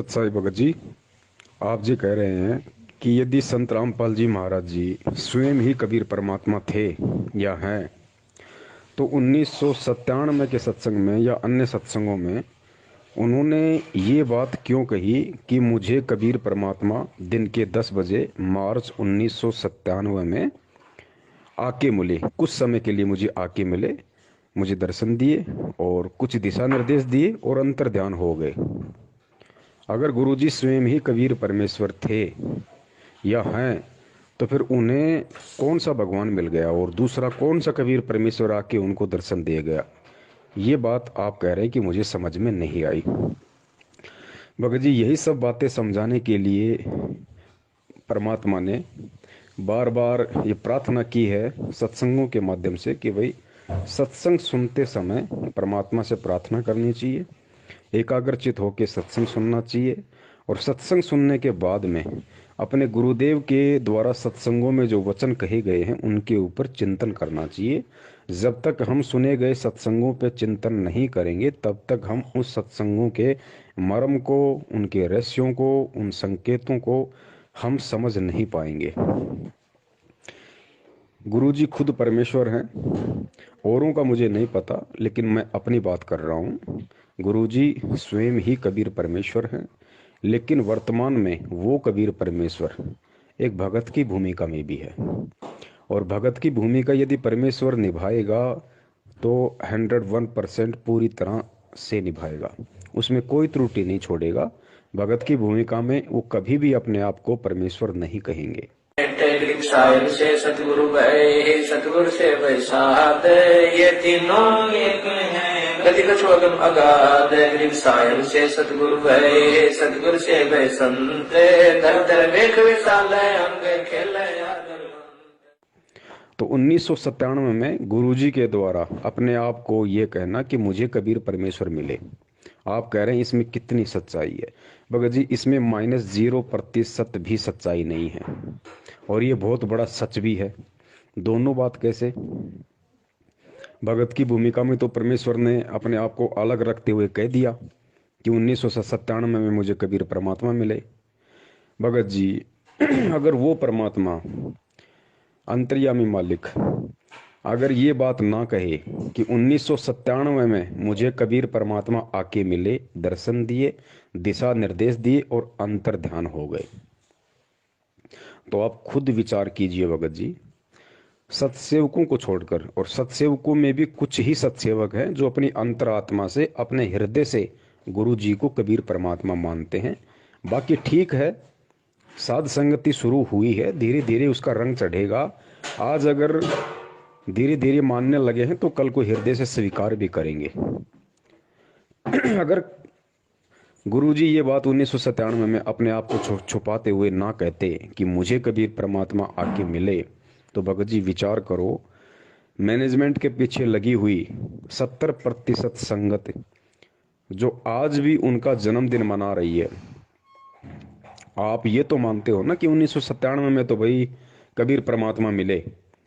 साई भगत जी, आप जी कह रहे हैं कि यदि संत रामपाल जी महाराज जी स्वयं ही कबीर परमात्मा थे या हैं, तो 1997 के सत्संग में या अन्य सत्संगों में उन्होंने ये बात क्यों कही कि मुझे कबीर परमात्मा दिन के 10 बजे मार्च 1997 में आके मिले, कुछ समय के लिए मुझे आके मिले, मुझे दर्शन दिए और कुछ दिशा निर्देश दिए और अंतर ध्यान हो गए। अगर गुरुजी स्वयं ही कबीर परमेश्वर थे या हैं, तो फिर उन्हें कौन सा भगवान मिल गया और दूसरा कौन सा कबीर परमेश्वर आके उनको दर्शन दे गया? ये बात आप कह रहे हैं कि मुझे समझ में नहीं आई। भगत जी, यही सब बातें समझाने के लिए परमात्मा ने बार बार ये प्रार्थना की है सत्संगों के माध्यम से कि भाई सत्संग सुनते समय परमात्मा से प्रार्थना करनी चाहिए, एकाग्रचित होकर सत्संग सुनना चाहिए और सत्संग सुनने के बाद में अपने गुरुदेव के द्वारा सत्संगों में जो वचन कहे गए हैं उनके ऊपर चिंतन करना चाहिए। जब तक हम सुने गए सत्संगों पे चिंतन नहीं करेंगे तब तक हम उस सत्संगों के मर्म को, उनके रहस्यों को, उन संकेतों को हम समझ नहीं पाएंगे। गुरुजी खुद परमेश्वर हैं, औरों का मुझे नहीं पता, लेकिन मैं अपनी बात कर रहा हूँ। गुरुजी स्वयं ही कबीर परमेश्वर हैं, लेकिन वर्तमान में वो कबीर परमेश्वर एक भगत की भूमिका में भी है और भगत की भूमिका यदि परमेश्वर निभाएगा तो 101% पूरी तरह से निभाएगा, उसमें कोई त्रुटि नहीं छोड़ेगा। भगत की भूमिका में वो कभी भी अपने आप को परमेश्वर नहीं कहेंगे। साहिब से सतगुरु भय, सतगुरु से वैसाद, ये तीनों एक हैं, गति कछु अगम अगाध। साहिब से सतगुरु भय, सतगुरु से भय संत, धर धर वेख विशाल अंग खेल। तो 1997 में गुरुजी के द्वारा अपने आप को ये कहना कि मुझे कबीर परमेश्वर मिले, आप कह रहे हैं इसमें कितनी सच्चाई है? भगत जी, इसमें -0% भी सच्चाई नहीं है और ये बहुत बड़ा सच भी है। दोनों बात कैसे? भगत की भूमिका में तो परमेश्वर ने अपने आप को अलग रखते हुए कह दिया कि 1997 में मुझे कबीर परमात्मा मिले। भगत जी, अगर वो परमात्मा अंतर्यामी मालिक अगर ये बात ना कहे कि 1997 में मुझे कबीर परमात्मा आके मिले, दर्शन दिए, दिशा निर्देश दिए और अंतर ध्यान हो गए, तो आप खुद विचार कीजिए भगत जी। सत्सेवकों को छोड़कर, और सत्सेवकों में भी कुछ ही सत्सेवक हैं जो अपनी अंतरात्मा से, अपने हृदय से गुरु जी को कबीर परमात्मा मानते हैं। बाकी ठीक है, साध संगति शुरू हुई है, धीरे धीरे उसका रंग चढ़ेगा। आज अगर धीरे धीरे मानने लगे हैं तो कल को हृदय से स्वीकार भी करेंगे। अगर गुरुजी ये बात 1997 में अपने आप को छुपाते हुए ना कहते कि मुझे कबीर परमात्मा आके मिले, तो भगत जी विचार करो, मैनेजमेंट के पीछे लगी हुई 70% संगत जो आज भी उनका जन्मदिन मना रही है, आप ये तो मानते हो ना कि 1997 में तो भाई कबीर परमात्मा मिले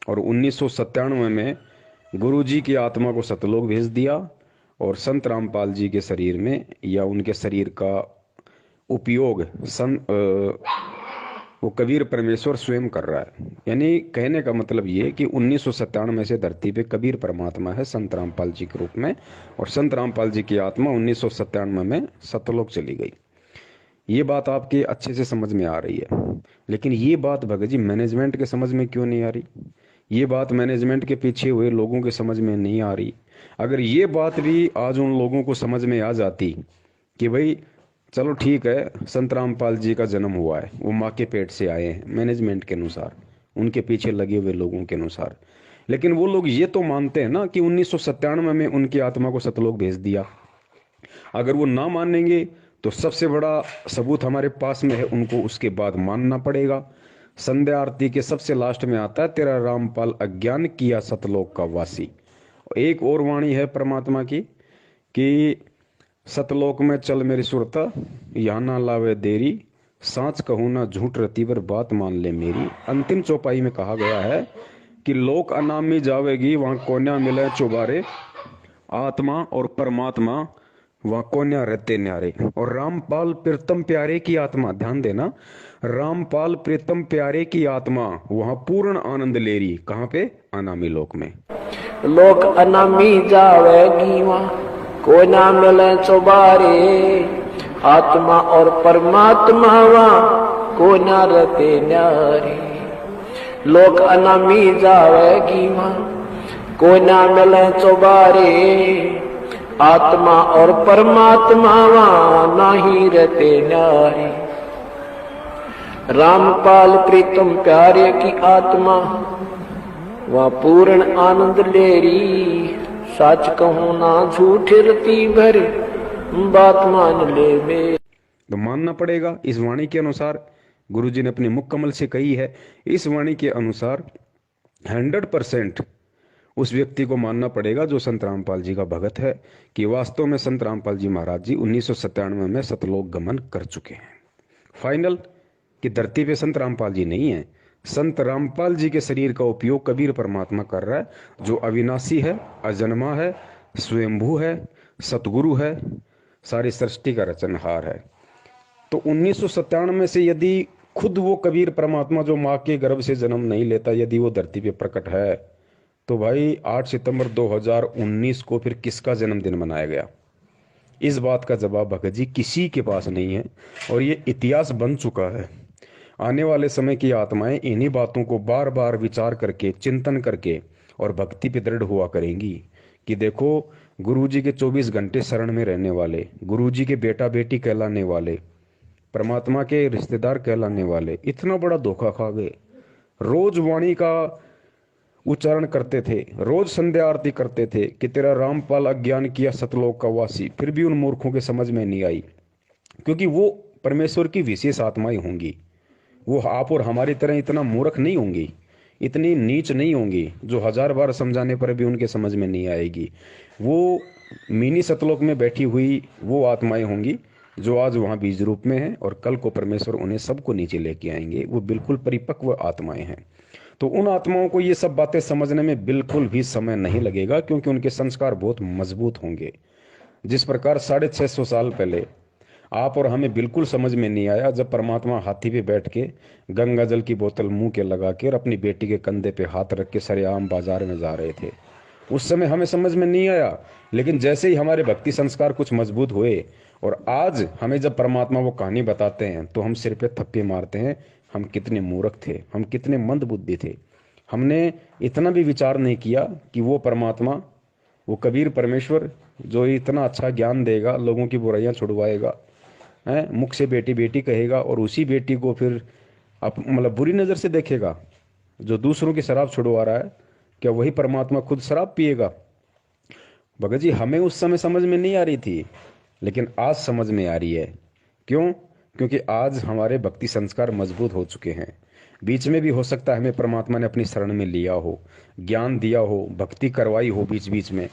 और 1997 में गुरुजी की आत्मा को सतलोक भेज दिया और संत रामपाल जी के शरीर में या उनके शरीर का उपयोग वो कबीर परमेश्वर स्वयं कर रहा है। यानी कहने का मतलब ये कि 1997 से धरती पे कबीर परमात्मा है संत रामपाल जी के रूप में, और संत रामपाल जी की आत्मा 1997 में सतलोक चली गई। ये बात आपके अच्छे से समझ में आ रही है, लेकिन ये बात भगत जी मैनेजमेंट के समझ में क्यों नहीं आ रही? ये बात मैनेजमेंट के पीछे हुए लोगों के समझ में नहीं आ रही। अगर ये बात भी आज उन लोगों को समझ में आ जाती कि भाई चलो ठीक है, संत रामपाल जी का जन्म हुआ है, वो माँ के पेट से आए हैं मैनेजमेंट के अनुसार, उनके पीछे लगे हुए लोगों के अनुसार, लेकिन वो लोग ये तो मानते हैं ना कि 1997 में उनकी आत्मा को सतलोक भेज दिया। अगर वो ना मानेंगे तो सबसे बड़ा सबूत हमारे पास में है, उनको उसके बाद मानना पड़ेगा। संध्या आरती के सबसे लास्ट में आता है, तेरा रामपाल अज्ञान किया सतलोक का वासी। एक और वाणी है परमात्मा की कि सतलोक में चल मेरी सुरता, यहाँ ना लावे देरी, सांच कहूँ ना झूठ रतीवर बात मान ले मेरी। अंतिम चौपाई में कहा गया है कि लोक अनामी जावेगी, वहां कोन्या मिले चुबारे, आत्मा और परमात्मा वहां कोन्या रहते न्यारे। और रामपाल प्रीतम प्यारे की आत्मा, ध्यान देना, रामपाल प्रीतम प्यारे की आत्मा वहां पूर्ण आनंद ले रही। कहां पे? अनामी लोक में। लोक अनामी जावेगी वहाँ, को ना मिले चौबारे। आत्मा और परमात्मा वहाँ, को ना रहते न्यारे। लोक अनामी जावेगी वहाँ, को ना मिले चौबारे। आत्मा और परमात्मा वहाँ, नहीं रहते न्यारे। रामपाल प्रीतम प्यारे की आत्मा वह पूर्ण आनंद ले री। सच कहूं ना झूठ रती भर, बात मान ले मेरी। तो मानना पड़ेगा इस वाणी के अनुसार। गुरुजी ने अपने मुख कमल से कही है, इस वाणी के अनुसार 100% उस व्यक्ति को मानना पड़ेगा जो संत रामपाल जी का भगत है, कि वास्तव में संत रामपाल जी महाराज जी 1997 में सतलोक गमन कर चुके हैं। फाइनल कि धरती पे संत रामपाल जी नहीं है, संत रामपाल जी के शरीर का उपयोग कबीर परमात्मा कर रहा है, जो अविनाशी है, अजन्मा है, स्वयंभू है, सतगुरु है, सारी सृष्टि का रचनहार है। तो 1997 में से यदि खुद वो कबीर परमात्मा जो माँ के गर्भ से जन्म नहीं लेता, यदि वो धरती पे प्रकट है, तो भाई 8 सितंबर 2019 को फिर किसका जन्मदिन मनाया गया? इस बात का जवाब भगत जी किसी के पास नहीं है, और ये इतिहास बन चुका है। आने वाले समय की आत्माएं इन्हीं बातों को बार बार विचार करके, चिंतन करके और भक्ति पे दृढ़ हुआ करेंगी कि देखो, गुरुजी के 24 घंटे शरण में रहने वाले, गुरुजी के बेटा बेटी कहलाने वाले, परमात्मा के रिश्तेदार कहलाने वाले इतना बड़ा धोखा खा गए। रोज वाणी का उच्चारण करते थे, रोज संध्या आरती करते थे कि तेरा रामपाल अज्ञान किया सतलोक का वासी, फिर भी उन मूर्खों के समझ में नहीं आई, क्योंकि वो परमेश्वर की विशेष आत्माएं होंगी। वो आप और हमारी तरह इतना मूर्ख नहीं होंगी, इतनी नीच नहीं होंगी, जो 1000 बार समझाने पर भी उनके समझ में नहीं आएगी। वो मिनी सतलोक में बैठी हुई वो आत्माएं होंगी जो आज वहाँ बीज रूप में हैं, और कल को परमेश्वर उन्हें सबको नीचे लेके आएंगे। वो बिल्कुल परिपक्व आत्माएं हैं। तो उन आत्माओं को ये सब बातें समझने में बिल्कुल भी समय नहीं लगेगा, क्योंकि उनके संस्कार बहुत मजबूत होंगे। जिस प्रकार 650 साल पहले आप और हमें बिल्कुल समझ में नहीं आया जब परमात्मा हाथी पे बैठ के गंगा जल की बोतल मुंह के लगा के और अपनी बेटी के कंधे पे हाथ रख के सरेआम बाजार में जा रहे थे, उस समय हमें समझ में नहीं आया। लेकिन जैसे ही हमारे भक्ति संस्कार कुछ मजबूत हुए और आज हमें जब परमात्मा वो कहानी बताते हैं, तो हम सिर पे थप्पे मारते हैं, हम कितने मूर्ख थे, हम कितने मंद बुद्धि थे। हमने इतना भी विचार नहीं किया कि वो परमात्मा, वो कबीर परमेश्वर जो इतना अच्छा ज्ञान देगा, लोगों की बुराइयां छुड़वाएगा, है, मुख से बेटी बेटी कहेगा, और उसी बेटी को फिर मतलब बुरी नज़र से देखेगा। जो दूसरों की शराब छुड़वा रहा है, क्या वही परमात्मा खुद शराब पिएगा? भगत जी, हमें उस समय समझ में नहीं आ रही थी, लेकिन आज समझ में आ रही है। क्यों? क्योंकि आज हमारे भक्ति संस्कार मजबूत हो चुके हैं। बीच में भी हो सकता है हमें परमात्मा ने अपनी शरण में लिया हो, ज्ञान दिया हो, भक्ति करवाई हो बीच बीच में,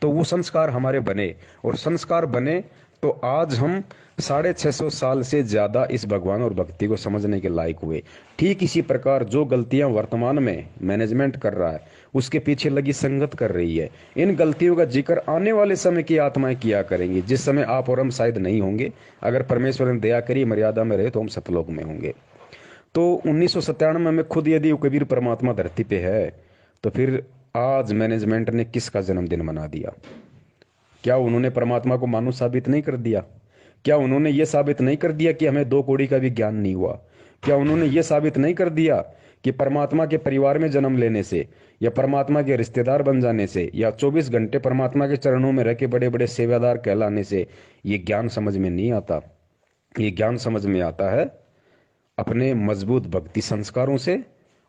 तो वो संस्कार हमारे बने, और संस्कार बने तो आज हम 650 साल से ज्यादा इस भगवान और भक्ति को समझने के लायक हुए। ठीक इसी प्रकार जो गलतियां वर्तमान में मैनेजमेंट कर रहा है, उसके पीछे लगी संगत कर रही है। इन गलतियों का जिक्र आने वाले समय की आत्माएं किया करेंगी, जिस समय आप और हम शायद नहीं होंगे। अगर परमेश्वर ने दया करी, मर्यादा में रहे, तो हम सतलोक में होंगे। तो 1997 में खुद यदि कबीर परमात्मा धरती पे है, तो फिर आज मैनेजमेंट ने किसका जन्मदिन मना दिया? क्या उन्होंने परमात्मा को मानुष साबित नहीं कर दिया? क्या उन्होंने ये साबित नहीं कर दिया कि हमें 2 कौड़ी का भी ज्ञान नहीं हुआ? क्या उन्होंने ये साबित नहीं कर दिया कि परमात्मा के परिवार में जन्म लेने से, या परमात्मा के रिश्तेदार बन जाने से, या 24 घंटे परमात्मा के चरणों में रह के बड़े बड़े सेवादार कहलाने से ये ज्ञान समझ में नहीं आता? ये ज्ञान समझ में आता है अपने मजबूत भक्ति संस्कारों से।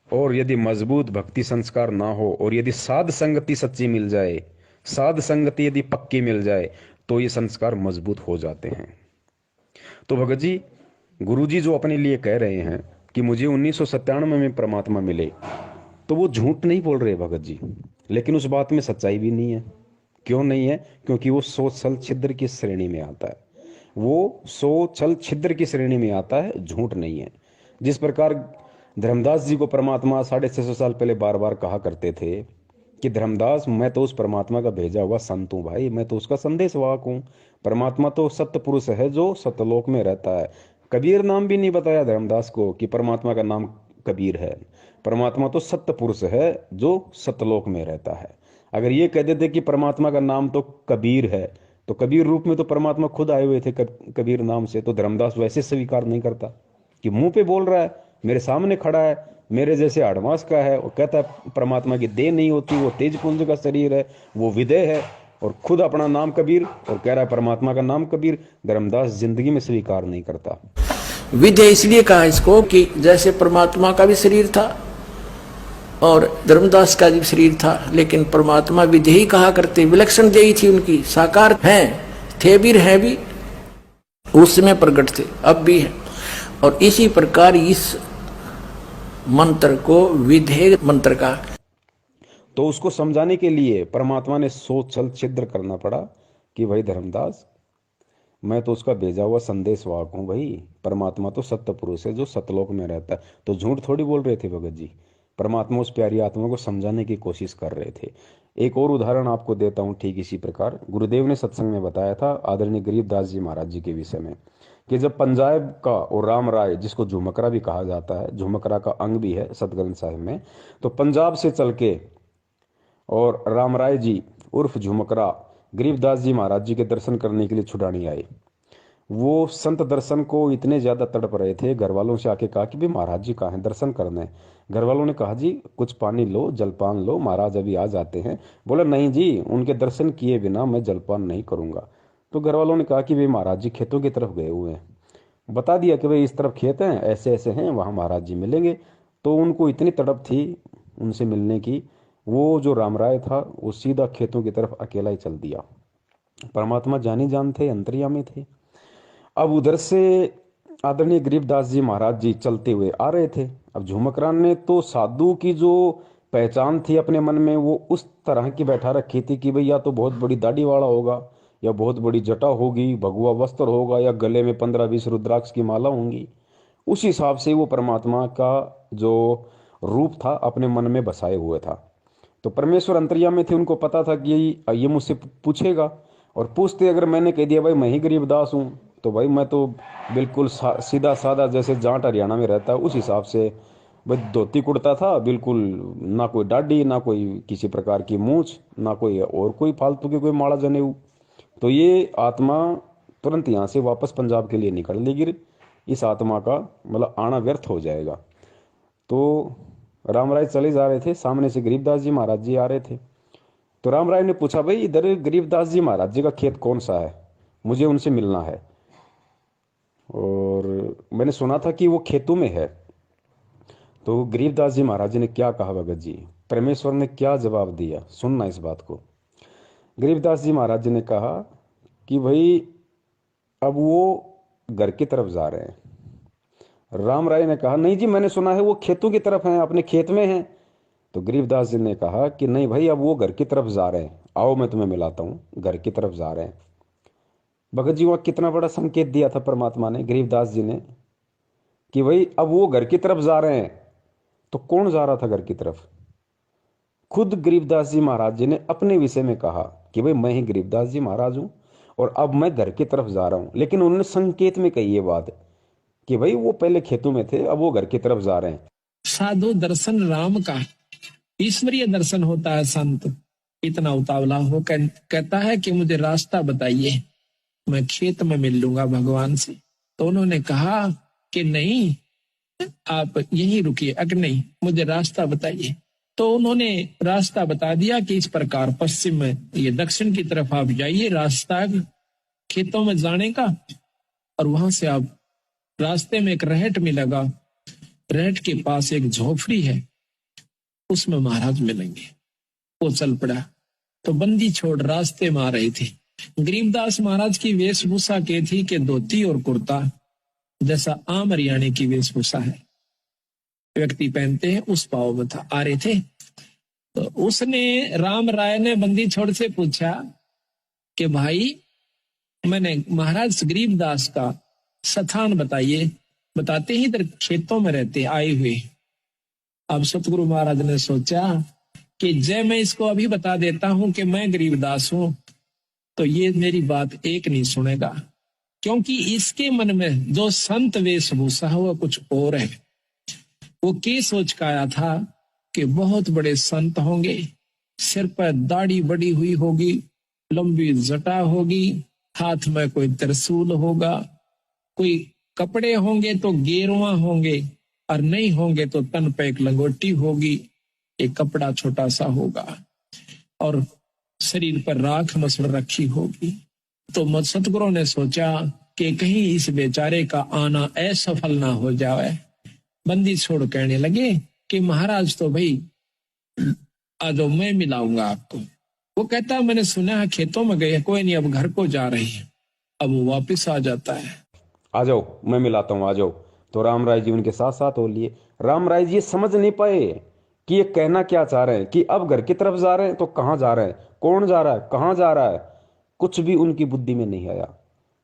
और यदि मजबूत भक्ति संस्कार ना हो, और यदि साध संगति सच्ची मिल जाए, साध संगति यदि पक्की मिल जाए, तो ये संस्कार मजबूत हो जाते हैं। तो भगत जी, गुरु जी जो अपने लिए कह रहे हैं कि मुझे 1997 में परमात्मा मिले, तो वो झूठ नहीं बोल रहे भगत जी, लेकिन उस बात में सच्चाई भी नहीं है। क्यों नहीं है? क्योंकि वो सोच छल छिद्र की श्रेणी में आता है। वो सोच छल छिद्र की श्रेणी में आता है, झूठ नहीं है। जिस प्रकार धर्मदास जी को परमात्मा 650 साल पहले बार बार कहा करते थे कि धर्मदास, मैं तो उस परमात्मा का भेजा हुआ संत हूँ भाई, मैं तो उसका संदेशवाहक हूँ। परमात्मा तो सत्य पुरुष है जो सत्यलोक में रहता है। कबीर नाम भी नहीं बताया धर्मदास को कि परमात्मा का नाम कबीर है। परमात्मा तो सत्य पुरुष है जो सत्यलोक में रहता है। अगर ये कह देते कि परमात्मा का नाम तो कबीर है, तो कबीर रूप में तो परमात्मा खुद आए हुए थे कबीर नाम से, तो धर्मदास वैसे स्वीकार नहीं करता कि मुंह पे बोल रहा है, मेरे सामने खड़ा है, मेरे जैसे अडवांस का है, और कहता है परमात्मा की देह नहीं होती, वो तेज पुंज का शरीर है, वो विदेह है, और खुद अपना नाम कबीर, और कह रहा है परमात्मा का नाम कबीर। धर्मदास जिंदगी में स्वीकार नहीं करता। विधेय इसलिए कहा इसको कि जैसे परमात्मा का भी शरीर था और धर्मदास का भी शरीर था, लेकिन परमात्मा विधेयी कहा करते, विलक्षण देही थी उनकी, साकार हैं, थे भी हैं भी, उस समय प्रकट थे, अब भी है। और इसी प्रकार इस मंत्र को विधेय मंत्र का, तो उसको समझाने के लिए परमात्मा ने सोच छल छिद्र करना पड़ा कि भाई धर्मदास, मैं तो उसका भेजा हुआ संदेशवाहक हूँ भाई, परमात्मा तो सत्य पुरुष है जो सतलोक में रहता है। तो झूठ थोड़ी बोल रहे थे भगत जी, परमात्मा उस प्यारी आत्मा को समझाने की कोशिश कर रहे थे। एक और उदाहरण आपको देता हूँ ठीक इसी प्रकार। गुरुदेव ने सत्संग में बताया था आदरणीय गरीबदास जी महाराज जी के विषय में, कि जब पंजाब का और राम राय, जिसको झुमकरा भी कहा जाता है, झुमकरा का अंग भी है सतग्रंथ साहिब में, तो पंजाब से चल के और राम राय जी उर्फ झुमकरा गरीबदास जी महाराज जी के दर्शन करने के लिए छुड़ानी आए। वो संत दर्शन को इतने ज्यादा तड़प रहे थे, घर वालों से आके कहा कि भाई महाराज जी कहाँ हैं, दर्शन करने। घर वालों ने कहा जी कुछ पानी लो, जलपान लो, महाराज अभी आ जाते हैं। बोला नहीं जी, उनके दर्शन किए बिना मैं जलपान नहीं करूंगा। तो घर वालों ने कहा कि भाई महाराज जी खेतों की तरफ गए हुए हैं। बता दिया कि भाई इस तरफ खेत हैं, ऐसे ऐसे हैं, वहाँ महाराज जी मिलेंगे। तो उनको इतनी तड़प थी उनसे मिलने की, वो जो राम राय था वो सीधा खेतों की तरफ अकेला ही चल दिया। परमात्मा जानी जान थे, अंतर्यामी थे। अब उधर से आदरणीय गरीबदास जी महाराज जी चलते हुए आ रहे थे। अब झुमकरान ने तो साधु की जो पहचान थी अपने मन में, वो उस तरह की बैठा रखी थी कि भाई या तो बहुत बड़ी दाढ़ी वाला होगा, या बहुत बड़ी जटा होगी, भगवा वस्त्र होगा, या गले में 15-20 रुद्राक्ष की माला होंगी। उस हिसाब से वो परमात्मा का जो रूप था अपने मन में बसाए हुए था। तो परमेश्वर अंतर्यामी थे, उनको पता था कि ये मुझसे पूछेगा, और पूछते अगर मैंने कह दिया भाई मैं ही गरीबदास हूँ, तो भाई मैं तो बिल्कुल सीधा साधा, जैसे जाट हरियाणा में रहता है उस हिसाब से भाई धोती कुर्ता था बिल्कुल, ना कोई दाढ़ी, ना कोई किसी प्रकार की मूछ, ना कोई और कोई फालतू की कोई माला जनेऊ। तो ये आत्मा तुरंत यहाँ से वापस पंजाब के लिए निकल लेगी, इस आत्मा का मतलब आना व्यर्थ हो जाएगा। तो राम राय चले जा रहे थे, सामने से गरीबदास जी महाराज जी आ रहे थे। तो राम राय ने पूछा भाई इधर गरीबदास जी महाराज जी का खेत कौन सा है, मुझे उनसे मिलना है, और मैंने सुना था कि वो खेतों में है। तो गरीबदास जी महाराज जी ने क्या कहा भगत जी, परमेश्वर ने क्या जवाब दिया, सुनना इस बात को। गरीबदास जी महाराज जी ने कहा कि भाई अब वो घर की तरफ जा रहे हैं। राम राय ने कहा नहीं जी, मैंने सुना है वो खेतों की तरफ हैं, अपने खेत में हैं। तो गरीबदास जी ने कहा कि नहीं भाई, अब वो घर की तरफ जा रहे हैं, आओ मैं तुम्हें मिलाता हूँ, घर की तरफ जा रहे हैं। भगत जी वहाँ कितना बड़ा संकेत दिया था परमात्मा ने, गरीबदास जी ने, कि भाई अब वो घर की तरफ जा रहे हैं। तो कौन जा रहा था घर की तरफ? खुद गरीबदास जी महाराज जी ने अपने विषय में कहा कि भाई मैं ही गरीबदास जी महाराज हूं और अब मैं घर की तरफ जा रहा हूं। लेकिन उन्होंने संकेत में कही ये बात कि भाई वो पहले खेतों में थे, अब वो घर की तरफ जा रहे हैं। साधु दर्शन राम का, ईश्वरीय दर्शन होता है। संत इतना उतावला हो कहता है कि मुझे रास्ता बताइए, मैं खेत में मिल लूंगा भगवान से। तो उन्होंने कहा कि नहीं, आप यहीं रुकिए, अगर नहीं मुझे रास्ता बताइए। तो उन्होंने रास्ता बता दिया कि इस प्रकार पश्चिम में, ये दक्षिण की तरफ आप जाइए, रास्ता खेतों में जाने का, और वहां से आप रास्ते में एक रहट मिलेगा, रहट के पास एक झोपड़ी है, उसमें महाराज मिलेंगे। वो चल पड़ा। तो बंदी छोड़ रास्ते में आ रहे थे। गरीबदास महाराज की वेशभूषा के थी कि धोती और कुर्ता, जैसा आम हरियाणे की वेशभूषा है व्यक्ति पहनते हैं, उस भाव में था, आ रहे थे। तो उसने, राम राय ने बंदी छोड़ से पूछा कि भाई मैंने महाराज गरीबदास का स्थान बताइए। बताते ही इधर खेतों में रहते आए हुए। अब सतगुरु महाराज ने सोचा कि जय मैं इसको अभी बता देता हूं कि मैं गरीबदास हूं, तो ये मेरी बात एक नहीं सुनेगा, क्योंकि इसके मन में जो संत वेशभूषा है वो कुछ और है। वो क्या सोच का आया था कि बहुत बड़े संत होंगे, सिर पर दाढ़ी बड़ी हुई होगी, लंबी जटा होगी, हाथ में कोई त्रिशूल होगा, कोई कपड़े होंगे तो गेरुआ होंगे, और नहीं होंगे तो तन पे एक लंगोटी होगी, एक कपड़ा छोटा सा होगा, और शरीर पर राख मसड़ रखी होगी। तो सतगुरु ने सोचा कि कहीं इस बेचारे का आना असफल ना हो जाए। बंदी छोड़ कहने लगे कि महाराज तो भाई आ जाओ, मैं मिलाऊंगा आपको। वो कहता मैंने सुना है खेतों में गए, कोई नहीं अब घर को जा रही है। अब वो वापस आ जाता है। आ जाओ मैं मिलाता हूँ, आ जाओ। तो राम राय जी उनके साथ साथ हो लिए। राम राय जी ये समझ नहीं पाए कि ये कहना क्या चाह रहे हैं, कि अब घर की तरफ जा रहे हैं तो कहाँ जा रहे हैं, कौन जा रहा है, कहाँ जा रहा है, कुछ भी उनकी बुद्धि में नहीं आया।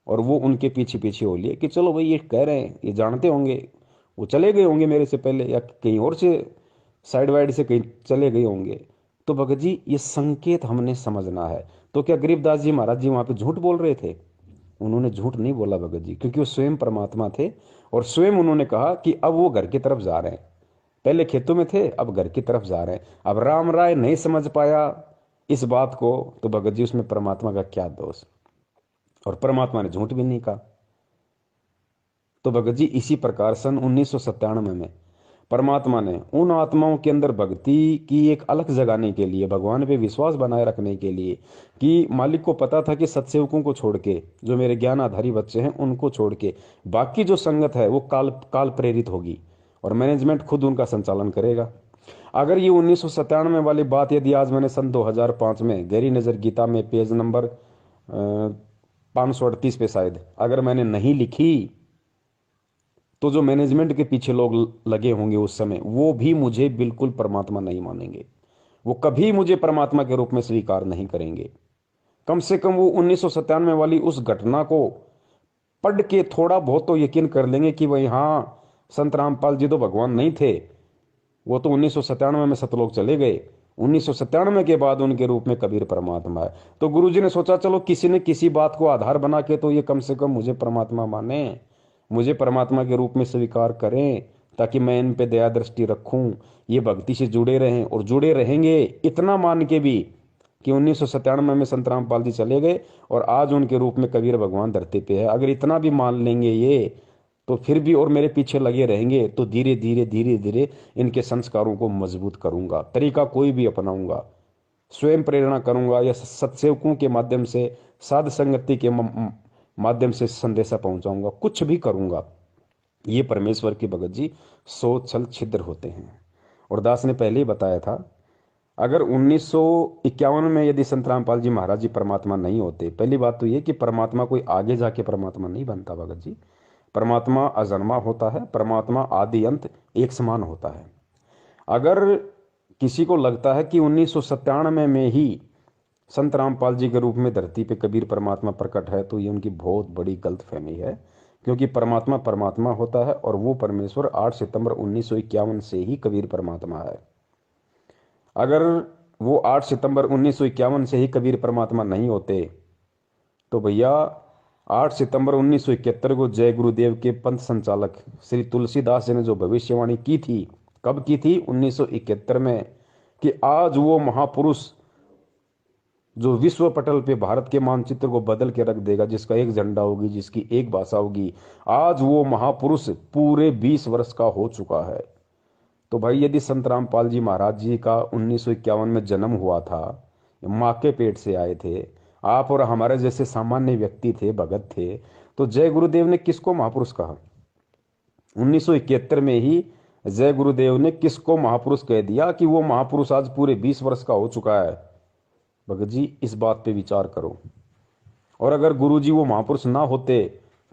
और वो उनके पीछे पीछे हो लिए कि चलो भाई ये कह रहे हैं, ये जानते होंगे, वो चले गए होंगे मेरे से पहले, या कहीं और से साइड वाइड से कहीं चले गए होंगे। तो भगत जी ये संकेत हमने समझना है। तो क्या गरीबदास जी महाराज जी वहां पे झूठ बोल रहे थे? उन्होंने झूठ नहीं बोला भगत जी, क्योंकि वो स्वयं परमात्मा थे। और स्वयं उन्होंने कहा कि अब वो घर की तरफ जा रहे हैं, पहले खेतों में थे अब घर की तरफ जा रहे हैं। अब राम राय नहीं समझ पाया इस बात को, तो भगत जी उसमें परमात्मा का क्या दोष? और परमात्मा ने झूठ भी नहीं कहा। तो भगत जी इसी प्रकार सन 1997 में परमात्मा ने उन आत्माओं के अंदर भक्ति की एक अलग जगाने के लिए, भगवान पे विश्वास बनाए रखने के लिए, कि मालिक को पता था कि सत्सेवकों को छोड़ के, जो मेरे ज्ञान आधारी बच्चे हैं उनको छोड़ के बाकी जो संगत है वो काल प्रेरित होगी और मैनेजमेंट खुद उनका संचालन करेगा। अगर ये 1997 वाली बात यदि आज मैंने सन 2005 में गहरी नजर गीता में पेज नंबर 538 पे शायद अगर मैंने नहीं लिखी, तो जो मैनेजमेंट के पीछे लोग लगे होंगे उस समय, वो भी मुझे बिल्कुल परमात्मा नहीं मानेंगे, वो कभी मुझे परमात्मा के रूप में स्वीकार नहीं करेंगे। कम से कम वो 1997 वाली उस घटना को पढ़ के थोड़ा बहुत तो यकीन कर लेंगे कि भाई हाँ, संत रामपाल जी तो भगवान नहीं थे, वो तो 1997 में सतलोक चले गए, 1997 के बाद उनके रूप में कबीर परमात्मा है। तो गुरुजी ने सोचा चलो किसी ने किसी बात को आधार बना के तो ये कम से कम मुझे परमात्मा माने, मुझे परमात्मा के रूप में स्वीकार करें, ताकि मैं इन पे दया दृष्टि रखूं, ये भक्ति से जुड़े रहें और जुड़े रहेंगे। इतना मान के भी कि 1997 में संत रामपाल जी चले गए और आज उनके रूप में कबीर भगवान धरती पे है, अगर इतना भी मान लेंगे ये, तो फिर भी और मेरे पीछे लगे रहेंगे, तो धीरे धीरे धीरे धीरे इनके संस्कारों को मजबूत करूंगा। तरीका कोई भी अपनाऊंगा, स्वयं प्रेरणा करूंगा या सत्सेवकों के माध्यम से, साध संगति के माध्यम से संदेशा पहुंचाऊंगा, कुछ भी करूंगा। ये परमेश्वर की भगत जी सोच छल छिद्र होते हैं। और दास ने पहले ही बताया था, अगर 1951 में यदि संत रामपाल जी महाराज जी परमात्मा नहीं होते, पहली बात तो ये कि परमात्मा कोई आगे जाके परमात्मा नहीं बनता भगत जी। परमात्मा अजन्मा होता है, परमात्मा आदि अंत एक समान होता है। अगर किसी को लगता है कि 1997 में ही संत रामपाल जी के रूप में धरती पे कबीर परमात्मा प्रकट है, तो ये उनकी बहुत बड़ी गलतफहमी है, क्योंकि परमात्मा परमात्मा होता है और वो परमेश्वर 8 सितंबर 1951 से ही कबीर परमात्मा है। अगर वो 8 सितंबर 1951 से ही कबीर परमात्मा नहीं होते, तो भैया 8 सितंबर 1971 को जय गुरुदेव के पंथ संचालक श्री तुलसीदास जी ने जो भविष्यवाणी की थी, कब की थी? 1971 में, कि आज वो महापुरुष जो विश्व पटल पे भारत के मानचित्र को बदल के रख देगा, जिसका एक झंडा होगी, जिसकी एक भाषा होगी, आज वो महापुरुष पूरे 20 वर्ष का हो चुका है। तो भाई यदि संत रामपाल जी महाराज जी का 1951 में जन्म हुआ था, माँ के पेट से आए थे, आप और हमारे जैसे सामान्य व्यक्ति थे, भगत थे, तो जय गुरुदेव ने किसको महापुरुष कहा? 1971 में ही जय गुरुदेव ने किसको महापुरुष कह दिया कि वो महापुरुष आज पूरे 20 वर्ष का हो चुका है? भगत जी इस बात पे विचार करो। और अगर गुरुजी वो महापुरुष ना होते,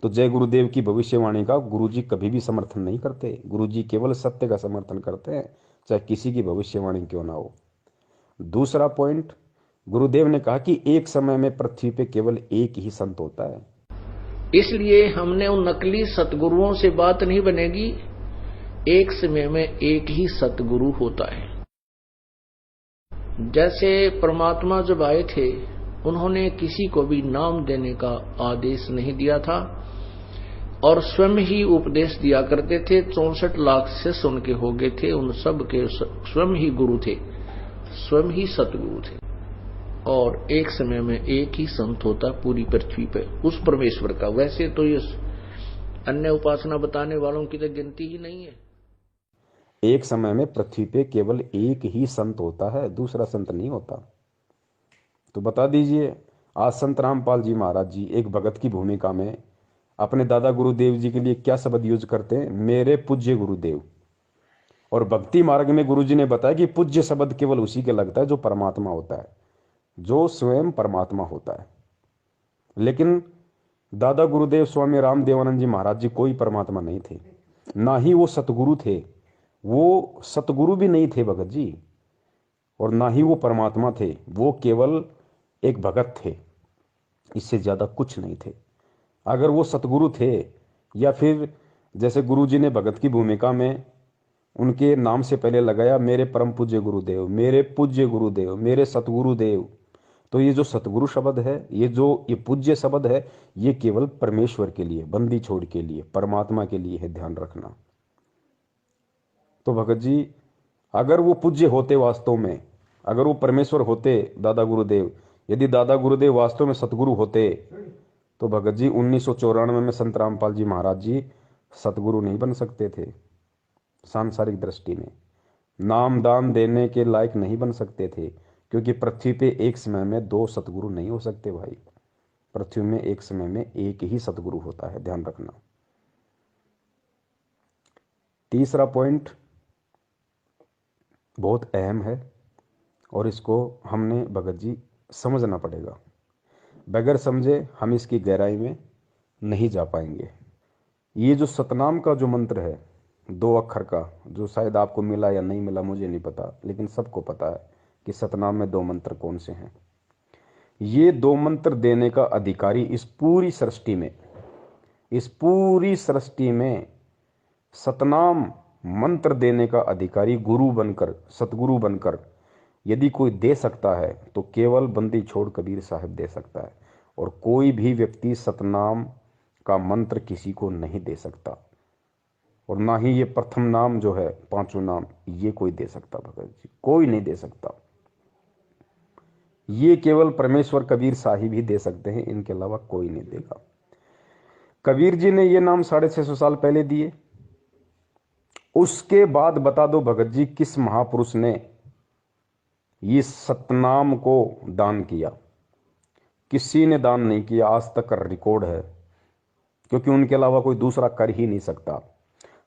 तो जय गुरुदेव की भविष्यवाणी का गुरुजी कभी भी समर्थन नहीं करते। गुरुजी केवल सत्य का समर्थन करते हैं, चाहे किसी की भविष्यवाणी क्यों ना हो। दूसरा पॉइंट, गुरुदेव ने कहा कि एक समय में पृथ्वी पे केवल एक ही संत होता है। इसलिए हमने उन नकली सतगुरुओं से बात नहीं बनेगी, एक समय में एक ही सतगुरु होता है। जैसे परमात्मा जब आए थे उन्होंने किसी को भी नाम देने का आदेश नहीं दिया था और स्वयं ही उपदेश दिया करते थे। 64 लाख शिष्य उनके हो गए थे, उन सब के स्वयं ही गुरु थे, स्वयं ही सतगुरु थे। और एक समय में एक ही संत होता पूरी पृथ्वी पे उस परमेश्वर का। वैसे तो ये अन्य उपासना बताने वालों की तो गिनती ही नहीं है। एक समय में पृथ्वी पे केवल एक ही संत होता है, दूसरा संत नहीं होता। तो बता दीजिए, आज संत रामपाल जी महाराज जी एक भगत की भूमिका में अपने दादा गुरुदेव जी के लिए क्या शब्द यूज करते हैं? मेरे पूज्य गुरुदेव। और भक्ति मार्ग में गुरु जी ने बताया कि पूज्य शब्द केवल उसी के लगता है जो परमात्मा होता है, जो स्वयं परमात्मा होता है। लेकिन दादा गुरुदेव स्वामी रामदेवानंद जी महाराज जी कोई परमात्मा नहीं थे, ना ही वो सतगुरु थे। वो सतगुरु भी नहीं थे भगत जी, और ना ही वो परमात्मा थे। वो केवल एक भगत थे, इससे ज्यादा कुछ नहीं थे। अगर वो सतगुरु थे, या फिर जैसे गुरु जी ने भगत की भूमिका में उनके नाम से पहले लगाया मेरे परम पूज्य गुरुदेव, मेरे पूज्य गुरुदेव, मेरे सतगुरुदेव, तो ये जो सतगुरु शब्द है, ये पूज्य शब्द है, ये केवल परमेश्वर के लिए, बंदी छोड़ के लिए, परमात्मा के लिए है, ध्यान रखना। तो भगत जी अगर वो पूज्य होते वास्तव में, अगर वो परमेश्वर होते दादा गुरुदेव, यदि दादा गुरुदेव वास्तव में सतगुरु होते, तो भगत जी 1994 में संत रामपाल जी महाराज जी सतगुरु नहीं बन सकते थे। सांसारिक दृष्टि में नाम दान देने के लायक नहीं बन सकते थे, क्योंकि पृथ्वी पे एक समय में 2 सतगुरु नहीं हो सकते भाई। पृथ्वी में एक समय में एक ही सतगुरु होता है, ध्यान रखना। तीसरा पॉइंट बहुत अहम है और इसको हमने भगत जी समझना पड़ेगा। बगैर समझे हम इसकी गहराई में नहीं जा पाएंगे। ये जो सतनाम का जो मंत्र है 2 अक्षर का, जो शायद आपको मिला या नहीं मिला मुझे नहीं पता, लेकिन सबको पता है कि सतनाम में 2 मंत्र कौन से हैं। ये 2 मंत्र देने का अधिकारी इस पूरी सृष्टि में सतनाम मंत्र देने का अधिकारी गुरु बनकर, सतगुरु बनकर यदि कोई दे सकता है तो केवल बंदी छोड़ कबीर साहब दे सकता है, और कोई भी व्यक्ति सतनाम का मंत्र किसी को नहीं दे सकता, और ना ही ये प्रथम नाम जो है 5 नाम ये कोई दे सकता। भगत जी कोई नहीं दे सकता, ये केवल परमेश्वर कबीर साहिब ही दे सकते हैं, इनके अलावा कोई नहीं देगा। कबीर जी ने ये नाम 650 साल पहले दिए। उसके बाद बता दो भगत जी किस महापुरुष ने ये सतनाम को दान किया? किसी ने दान नहीं किया, आज तक रिकॉर्ड है, क्योंकि उनके अलावा कोई दूसरा कर ही नहीं सकता।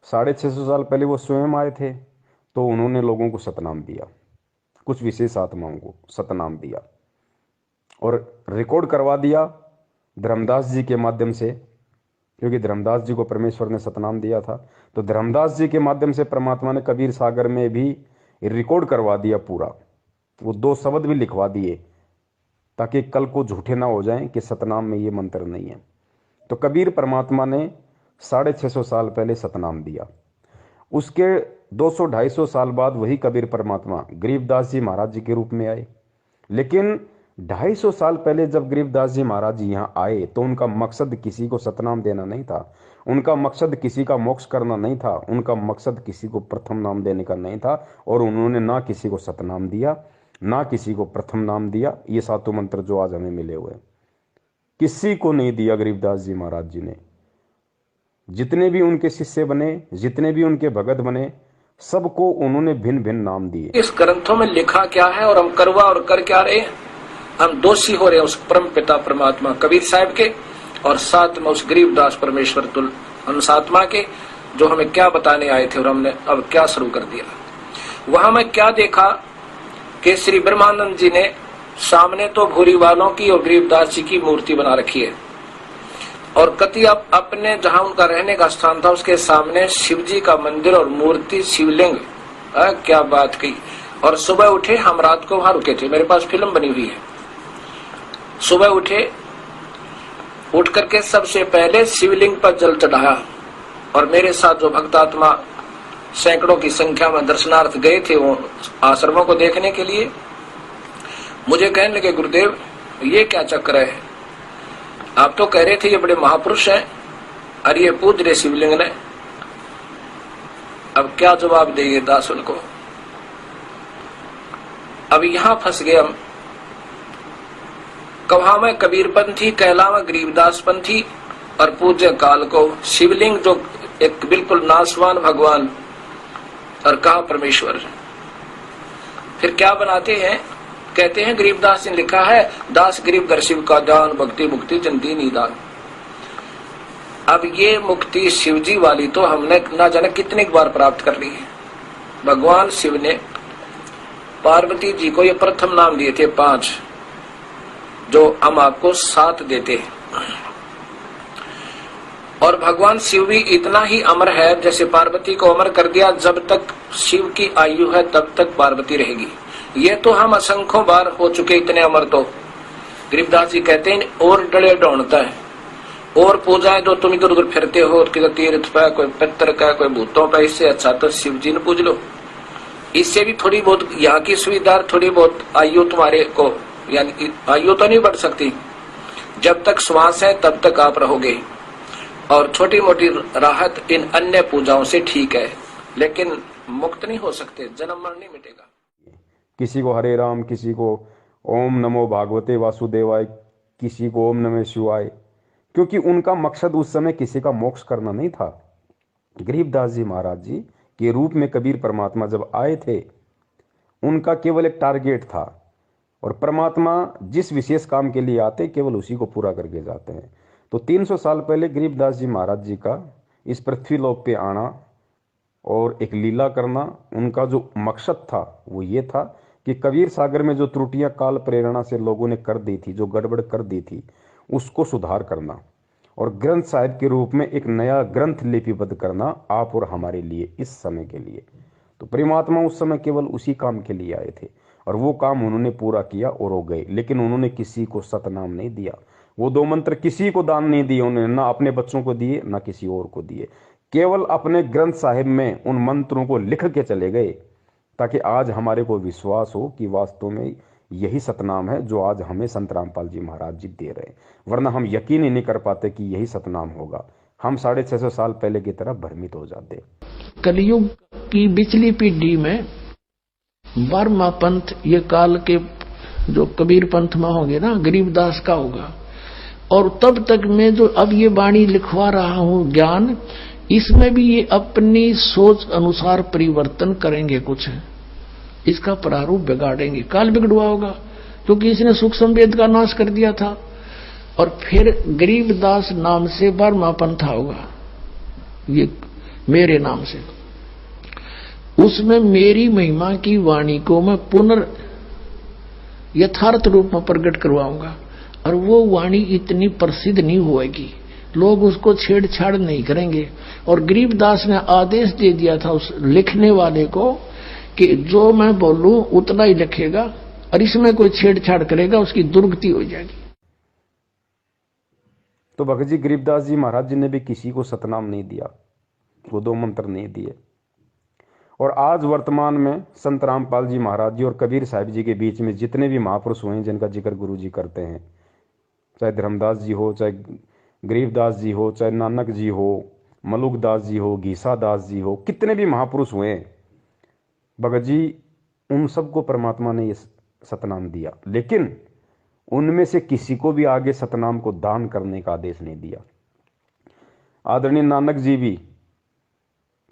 650 साल पहले वो स्वयं आए थे, तो उन्होंने लोगों को सतनाम दिया, कुछ विशेष आत्माओं को सतनाम दिया और रिकॉर्ड करवा दिया धर्मदास जी के माध्यम से, क्योंकि धर्मदास जी को परमेश्वर ने सतनाम दिया था। तो धर्मदास जी के माध्यम से परमात्मा ने कबीर सागर में भी रिकॉर्ड करवा दिया पूरा, वो 2 शब्द भी लिखवा दिए, ताकि कल को झूठे ना हो जाएं कि सतनाम में ये मंत्र नहीं है। तो कबीर परमात्मा ने 650 साल पहले सतनाम दिया। उसके 200-250 साल बाद वही कबीर परमात्मा गरीबदास जी महाराज जी के रूप में आए। लेकिन 250 साल पहले जब गरीबदास जी महाराज जी यहाँ आए तो उनका मकसद किसी को सतनाम देना नहीं था, उनका मकसद किसी का मोक्ष करना नहीं था, उनका मकसद किसी को प्रथम नाम देने का नहीं था, और उन्होंने ना किसी को सतनाम दिया ना किसी को प्रथम नाम दिया। ये 7 मंत्र जो आज हमें मिले हुए किसी को नहीं दिया गरीबदास जी महाराज जी ने। जितने भी उनके शिष्य बने, जितने भी उनके भगत बने, सबको उन्होंने भिन्न भिन्न नाम दिए। इस ग्रंथों में लिखा क्या है और हम करवा और कर क्या रहे हैं? हम दोषी हो रहे हैं उस परम पिता परमात्मा कबीर साहब के, और साथ में उस गरीबदास परमेश्वर तुल अंशात्मा के, जो हमें क्या बताने आए थे और हमने अब क्या शुरू कर दिया। वहां मैं क्या देखा कि श्री ब्रह्मानंद जी ने सामने तो भूरी वालों की और गरीबदास जी की मूर्ति बना रखी है, और कति अपने जहां उनका रहने का स्थान था उसके सामने शिव जी का मंदिर और मूर्ति शिवलिंग। क्या बात कही। और सुबह उठे, हम रात को वहां रुके थे, मेरे पास फिल्म बनी हुई है। सुबह उठे, उठ करके सबसे पहले शिवलिंग पर जल चढ़ाया, और मेरे साथ जो भक्तात्मा सैकड़ों की संख्या में दर्शनार्थ गए थे वो आश्रमों को देखने के लिए, मुझे कहने लगे, गुरुदेव ये क्या चक्कर है, आप तो कह रहे थे ये बड़े महापुरुष हैं और ये पूज रहे शिवलिंग ने, अब क्या जवाब देंगे दास उनको। अब यहां फंस गए हम। कहा मैं कबीरपंथी, कहलावा गरीबदास पंथी और पूज्य काल को शिवलिंग जो एक बिल्कुल नासवान भगवान और कहा परमेश्वर। फिर क्या बनाते हैं, कहते हैं गरीबदास ने लिखा है, दास गरीब दर शिव का दान, भक्ति मुक्ति जन दीनी दान। अब ये मुक्ति शिवजी वाली तो हमने ना जाने कितनी बार प्राप्त कर ली है। भगवान शिव ने पार्वती जी को ये प्रथम नाम दिए थे 5, जो हम आपको 7 देते हैं। और भगवान शिव भी इतना ही अमर है, जैसे पार्वती को अमर कर दिया, जब तक शिव की आयु है तब तक पार्वती रहेगी। ये तो हम असंख्यों बार हो चुके इतने अमर। तो गरीबदास जी कहते हैं और डले ढूंढता है और पूजाएं जो तुम इधर उधर फिरते हो, कि तीर्थ पे, कोई पितर का, कोई भूतों पे, इससे अच्छा तो शिव जी ने पूज लो। इससे भी थोड़ी बहुत यहाँ की सुविधा, थोड़ी बहुत आयु तुम्हारे को, यानी आयु तो नहीं बढ़ सकती, जब तक श्वास है तब तक आप रहोगे। और छोटी मोटी राहत इन अन्य पूजाओं से ठीक है, लेकिन मुक्त नहीं हो सकते, जन्म मरण नहीं मिटेगा। किसी को हरे राम, किसी को ओम नमो भागवते वासुदेवाय, किसी को ओम नमः शिवाय, क्योंकि उनका मकसद उस समय किसी का मोक्ष करना नहीं था। गरीबदास जी महाराज जी के रूप में कबीर परमात्मा जब आए थे, उनका केवल एक टारगेट था, और परमात्मा जिस विशेष काम के लिए आते केवल उसी को पूरा करके जाते हैं। तो 300 साल पहले गरीबदास जी महाराज जी का इस पृथ्वी लोक पे आना और एक लीला करना, उनका जो मकसद था वो ये था कि कबीर सागर में जो त्रुटियां काल प्रेरणा से लोगों ने कर दी थी, जो गड़बड़ कर दी थी, उसको सुधार करना और ग्रंथ साहिब के रूप में एक नया ग्रंथ लिपिबद्ध करना आप और हमारे लिए, इस समय के लिए। तो परमात्मा उस समय केवल उसी काम के लिए आए थे और वो काम उन्होंने पूरा किया और हो गए। लेकिन उन्होंने किसी को सतनाम नहीं दिया, वो 2 मंत्र किसी को दान नहीं दिए उन्होंने, ना अपने बच्चों को दिए ना किसी और को दिए, केवल अपने ग्रंथ साहिब में उन मंत्रों को लिख के चले गए, ताकि आज हमारे को विश्वास हो कि वास्तव में यही सतनाम है जो आज हमें संत रामपाल जी महाराज जी दे रहे हैं। वरना हम यकीन ही नहीं कर पाते कि यही सतनाम होगा, हम 650 साल पहले की तरह भ्रमित हो जाते। कलयुग की बिचली पीढ़ी में 12वां पंथ, ये काल के जो कबीर पंथ में होंगे ना, गरीबदास का होगा। और तब तक मैं जो अब ये वाणी लिखवा रहा हूं ज्ञान, इसमें भी ये अपनी सोच अनुसार परिवर्तन करेंगे, कुछ इसका प्रारूप बिगाड़ेंगे। काल बिगड़ुआ होगा क्योंकि इसने सूक्ष्म वेद का नाश कर दिया था। और फिर गरीबदास नाम से 12वां पंथा होगा, ये मेरे नाम से। उसमें मेरी महिमा की वाणी को मैं पुनर् यथार्थ रूप में प्रकट करवाऊंगा, और वो वाणी इतनी प्रसिद्ध नहीं होएगी, लोग उसको छेड़छाड़ नहीं करेंगे। और गरीबदास ने आदेश दे दिया था उस लिखने वाले को कि जो मैं बोलूं उतना ही लिखेगा, और इसमें कोई छेड़छाड़ करेगा उसकी दुर्गति हो जाएगी। तो भगत जी गरीबदास जी महाराज जी ने भी किसी को सतनाम नहीं दिया, वो 2 मंत्र नहीं दिए। और आज वर्तमान में संत रामपाल जी महाराज जी और कबीर साहिब जी के बीच में जितने भी महापुरुष हुए हैं जिनका जिक्र गुरु जी करते हैं, चाहे धर्मदास जी हो, चाहे गरीबदास जी हो, चाहे नानक जी हो, मलुकदास जी हो, घीसा दास जी हो, कितने भी महापुरुष हुए हैं भगत जी, उन सबको परमात्मा ने ये सतनाम दिया, लेकिन उनमें से किसी को भी आगे सतनाम को दान करने का आदेश नहीं दिया। आदरणीय नानक जी भी,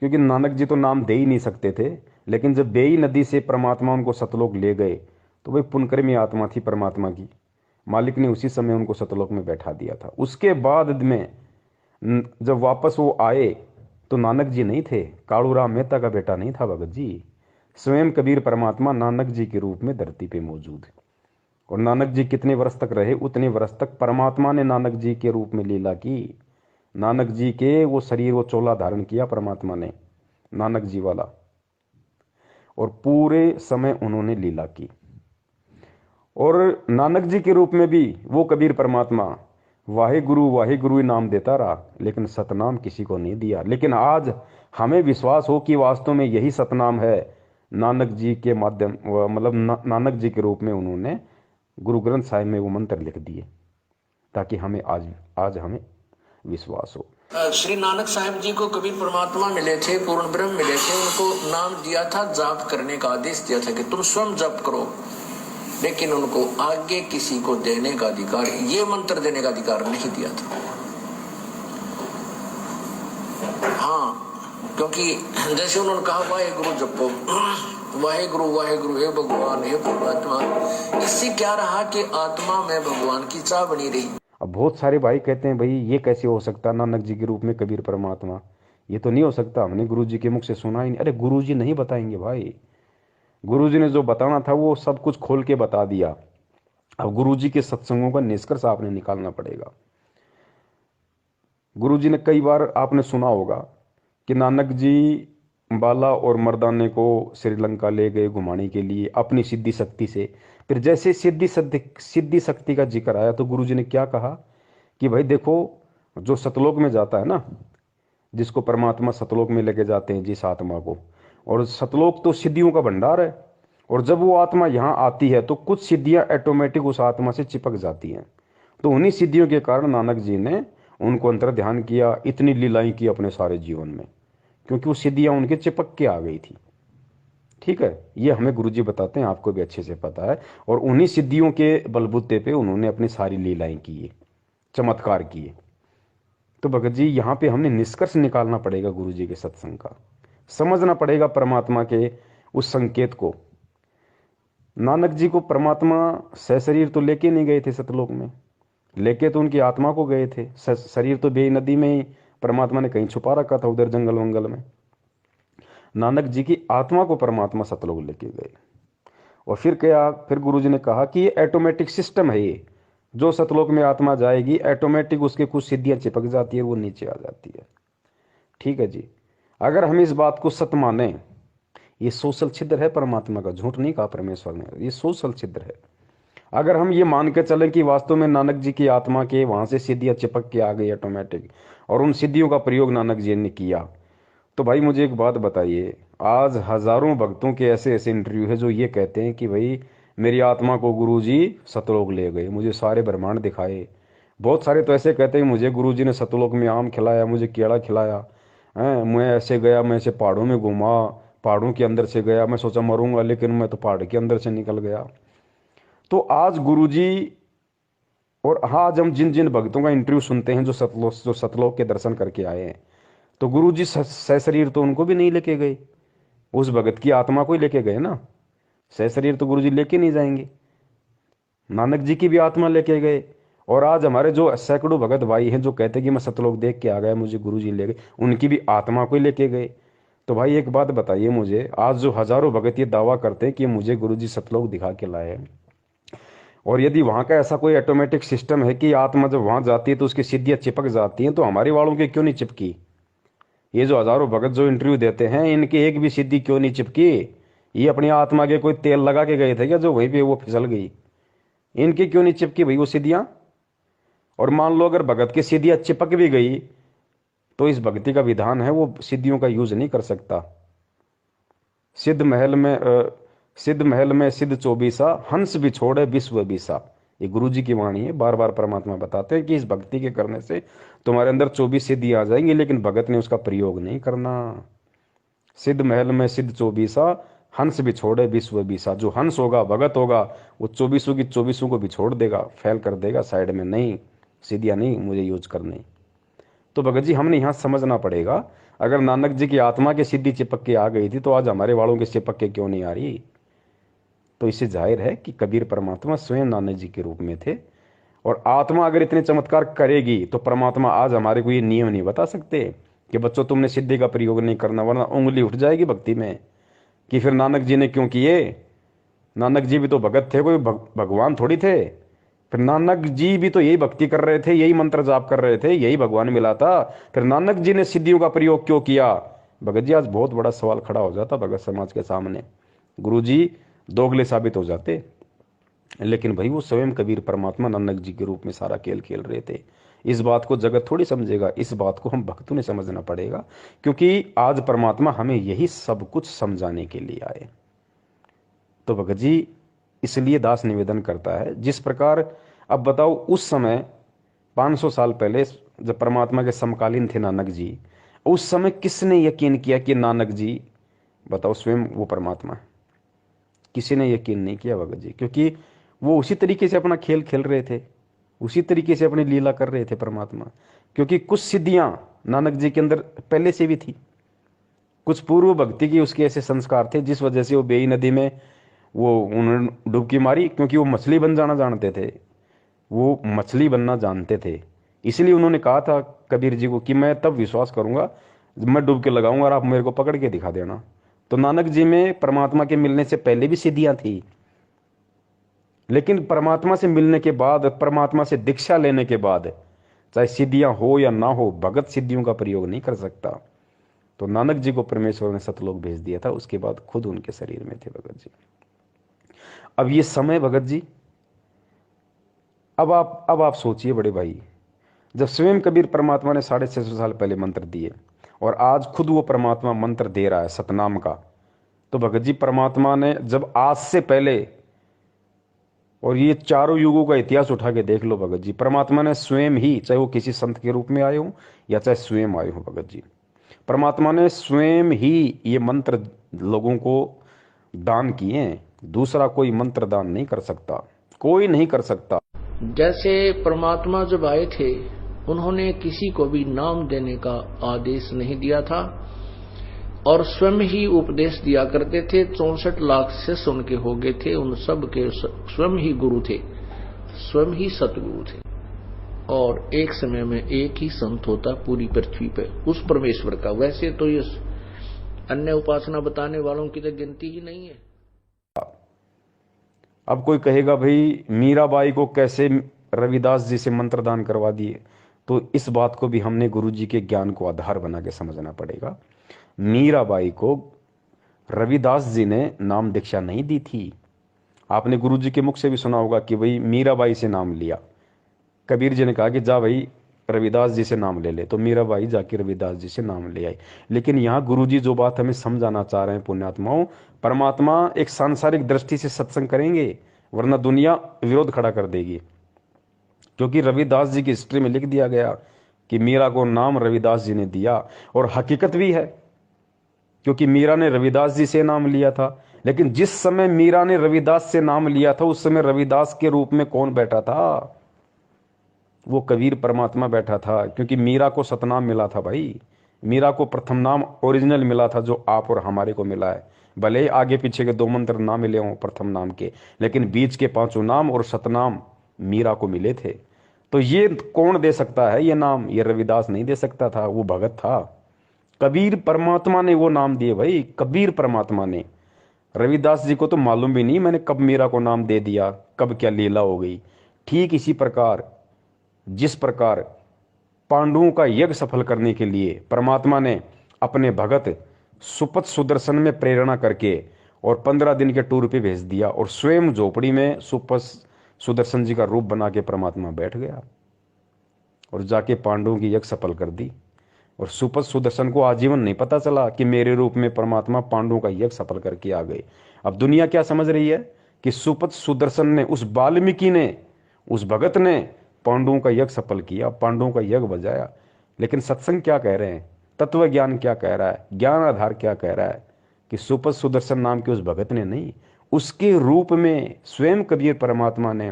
क्योंकि नानक जी तो नाम दे ही नहीं सकते थे, लेकिन जब बेई नदी से परमात्मा उनको सतलोक ले गए तो वही पुनकर्मी आत्मा थी परमात्मा की, मालिक ने उसी समय उनको सतलोक में बैठा दिया था। उसके बाद में जब वापस वो आए तो नानक जी नहीं थे, कालूराम मेहता का बेटा नहीं था भगत जी, स्वयं कबीर परमात्मा नानक जी के रूप में धरती पे मौजूद है। और नानक जी कितने वर्ष तक रहे, उतने वर्ष तक परमात्मा ने नानक जी के रूप में लीला की। नानक जी के वो शरीर, वो चोला धारण किया परमात्मा ने, नानक जी वाला, और पूरे समय उन्होंने लीला की। और नानक जी के रूप में भी वो कबीर परमात्मा वाहे गुरु नाम देता रहा, लेकिन सतनाम किसी को नहीं दिया। लेकिन आज हमें विश्वास हो कि वास्तव में यही सतनाम है, नानक जी के माध्यम, मतलब नानक जी के रूप में उन्होंने गुरु ग्रंथ साहिब में वो मंत्र लिख दिए ताकि हमें आज हमें विश्वास हो। श्री नानक साहब जी को कबीर परमात्मा मिले थे, पूर्ण ब्रह्म मिले थे, उनको नाम दिया था, जाप करने का आदेश दिया था कि तुम स्वयं जप करो, लेकिन उनको आगे किसी को देने का अधिकार, ये मंत्र देने का अधिकार नहीं दिया था। हाँ, क्योंकि जैसे उन्होंने कहा वाहे गुरु जपो, वाहे गुरु हे भगवान हे परमात्मा, इससे क्या रहा कि आत्मा में भगवान की चाह बनी रही। अब बहुत सारे भाई कहते हैं भाई ये कैसे हो सकता, नानक जी के रूप में कबीर परमात्मा, ये तो नहीं हो सकता, हमने गुरु जी के मुख से सुना ही नहीं। अरे गुरु जी नहीं बताएंगे भाई, गुरु जी ने जो बताना था वो सब कुछ खोल के बता दिया। अब गुरु जी के सत्संगों का निष्कर्ष आपने निकालना पड़ेगा। गुरु जी ने कई बार आपने सुना होगा कि नानक जी बाला और मर्दाने को श्रीलंका ले गए घुमाने के लिए अपनी सिद्धि शक्ति से। फिर जैसे सिद्धि शक्ति का जिक्र आया तो गुरु जी ने क्या कहा कि भाई देखो, जो सतलोक में जाता है ना, जिसको परमात्मा सतलोक में लेके जाते हैं जिस आत्मा को, और सतलोक तो सिद्धियों का भंडार है, और जब वो आत्मा यहाँ आती है तो कुछ सिद्धियां ऑटोमेटिक उस आत्मा से चिपक जाती हैं। तो उन्हीं सिद्धियों के कारण नानक जी ने उनको अंतर ध्यान किया, इतनी लीलाएं की अपने सारे जीवन में, क्योंकि वो सिद्धियां उनके चिपक के आ गई थी। ठीक है, ये हमें गुरुजी बताते हैं, आपको भी अच्छे से पता है। और उन्हीं सिद्धियों के बलबूते पे उन्होंने अपनी सारी लीलाएं की, चमत्कार किए। तो भगत जी यहाँ पे हमने निष्कर्ष निकालना पड़ेगा गुरु जी के सत्संग का, समझना पड़ेगा परमात्मा के उस संकेत को। नानक जी को परमात्मा सशरीर तो लेके नहीं गए थे सतलोक में, लेके तो उनकी आत्मा को गए थे। शरीर तो बेई नदी में ही परमात्मा ने कहीं छुपा रखा था, उधर जंगल वंगल में। नानक जी की आत्मा को परमात्मा सतलोक लेके गए। और फिर क्या, फिर गुरु जी ने कहा कि ये ऑटोमेटिक सिस्टम है, ये जो सतलोक में आत्मा जाएगी ऑटोमेटिक उसके कुछ सिद्धियां चिपक जाती है, वो नीचे आ जाती है। ठीक है जी, अगर हम इस बात को सत्य माने, ये सोशल छिद्र है परमात्मा का, झूठ नहीं कहा परमेश्वर ने, ये सोशल छिद्र है। अगर हम ये मान के चलें कि वास्तव में नानक जी की आत्मा के वहां से सिद्धियां चिपक के आ गई ऑटोमेटिक, और उन सिद्धियों का प्रयोग नानक जी ने किया, तो भाई मुझे एक बात बताइए, आज हजारों भक्तों के ऐसे ऐसे इंटरव्यू है जो ये कहते हैं कि भाई मेरी आत्मा को गुरुजी सतलोक ले गए, मुझे सारे ब्रह्मांड दिखाए। बहुत सारे तो ऐसे कहते हैं मुझे गुरुजी ने सतलोक में आम खिलाया, मुझे केला खिलाया, मैं ऐसे गया, मैं ऐसे पहाड़ों में घूमा, पहाड़ों के अंदर से गया, मैं सोचा मरूंगा लेकिन मैं तो पहाड़ के अंदर से निकल गया। तो आज गुरुजी, और आज हम जिन जिन भक्तों का इंटरव्यू सुनते हैं जो सतलोक के दर्शन करके आए हैं, तो गुरुजी सशरीर तो उनको भी नहीं लेके गए, उस भगत की आत्मा को ही लेके गए ना। सशरीर तो गुरुजी लेके नहीं जाएंगे, नानक जी की भी आत्मा लेके गए। और आज हमारे जो सैकड़ों भगत भाई हैं जो कहते हैं कि मैं सतलोक देख के आ गया, मुझे गुरुजी ले गए, उनकी भी आत्मा को ही लेके गए। तो भाई एक बात बताइए मुझे, आज जो हजारों भगत ये दावा करते हैं कि मुझे गुरुजी सतलोक दिखा के लाए हैं, और यदि वहां का ऐसा कोई ऑटोमेटिक सिस्टम है कि आत्मा जब वहां जाती है तो उसकी सिद्धियां चिपक जाती हैं, तो हमारे वालों की क्यों नहीं चिपकी? ये जो हजारों भगत जो इंटरव्यू देते हैं, इनकी एक भी सिद्धि क्यों नहीं चिपकी? ये अपनी आत्मा के कोई तेल लगा के गए थे क्या जो वहीं पे वो फिसल गई? इनकी क्यों नहीं चिपकी भाई वो सिद्धियां? और मान लो अगर भगत की सिद्धियां चिपक भी गई तो इस भक्ति का विधान है वो सिद्धियों का यूज नहीं कर सकता। सिद्ध महल में सिद्ध चौबीसा, हंस भी छोड़े विश्व बीसा, ये गुरु जी की वाणी है। बार बार परमात्मा बताते हैं कि इस भक्ति के करने से तुम्हारे अंदर 24 सिद्धि आ जाएंगी, लेकिन भगत ने उसका प्रयोग नहीं करना। सिद्ध महल में सिद्ध चौबीसा, हंस भी छोड़े विश्व बीसा। जो हंस होगा, भगत होगा, वो 24 की 24 को भी छोड़ देगा, फेल कर देगा साइड में, नहीं सिद्धियां नहीं मुझे यूज करनी। तो भगत जी हमने यहाँ समझना पड़ेगा, अगर नानक जी की आत्मा की सिद्धि चिपक के आ गई थी तो आज हमारे वालों के चिपक के क्यों नहीं आ रही? तो इससे जाहिर है कि कबीर परमात्मा स्वयं नानक जी के रूप में थे। और आत्मा अगर इतने चमत्कार करेगी तो परमात्मा आज हमारे को ये नियम नहीं बता सकते कि बच्चों तुमने सिद्धि का प्रयोग नहीं करना, वरना उंगली उठ जाएगी भक्ति में कि फिर नानक जी ने क्यों किए। नानक जी भी तो भगत थे, कोई भगवान थोड़ी थे। फिर नानक जी भी तो यही भक्ति कर रहे थे, यही मंत्र जाप कर रहे थे, यही भगवान मिला था, फिर नानक जी ने सिद्धियों का प्रयोग क्यों किया? भगत जी आज बहुत बड़ा सवाल खड़ा हो जाता भगत समाज के सामने, गुरु जी दोगले साबित हो जाते। लेकिन भाई वो स्वयं कबीर परमात्मा नानक जी के रूप में सारा खेल खेल रहे थे। इस बात को जगत थोड़ी समझेगा, इस बात को हम भक्तों ने समझना पड़ेगा, क्योंकि आज परमात्मा हमें यही सब कुछ समझाने के लिए आए। तो भगत जी इसलिए दास निवेदन करता है। जिस प्रकार अब बताओ उस समय 500 साल पहले जब परमात्मा के समकालीन थे नानक जी, उस समय किसने यकीन किया कि नानक जी बताओ स्वयं वो परमात्मा है? किसी ने यकीन नहीं किया भगत जी, क्योंकि वो उसी तरीके से अपना खेल खेल रहे थे, उसी तरीके से अपनी लीला कर रहे थे परमात्मा। क्योंकि कुछ सिद्धियां नानक जी के अंदर पहले से भी थी, कुछ पूर्व भक्ति की उसके ऐसे संस्कार थे जिस वजह से वो बेई नदी में वो उन्होंने डुबकी मारी, क्योंकि वो मछली बन जाना जानते थे, वो मछली बनना जानते थे। इसलिए उन्होंने कहा था कबीर जी को कि मैं तब विश्वास करूंगा मैं डुबकी लगाऊंगा और आप मेरे को पकड़ के दिखा देना। तो नानक जी में परमात्मा के मिलने से पहले भी सिद्धियां थी, लेकिन परमात्मा से मिलने के बाद, परमात्मा से दीक्षा लेने के बाद, चाहे सिद्धियां हो या ना हो, भगत सिद्धियों का प्रयोग नहीं कर सकता। तो नानक जी को परमेश्वर ने सतलोक भेज दिया था, उसके बाद खुद उनके शरीर में थे भगत जी। अब ये समय भगत जी, अब आप सोचिए बड़े भाई, जब स्वयं कबीर परमात्मा ने 650 साल पहले मंत्र दिए और आज खुद वो परमात्मा मंत्र दे रहा है सतनाम का, तो भगत जी परमात्मा ने जब आज से पहले, और ये चारों युगों का इतिहास उठा के देख लो भगत जी, परमात्मा ने स्वयं ही, चाहे वो किसी संत के रूप में आए हो या चाहे स्वयं आए हो भगत जी, परमात्मा ने स्वयं ही ये मंत्र लोगों को दान किए हैं। दूसरा कोई मंत्र दान नहीं कर सकता, कोई नहीं कर सकता। जैसे परमात्मा जब आए थे, उन्होंने किसी को भी नाम देने का आदेश नहीं दिया था और स्वयं ही उपदेश दिया करते थे। 64 लाख शिष्य उनके हो गए थे, उन सब के स्वयं ही गुरु थे, स्वयं ही सतगुरु थे। और एक समय में एक ही संत होता पूरी पृथ्वी पे उस परमेश्वर का। वैसे तो ये अन्य उपासना बताने वालों की तो गिनती ही नहीं है। अब कोई कहेगा भाई मीराबाई को कैसे रविदास जी से मंत्र दान करवा दिए, तो इस बात को भी हमने गुरु जी के ज्ञान को आधार बना के समझना पड़ेगा। मीराबाई को रविदास जी ने नाम दीक्षा नहीं दी थी। आपने गुरु जी के मुख से भी सुना होगा कि भाई मीराबाई से नाम लिया। कबीर जी ने कहा कि जा भाई रविदास जी से नाम ले ले, तो मीराबाई जाके रविदास जी से नाम ले आई। लेकिन यहाँ गुरु जी जो बात हमें समझाना चाह रहे हैं पुण्यात्माओं, परमात्मा एक सांसारिक दृष्टि से सत्संग करेंगे, वरना दुनिया विरोध खड़ा कर देगी। क्योंकि रविदास जी की हिस्ट्री में लिख दिया गया कि मीरा को नाम रविदास जी ने दिया, और हकीकत भी है, क्योंकि मीरा ने रविदास जी से नाम लिया था। लेकिन जिस समय मीरा ने रविदास से नाम लिया था, उस समय रविदास के रूप में कौन बैठा था? वो कबीर परमात्मा बैठा था, क्योंकि मीरा को सतनाम मिला था भाई। मीरा को प्रथम नाम ओरिजिनल मिला था, जो आप और हमारे को मिला है। भले आगे पीछे के 2 मंत्र ना मिले हों प्रथम नाम के, लेकिन बीच के 5 नाम और सतनाम मीरा को मिले थे। तो ये कौन दे सकता है ये नाम? ये रविदास नहीं दे सकता था, वो भगत था। कबीर परमात्मा ने वो नाम दिए भाई, कबीर परमात्मा ने। रविदास जी को तो मालूम भी नहीं मैंने कब मीरा को नाम दे दिया, कब क्या लीला हो गई। ठीक इसी प्रकार जिस प्रकार पांडवों का यज्ञ सफल करने के लिए परमात्मा ने अपने भगत सुपथ सुदर्शन में प्रेरणा करके और 15 दिन के टूर पे भेज दिया, और स्वयं झोपड़ी में सुपथ सुदर्शन जी का रूप बना के परमात्मा बैठ गया और जाके पांडवों की यज्ञ सफल कर दी। और सुपथ सुदर्शन को आजीवन नहीं पता चला कि मेरे रूप में परमात्मा पांडवों का यज्ञ सफल करके आ गए। अब दुनिया क्या समझ रही है कि सुपथ सुदर्शन ने, उस वाल्मीकि ने, उस भगत ने पांडवों का यज्ञ सफल किया, पांडवों का यज्ञ बजाया। लेकिन सत्संग क्या कह रहे हैं, तत्व ज्ञान क्या कह रहा है, ज्ञान आधार क्या कह रहा है कि सुपथ सुदर्शन नाम के उस भगत ने नहीं, उसके रूप में स्वयं कबीर परमात्मा ने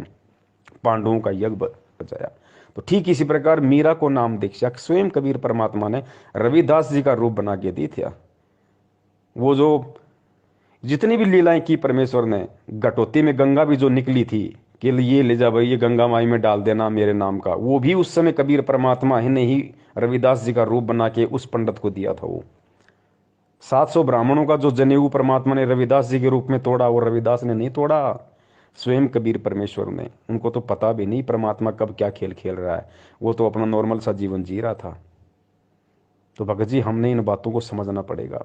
पांडवों का यज्ञ बचाया। तो ठीक इसी प्रकार मीरा को नाम दीक्षा स्वयं कबीर परमात्मा ने रविदास जी का रूप बना के दी थी। वो जो जितनी भी लीलाएं की परमेश्वर ने, घटोती में गंगा भी जो निकली थी कि ये ले जा भाई, ये गंगा माई में डाल देना मेरे नाम का, वो भी उस समय कबीर परमात्मा ही ने ही रविदास जी का रूप बना के उस पंडित को दिया था। वो 700 ब्राह्मणों का जो जनेऊ परमात्मा ने रविदास जी के रूप में तोड़ा, वो रविदास ने नहीं तोड़ा, स्वयं कबीर परमेश्वर ने। उनको तो पता भी नहीं परमात्मा कब क्या खेल खेल रहा है, वो तो अपना नॉर्मल सा जीवन जी रहा था। तो भगत जी हमने इन बातों को समझना पड़ेगा।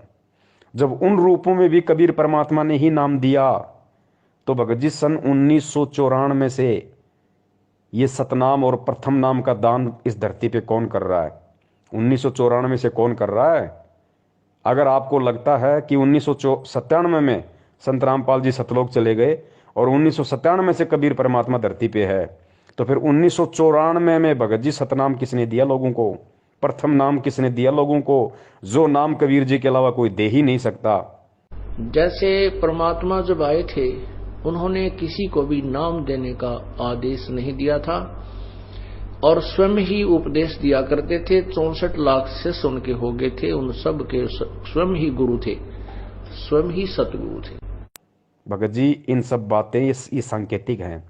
जब उन रूपों में भी कबीर परमात्मा ने ही नाम दिया, तो भगत जी सन 1994 से ये सतनाम और प्रथम नाम का दान इस धरती पे कौन कर रहा है? 1994 से कौन कर रहा है? अगर आपको लगता है कि 1997 में संत रामपाल जी सतलोक चले गए और 1997 से कबीर परमात्मा धरती पे है, तो फिर 1994 में भगत जी सतनाम किसने दिया लोगों को? प्रथम नाम किसने दिया लोगों को, जो नाम कबीर जी के अलावा कोई दे ही नहीं सकता? जैसे परमात्मा जब आए थे, उन्होंने किसी को भी नाम देने का आदेश नहीं दिया था और स्वयं ही उपदेश दिया करते थे। 64 लाख शिष्य उनके हो गए थे, उन सब के स्वयं ही गुरु थे, स्वयं ही सतगुरु थे। भगत जी इन सब बातें ये सांकेतिक हैं।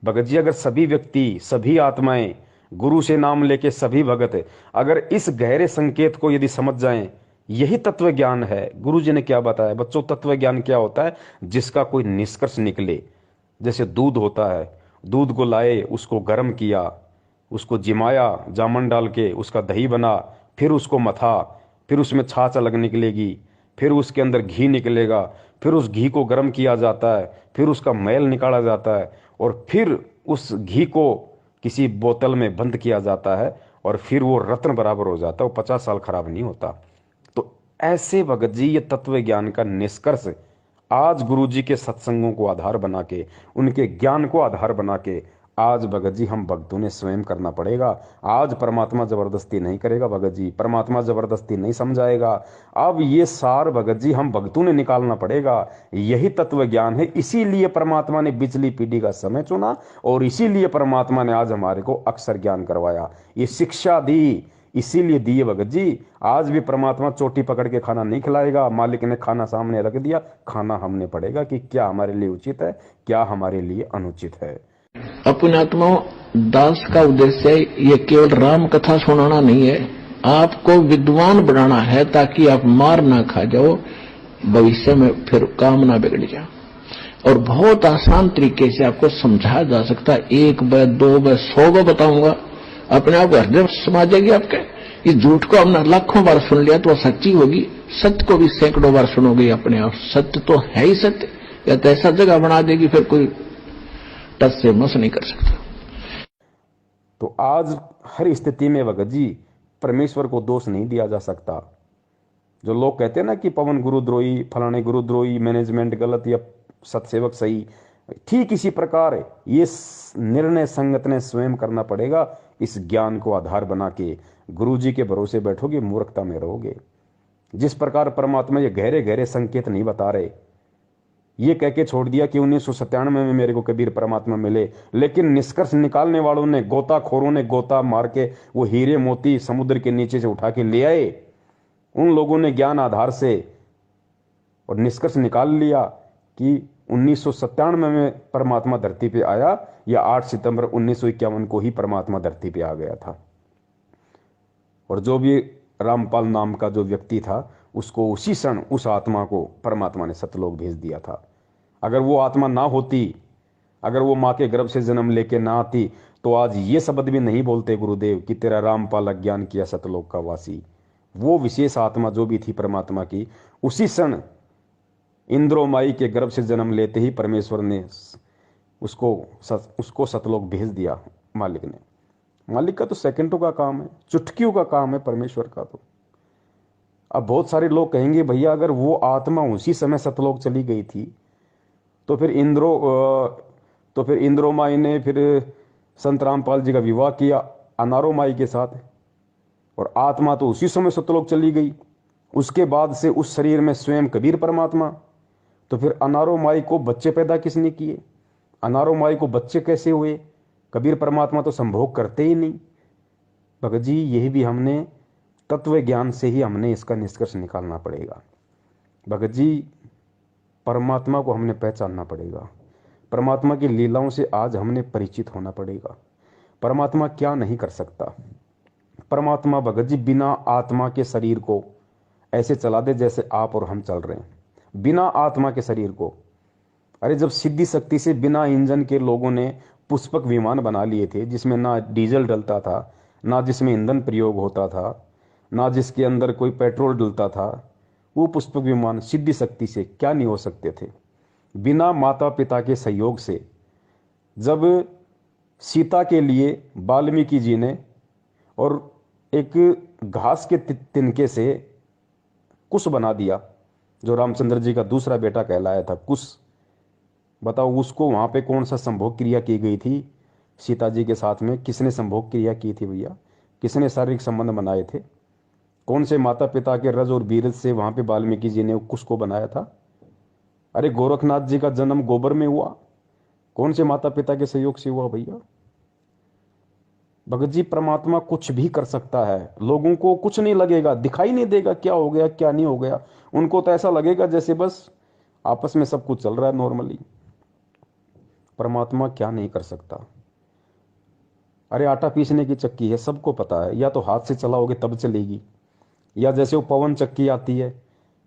भगत जी अगर सभी व्यक्ति, सभी आत्माएं, गुरु से नाम लेके सभी भगत अगर इस गहरे संकेत को यदि समझ जाएं, यही तत्व ज्ञान है। गुरु जी ने क्या बताया बच्चों? तत्व ज्ञान क्या होता है? जिसका कोई निष्कर्ष निकले। जैसे दूध होता है, दूध को लाए, उसको गर्म किया, उसको जिमाया, जामन डाल के उसका दही बना, फिर उसको मथा, फिर उसमें छाछ अलग निकलेगी, फिर उसके अंदर घी निकलेगा, फिर उस घी को गर्म किया जाता है, फिर उसका मैल निकाला जाता है और फिर उस घी को किसी बोतल में बंद किया जाता है और फिर वो रत्न बराबर हो जाता है, वो 50 साल खराब नहीं होता। तो ऐसे भगत जी ये तत्व ज्ञान का निष्कर्ष आज गुरु जी के सत्संगों को आधार बना के, उनके ज्ञान को आधार बना के आज भगत जी हम भक्तों ने स्वयं करना पड़ेगा। आज परमात्मा जबरदस्ती नहीं करेगा भगत जी, परमात्मा जबरदस्ती नहीं समझाएगा। अब ये सार भगत जी हम भक्तों ने निकालना पड़ेगा। यही तत्व ज्ञान है। इसीलिए परमात्मा ने बिचली पीढ़ी का समय चुना और इसीलिए परमात्मा ने आज हमारे को अक्षर ज्ञान करवाया, ये शिक्षा दी, इसीलिए दिए भगत जी। आज भी परमात्मा चोटी पकड़ के खाना नहीं खिलाएगा। मालिक ने खाना सामने रख दिया, खाना हमने पड़ेगा कि क्या हमारे लिए उचित है, क्या हमारे लिए अनुचित है। अपने आत्माओं, दास का उद्देश्य ये केवल राम कथा सुनाना नहीं है, आपको विद्वान बनाना है ताकि आप मार ना खा जाओ, भविष्य में फिर काम ना बिगड़ जाए। और बहुत आसान तरीके से आपको समझाया जा सकता है। 1 बार 2 बार 100 बार बताऊंगा, अपने आप हृदय समा जाएगी आपके। इस झूठ को हमने लाखों बार सुन लिया तो सच्ची होगी, सत्य को भी सैकड़ों बार सुनोगे अपने आप। सत्य तो है ही सत्य, या तो ऐसा जगह बना देगी फिर कोई टस से मस नहीं कर सकता। तो आज हर स्थिति में भगत जी परमेश्वर को दोष नहीं दिया जा सकता। जो लोग कहते हैं ना कि पवन गुरुद्रोही, फलाने गुरुद्रोही, मैनेजमेंट गलत या सत्सेवक सही, ठीक इसी प्रकार ये निर्णय संगत ने स्वयं करना पड़ेगा। इस ज्ञान को आधार बना के गुरु जी के भरोसे बैठोगे, मूर्खता में रहोगे। जिस प्रकार परमात्मा ये गहरे गहरे संकेत नहीं बता रहे, ये कह के छोड़ दिया कि 1997 में मेरे को कबीर परमात्मा मिले, लेकिन निष्कर्ष निकालने वालों ने, गोताखोरों ने गोता मार के वो हीरे मोती समुद्र के नीचे से उठा के ले आए। उन लोगों ने ज्ञान आधार से और निष्कर्ष निकाल लिया कि 1997 में परमात्मा धरती पे आया या 8 सितंबर 1951 को ही परमात्मा धरती पे आ गया था। और जो भी रामपाल नाम का जो व्यक्ति था, उसको उसी क्षण उस आत्मा को परमात्मा ने सतलोक भेज दिया था। अगर वो आत्मा ना होती, अगर वो माँ के गर्भ से जन्म लेके ना आती, तो आज ये शब्द भी नहीं बोलते गुरुदेव कि तेरा रामपाल अज्ञान किया सतलोक का वासी। वो विशेष आत्मा जो भी थी परमात्मा की, उसी क्षण इंद्रो माई के गर्भ से जन्म लेते ही परमेश्वर ने उसको सतलोक भेज दिया। मालिक ने, मालिक का तो सेकंडों का काम है, चुटकियों का काम है परमेश्वर का। तो अब बहुत सारे लोग कहेंगे भैया अगर वो आत्मा उसी समय सतलोक चली गई थी तो फिर इंद्रो माई ने फिर संत रामपाल जी का विवाह किया अनारो माई के साथ, और आत्मा तो उसी समय सतलोक चली गई। उसके बाद से उस शरीर में स्वयं कबीर परमात्मा, तो फिर अनारो माई को बच्चे पैदा किसने किए? अनारो माई को बच्चे कैसे हुए? कबीर परमात्मा तो संभोग करते ही नहीं। भगत जी यही भी हमने तत्व ज्ञान से ही हमने इसका निष्कर्ष निकालना पड़ेगा। भगत जी परमात्मा को हमने पहचानना पड़ेगा, परमात्मा की लीलाओं से आज हमने परिचित होना पड़ेगा। परमात्मा क्या नहीं कर सकता। परमात्मा भगत जी बिना आत्मा के शरीर को ऐसे चला दे जैसे आप और हम चल रहे हैं, बिना आत्मा के शरीर को। अरे जब सिद्धि शक्ति से बिना इंजन के लोगों ने पुष्पक विमान बना लिए थे, जिसमें ना डीजल डलता था, ना जिसमें ईंधन प्रयोग होता था, ना जिसके अंदर कोई पेट्रोल डलता था, वो पुष्पक विमान सिद्धि शक्ति से क्या नहीं हो सकते थे। बिना माता पिता के सहयोग से जब सीता के लिए वाल्मीकि जी ने और एक घास के तिनके से कुश बना दिया, जो रामचंद्र जी का दूसरा बेटा कहलाया था कुश, बताओ उसको वहां पे कौन सा संभोग क्रिया की गई थी सीता जी के साथ में? किसने संभोग क्रिया की थी भैया? किसने शारीरिक संबंध बनाए थे? कौन से माता पिता के रज और बीरज से वहां पे वाल्मीकि जी ने कुश को बनाया था? अरे गोरखनाथ जी का जन्म गोबर में हुआ, कौन से माता पिता के सहयोग से हुआ भैया? भगत जी परमात्मा कुछ भी कर सकता है, लोगों को कुछ नहीं लगेगा, दिखाई नहीं देगा क्या हो गया क्या नहीं हो गया। उनको तो ऐसा लगेगा जैसे बस आपस में सब कुछ चल रहा है नॉर्मली। परमात्मा क्या नहीं कर सकता? अरे आटा पीसने की चक्की है, सबको पता है, या तो हाथ से चलाओगे तब चलेगी, या जैसे वो पवन चक्की आती है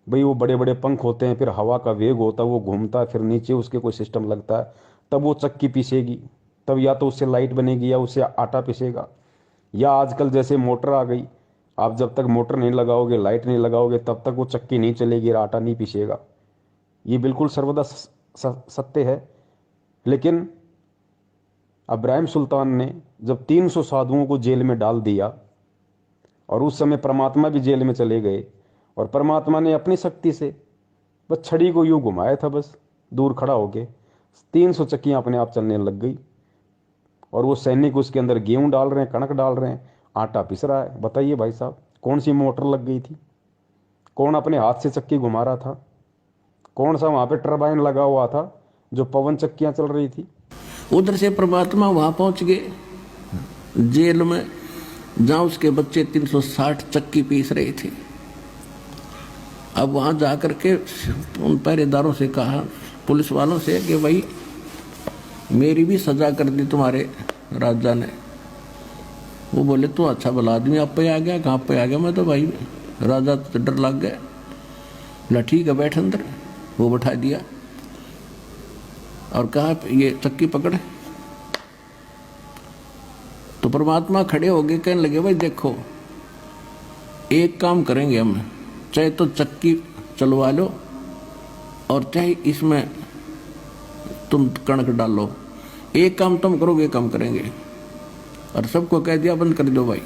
भाई, वो बड़े बड़े पंख होते हैं, फिर हवा का वेग होता है, वो घूमता है, फिर नीचे उसके कोई सिस्टम लगता है, तब वो चक्की पीसेगी। तब या तो उससे लाइट बनेगी या उससे आटा पिसेगा। या आजकल जैसे मोटर आ गई, आप जब तक मोटर नहीं लगाओगे, लाइट नहीं लगाओगे, तब तक वो चक्की नहीं चलेगी, आटा नहीं पिसेगा। ये बिल्कुल सर्वदा सत्य है। लेकिन अब्राहिम सुल्तान ने जब 300 साधुओं को जेल में डाल दिया, और उस समय परमात्मा भी जेल में चले गए, और परमात्मा ने अपनी शक्ति से बस छड़ी को यूं घुमाया था, बस दूर खड़ा होके 300 चक्कियां अपने आप चलने लग गई। और वो सैनिक उसके अंदर गेहूं डाल रहे हैं, कणक डाल रहे हैं, आटा पिस रहा है। बताइए भाई साहब, कौन सी मोटर लग गई थी? कौन अपने हाथ से चक्की घुमा रहा था? कौन सा वहां पे टरबाइन लगा हुआ था जो पवन चक्कियां चल रही थी? उधर से परमात्मा वहां पहुंच गए जेल में, जहां उसके बच्चे 360 चक्की पीस रहे थे। अब वहां जाकर के उन पहरेदारों से कहा, पुलिस वालों से, कि भाई मेरी भी सजा कर दी तुम्हारे राजा ने। वो बोले तो अच्छा भला आदमी आप पे आ गया, कहाँ पे आ गया? मैं तो भाई राजा तो डर लग गया। बोला ठीक है बैठ अंदर। वो बैठा दिया और कहा ये चक्की पकड़। तो परमात्मा खड़े हो गए, कहने लगे भाई देखो, एक काम करेंगे हम, चाहे तो चक्की चलवा लो और चाहे इसमें तुम कणक डालो, एक काम तुम करोगे एक काम करेंगे। और सबको कह दिया बंद कर दो भाई।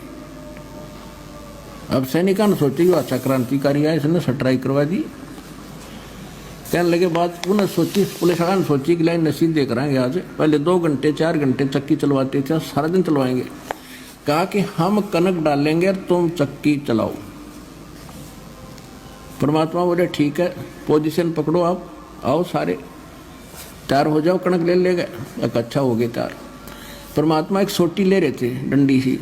अब सैनिकों ने सोची अच्छा क्रांतिकारी है, इसने सटराई करवा दी। कहने लगे बात उन्हें सोची, पुलिस वाला ने सोची कि लाइन नसीब दे कराएंगे आज, पहले 2 घंटे 4 घंटे चक्की चलवाते थे, सारा दिन चलवाएंगे। कहा कि हम कनक डालेंगे और तुम चक्की चलाओ। परमात्मा बोले ठीक है, पोजीशन पकड़ो, आप आओ, सारे तैयार हो जाओ, कणक ले गए। एक अच्छा हो गए तैयार। परमात्मा एक सोटी ले रहे थे, डंडी सी,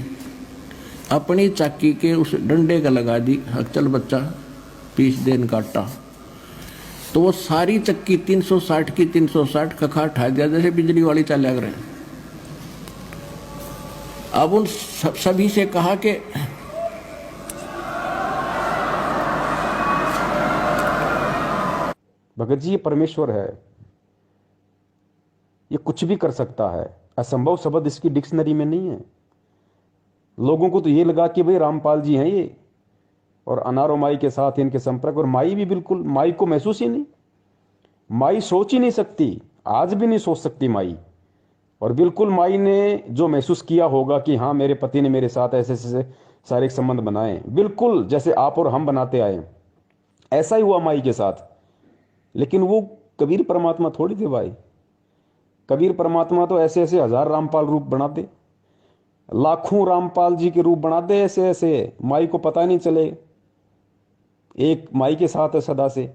अपनी चक्की के उस डंडे का लगा दी, चल बच्चा पीस दे इनका आटा। तो वो सारी चक्की 360 की 360 कखा उठा दिया, जैसे बिजली वाली चल लग रहे हैं। अब उन सभी से कहा कि भगत जी ये परमेश्वर है, ये कुछ भी कर सकता है, असंभव शब्द इसकी डिक्शनरी में नहीं है। लोगों को तो ये लगा कि भाई रामपाल जी हैं ये, और अनारो माई के साथ इनके संपर्क, और माई भी बिल्कुल, माई को महसूस ही नहीं, माई सोच ही नहीं सकती, आज भी नहीं सोच सकती माई। और बिल्कुल माई ने जो महसूस किया होगा कि हाँ मेरे पति ने मेरे साथ ऐसे ऐसे शारीरिक संबंध बनाए, बिल्कुल जैसे आप और हम बनाते आए, ऐसा ही हुआ माई के साथ। लेकिन वो कबीर परमात्मा थोड़ी थे भाई। कबीर परमात्मा तो ऐसे ऐसे 1000 रामपाल रूप बना दे, लाखों रामपाल जी के रूप बना दे, ऐसे ऐसे माई को पता नहीं चले। एक माई के साथ है सदा से,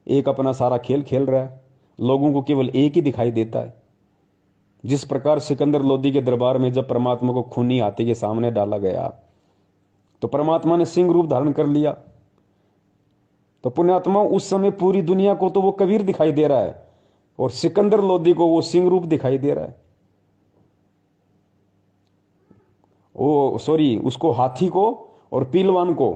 एक अपना सारा खेल खेल रहा है, लोगों को केवल एक ही दिखाई देता है। जिस प्रकार सिकंदर लोदी के दरबार में जब परमात्मा को खूनी हाथी के सामने डाला गया तो परमात्मा ने सिंह रूप धारण कर लिया, तो पुण्यात्मा उस समय पूरी दुनिया को तो वो कबीर दिखाई दे रहा है, और सिकंदर लोदी को वो सिंह रूप दिखाई दे रहा है। ओ सॉरी, उसको हाथी को और पीलवान को,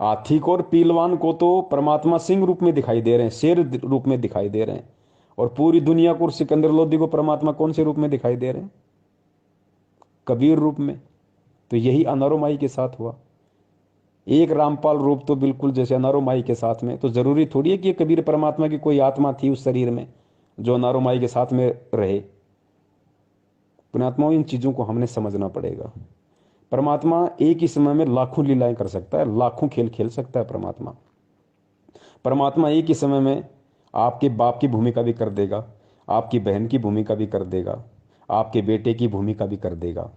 हाथी को और पीलवान को तो परमात्मा सिंह रूप में दिखाई दे रहे हैं, शेर रूप में दिखाई दे रहे हैं। और पूरी दुनिया को और सिकंदर लोदी को परमात्मा कौन से रूप में दिखाई दे रहे हैं? कबीर रूप में। तो यही अनारो माई के साथ हुआ। एक रामपाल रूप तो बिल्कुल जैसे अनारो माई के साथ में, तो जरूरी थोड़ी है कि कबीर परमात्मा की कोई आत्मा थी उस शरीर में जो अनारो माई के साथ में रहे। पुण्यात्माओं, इन चीजों को हमने समझना पड़ेगा। परमात्मा एक ही समय में लाखों लीलाएं कर सकता है, लाखों खेल खेल सकता है। परमात्मा एक ही समय में आपके बाप की भूमिका भी कर देगा, आपकी बहन की भूमिका भी कर देगा, आपके बेटे की भूमिका भी कर देगा,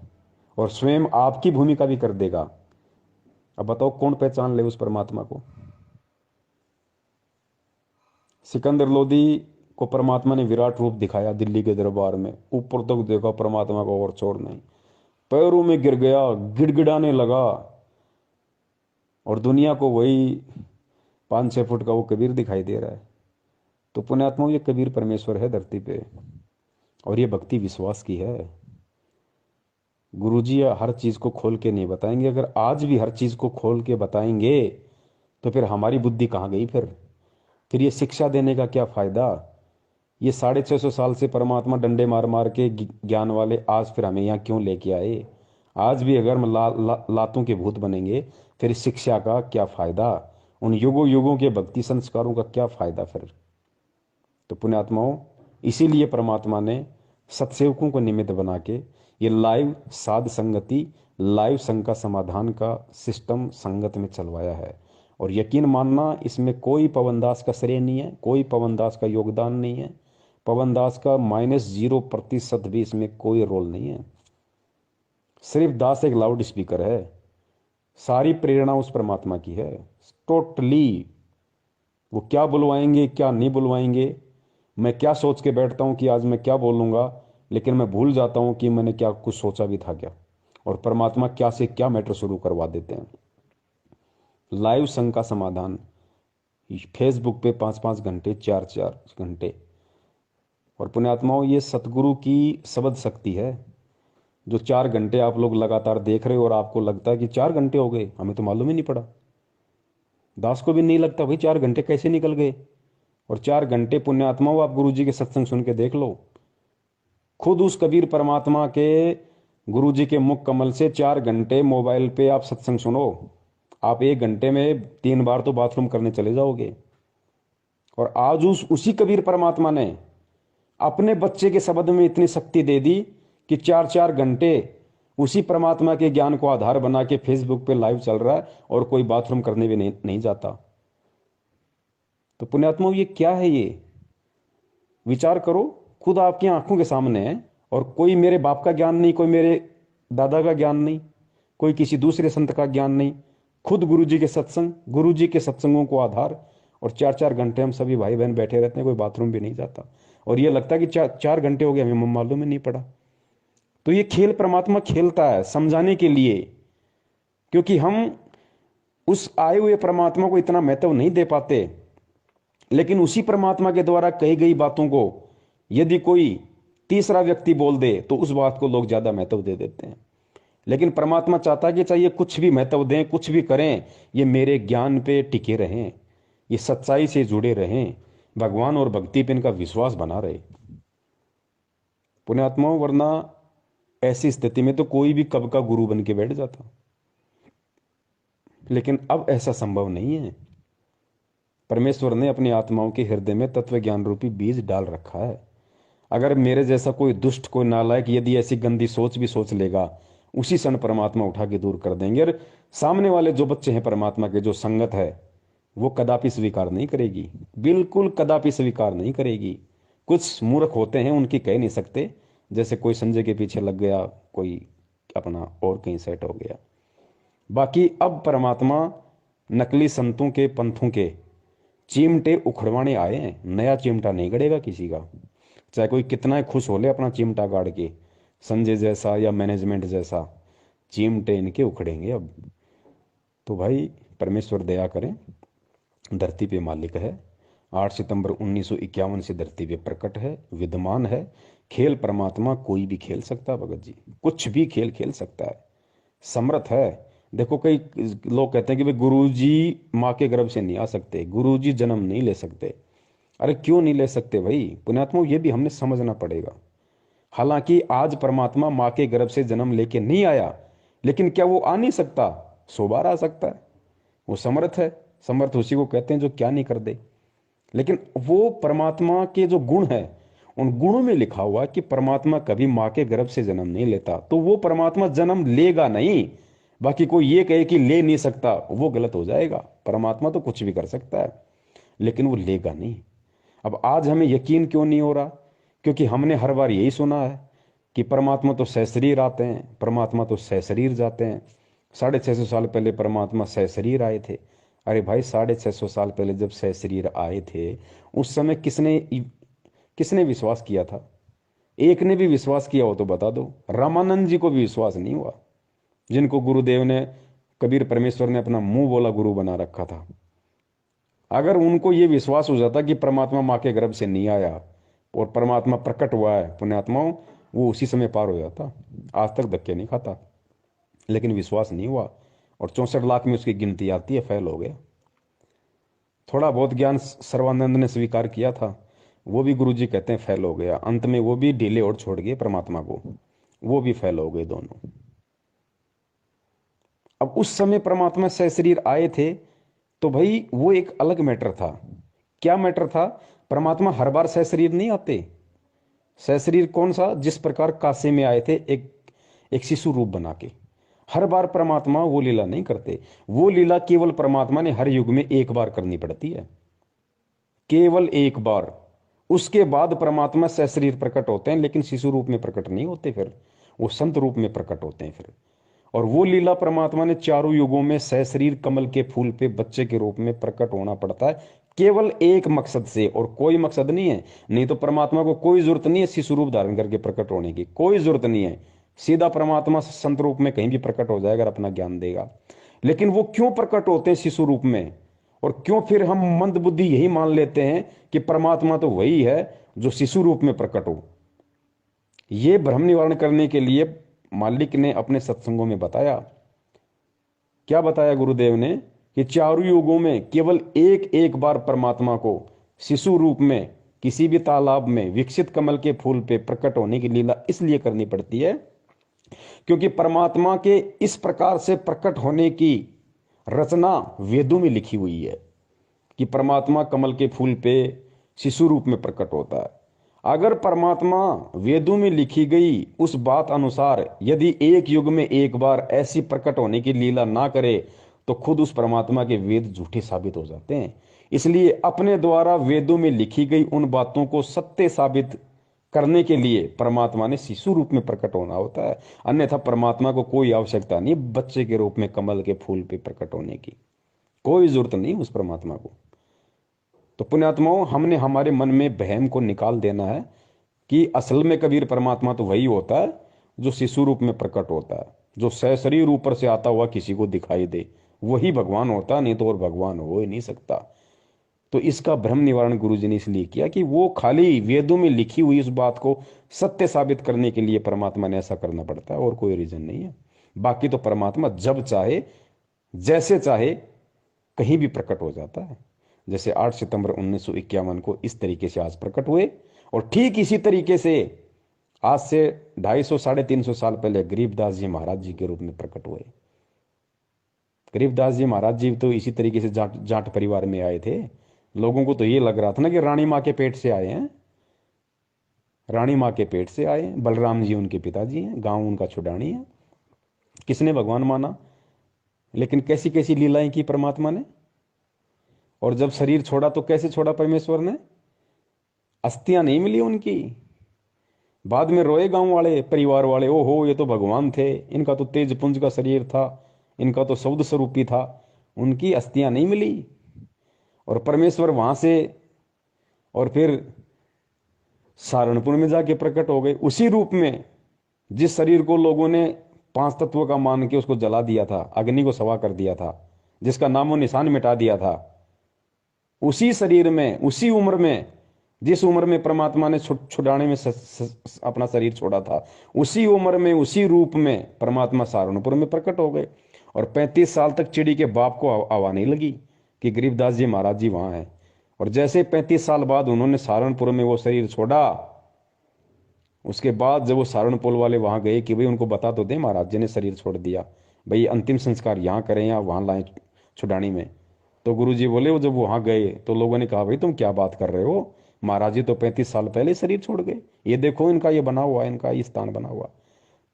और स्वयं आपकी भूमिका भी कर देगा। अब बताओ कौन पहचान ले उस परमात्मा को? सिकंदर लोदी को परमात्मा ने विराट रूप दिखाया दिल्ली के दरबार में, ऊपर तक देखा परमात्मा को और छोड़ नहीं, पैरों में गिर गया, गिड़गिड़ाने लगा, और दुनिया को वही 5-6 फुट का वो कबीर दिखाई दे रहा है। तो पुण्यात्मा, ये कबीर परमेश्वर है धरती पे, और ये भक्ति विश्वास की है। गुरुजी हर चीज को खोल के नहीं बताएंगे। अगर आज भी हर चीज को खोल के बताएंगे तो फिर हमारी बुद्धि कहाँ गई? फिर ये शिक्षा देने का क्या फायदा? ये 650 साल से परमात्मा डंडे मार मार के ज्ञान वाले आज फिर हमें यहाँ क्यों लेके आए? आज भी अगर हम लातों के भूत बनेंगे फिर इस शिक्षा का क्या फायदा? उन युगों युगों के भक्ति संस्कारों का क्या फायदा फिर? तो पुण्यात्माओं, इसीलिए परमात्मा ने सत्सेवकों को निमित्त बना के ये लाइव साध संगति, लाइव संग समाधान का सिस्टम संगत में चलवाया है। और यकीन मानना, इसमें कोई पवन दास का श्रेय नहीं है, कोई पवन दास का योगदान नहीं है, पवन दास का -0% भी इसमें कोई रोल नहीं है। सिर्फ दास एक लाउड स्पीकर है, सारी प्रेरणा उस परमात्मा की है टोटली। वो क्या बुलवाएंगे क्या नहीं बुलवाएंगे, मैं क्या सोच के बैठता हूं कि आज मैं क्या बोलूंगा, लेकिन मैं भूल जाता हूं कि मैंने क्या कुछ सोचा भी था क्या, और परमात्मा क्या से क्या मैटर शुरू करवा देते हैं। लाइव संग का समाधान फेसबुक पे 5-5 घंटे, 4-4 घंटे। और पुण्यात्माओं, ये सतगुरु की शब्द शक्ति है। जो 4 घंटे आप लोग लगातार देख रहे हो और आपको लगता है कि 4 घंटे हो गए, हमें तो मालूम ही नहीं पड़ा, दास को भी नहीं लगता भाई 4 घंटे कैसे निकल गए। और 4 घंटे पुण्यात्माओं, आप गुरु जी के सत्संग सुन के देख लो, खुद उस कबीर परमात्मा के गुरु जी के मुख कमल से 4 घंटे मोबाइल पे आप सत्संग सुनो, आप 1 घंटे में 3 बार तो बाथरूम करने चले जाओगे। और आज उसी कबीर परमात्मा ने अपने बच्चे के शब्द में इतनी शक्ति दे दी कि 4-4 घंटे उसी परमात्मा के ज्ञान को आधार बना के फेसबुक पे लाइव चल रहा है और कोई बाथरूम करने भी नहीं जाता। तो पुण्यात्मा, ये क्या है? ये विचार करो, खुद आपकी आंखों के सामने है, और कोई मेरे बाप का ज्ञान नहीं, कोई मेरे दादा का ज्ञान नहीं, कोई किसी दूसरे संत का ज्ञान नहीं, खुद गुरु जी के सत्संग, गुरु जी के सत्संगों को आधार, और 4-4 घंटे हम सभी भाई बहन बैठे रहते हैं, कोई बाथरूम भी नहीं जाता, और ये लगता है कि 4 घंटे हो गए, हमें मालूम ही नहीं पड़ा। तो ये खेल परमात्मा खेलता है समझाने के लिए, क्योंकि हम उस आए हुए परमात्मा को इतना महत्व नहीं दे पाते, लेकिन उसी परमात्मा के द्वारा कही गई बातों को यदि कोई तीसरा व्यक्ति बोल दे तो उस बात को लोग ज्यादा महत्व दे देते हैं। लेकिन परमात्मा चाहता है कि चाहिए कुछ भी महत्व दें, कुछ भी करें, ये मेरे ज्ञान पे टिके रहें, ये सच्चाई से जुड़े रहें, भगवान और भक्ति पे इनका विश्वास बना रहे। पुण्यात्माओं, वरना ऐसी स्थिति में तो कोई भी कब का गुरु बन के बैठ जाता, लेकिन अब ऐसा संभव नहीं है। परमेश्वर ने अपनी आत्माओं के हृदय में तत्व ज्ञान रूपी बीज डाल रखा है। अगर मेरे जैसा कोई दुष्ट, कोई नालायक यदि ऐसी गंदी सोच भी सोच लेगा, उसी क्षण परमात्मा उठा के दूर कर देंगे। और सामने वाले जो बच्चे हैं परमात्मा के, जो संगत है, वो कदापि स्वीकार नहीं करेगी, बिल्कुल कदापि स्वीकार नहीं करेगी। कुछ मूर्ख होते हैं, उनकी कह नहीं सकते, जैसे कोई संजय के पीछे लग गया, कोई अपना और कहीं सेट हो गया। बाकी अब परमात्मा नकली संतों के, पंथों के चिमटे उखड़वाने आए हैं। नया चिमटा नहीं गड़ेगा किसी का, चाहे कोई कितना खुश हो ले अपना चिमटा गाड़ के, संजय जैसा या मैनेजमेंट जैसा, चिमटे इनके उखड़ेंगे अब। तो भाई परमेश्वर दया करें, धरती पे मालिक है। 8 सितंबर 1951 से धरती पे प्रकट है, विद्यमान है। खेल परमात्मा कोई भी खेल सकता है भगत जी, कुछ भी खेल खेल सकता है, समर्थ है। देखो, कई लोग कहते हैं कि भाई गुरुजी माँ के गर्भ से नहीं आ सकते, गुरुजी जन्म नहीं ले सकते। अरे क्यों नहीं ले सकते भाई पुण्यात्मा, ये भी हमने समझना पड़ेगा। हालांकि आज परमात्मा माँ के गर्भ से जन्म लेके नहीं आया, लेकिन क्या वो आ नहीं सकता? 100 बार आ सकता है। वो समर्थ है, समर्थ उसी को कहते हैं जो क्या नहीं कर दे। लेकिन वो परमात्मा के जो गुण है, उन गुणों में लिखा हुआ कि परमात्मा कभी माँ के गर्भ से जन्म नहीं लेता, तो वो परमात्मा जन्म लेगा नहीं। बाकी कोई ये कहे कि ले नहीं सकता, वो गलत हो जाएगा। परमात्मा तो कुछ भी कर सकता है, लेकिन वो लेगा नहीं। अब आज हमें यकीन क्यों नहीं हो रहा क्योंकि हमने हर बार यही सुना है कि परमात्मा तो सशरीर आते हैं, परमात्मा तो सशरीर जाते हैं। 650 साल पहले परमात्मा सशरीर आए थे। अरे भाई, 650 साल पहले जब सशरीर आए थे, उस समय किसने किसने विश्वास किया था? एक ने भी विश्वास किया हो तो बता दो। रामानंद जी को भी विश्वास नहीं हुआ, जिनको गुरुदेव ने, कबीर परमेश्वर ने अपना मुंह बोला गुरु बना रखा था। अगर उनको ये विश्वास हो जाता कि परमात्मा माँ के गर्भ से नहीं आया और परमात्मा प्रकट हुआ है पुण्यात्माओं, वो उसी समय पार हो जाता, आज तक धक्के नहीं खाता। लेकिन विश्वास नहीं हुआ और 64 लाख में उसकी गिनती आती है, फेल हो गया। थोड़ा बहुत ज्ञान सर्वानंद ने स्वीकार किया था, वो भी गुरुजी कहते हैं फेल हो गया। अंत में वो भी ढीले और छोड़ गए परमात्मा को, वो भी फेल हो गए दोनों। अब उस समय परमात्मा सशरीर आए थे तो भाई वो एक अलग मैटर था। क्या मैटर था? परमात्मा हर बार सशरीर नहीं आते। सशरीर कौन सा? जिस प्रकार काशी में आए थे एक शिशु रूप बना के। हर बार परमात्मा वो लीला नहीं करते। वो लीला केवल परमात्मा ने हर युग में एक बार करनी पड़ती है, केवल एक बार। उसके बाद परमात्मा सशरीर प्रकट होते हैं, लेकिन शिशु रूप में प्रकट नहीं होते, फिर वो संत रूप में प्रकट होते हैं फिर। और वो लीला परमात्मा ने चारों युगों में सशरीर कमल के फूल पे बच्चे के रूप में प्रकट होना पड़ता है, केवल एक मकसद से, और कोई मकसद नहीं है। नहीं तो परमात्मा को कोई जरूरत नहीं है शिशु रूप धारण करके प्रकट होने की, कोई जरूरत नहीं है। सीधा परमात्मा संत रूप में कहीं भी प्रकट हो जाएगा, अपना ज्ञान देगा। लेकिन वो क्यों प्रकट होते हैं शिशु रूप में, और क्यों फिर हम मंद बुद्धि यही मान लेते हैं कि परमात्मा तो वही है जो शिशु रूप में प्रकट हो? ये भ्रम निवारण करने के लिए मालिक ने अपने सत्संगों में बताया। क्या बताया गुरुदेव ने? कि चारों युगों में केवल एक एक बार परमात्मा को शिशु रूप में किसी भी तालाब में विकसित कमल के फूल पे प्रकट होने की लीला इसलिए करनी पड़ती है क्योंकि परमात्मा के इस प्रकार से प्रकट होने की रचना वेदों में लिखी हुई है कि परमात्मा कमल के फूल पे शिशु रूप में प्रकट होता है। अगर परमात्मा वेदों में लिखी गई उस बात अनुसार यदि एक युग में एक बार ऐसी प्रकट होने की लीला ना करे तो खुद उस परमात्मा के वेद झूठे साबित हो जाते हैं। इसलिए अपने द्वारा वेदों में लिखी गई उन बातों को सत्य साबित करने के लिए परमात्मा ने शिशु रूप में प्रकट होना होता है। अन्यथा परमात्मा को कोई आवश्यकता नहीं बच्चे के रूप में कमल के फूल पे प्रकट होने की, कोई जरूरत नहीं उस परमात्मा को। तो पुण्यात्माओं, हमने हमारे मन में वहम को निकाल देना है कि असल में कबीर परमात्मा तो वही होता है जो शिशु रूप में प्रकट होता है, जो सशरीर ऊपर से आता हुआ किसी को दिखाई दे, वही भगवान होता है, नहीं तो और भगवान हो ही नहीं सकता। तो इसका भ्रम निवारण गुरुजी ने इसलिए किया कि वो खाली वेदों में लिखी हुई उस बात को सत्य साबित करने के लिए परमात्मा ने ऐसा करना पड़ता है, और कोई रीजन नहीं है। बाकी तो परमात्मा जब चाहे जैसे चाहे कहीं भी प्रकट हो जाता है। जैसे 8 सितंबर 1951 को इस तरीके से आज प्रकट हुए, और ठीक इसी तरीके से आज से 250-350 साल पहले गरीबदास जी महाराज जी के रूप में प्रकट हुए। गरीबदास जी महाराज जी तो इसी तरीके से जाट परिवार में आए थे। लोगों को तो ये लग रहा था ना कि रानी माँ के पेट से आए हैं, रानी माँ के पेट से आए हैं। बलराम जी उनके पिताजी हैं, गांव उनका छुड़ानी है। किसने भगवान माना? लेकिन कैसी कैसी लीलाएं की परमात्मा ने। और जब शरीर छोड़ा तो कैसे छोड़ा परमेश्वर ने? अस्थियां नहीं मिली उनकी। बाद में रोए गांव वाले, परिवार वाले, ओहो ये तो भगवान थे, इनका तो तेज पुंज का शरीर था, इनका तो शब्द स्वरूपी था। उनकी अस्थियां नहीं मिली, और परमेश्वर वहां से और फिर सहारनपुर में जाके प्रकट हो गए उसी रूप में जिस शरीर को लोगों ने 5 तत्वों का मान के उसको जला दिया था, अग्नि को सवा कर दिया था, जिसका नामो निशान मिटा दिया था। उसी शरीर में, उसी उम्र में, जिस उम्र में परमात्मा ने छुड़ाने में अपना शरीर छोड़ा था, उसी उम्र में, उसी रूप में परमात्मा सहारनपुर में प्रकट हो गए। और 35 साल तक चिड़ी के बाप को हवा नहीं लगी कि गरीबदास जी महाराज जी वहां हैं। और जैसे 35 साल बाद उन्होंने सहारनपुर में वो शरीर छोड़ा, उसके बाद जब वो सहारनपुर वाले वहां गए कि भाई उनको बता तो दे महाराज जी ने शरीर छोड़ दिया, भाई अंतिम संस्कार यहाँ करें या वहां लाएं छुड़ानी में। तो गुरु जी बोले, वो जब वहां गए तो लोगों ने कहा भाई तुम क्या बात कर रहे हो, महाराज जी तो 35 साल पहले शरीर छोड़ गए, ये देखो इनका ये बना हुआ है, इनका ये स्थान बना हुआ।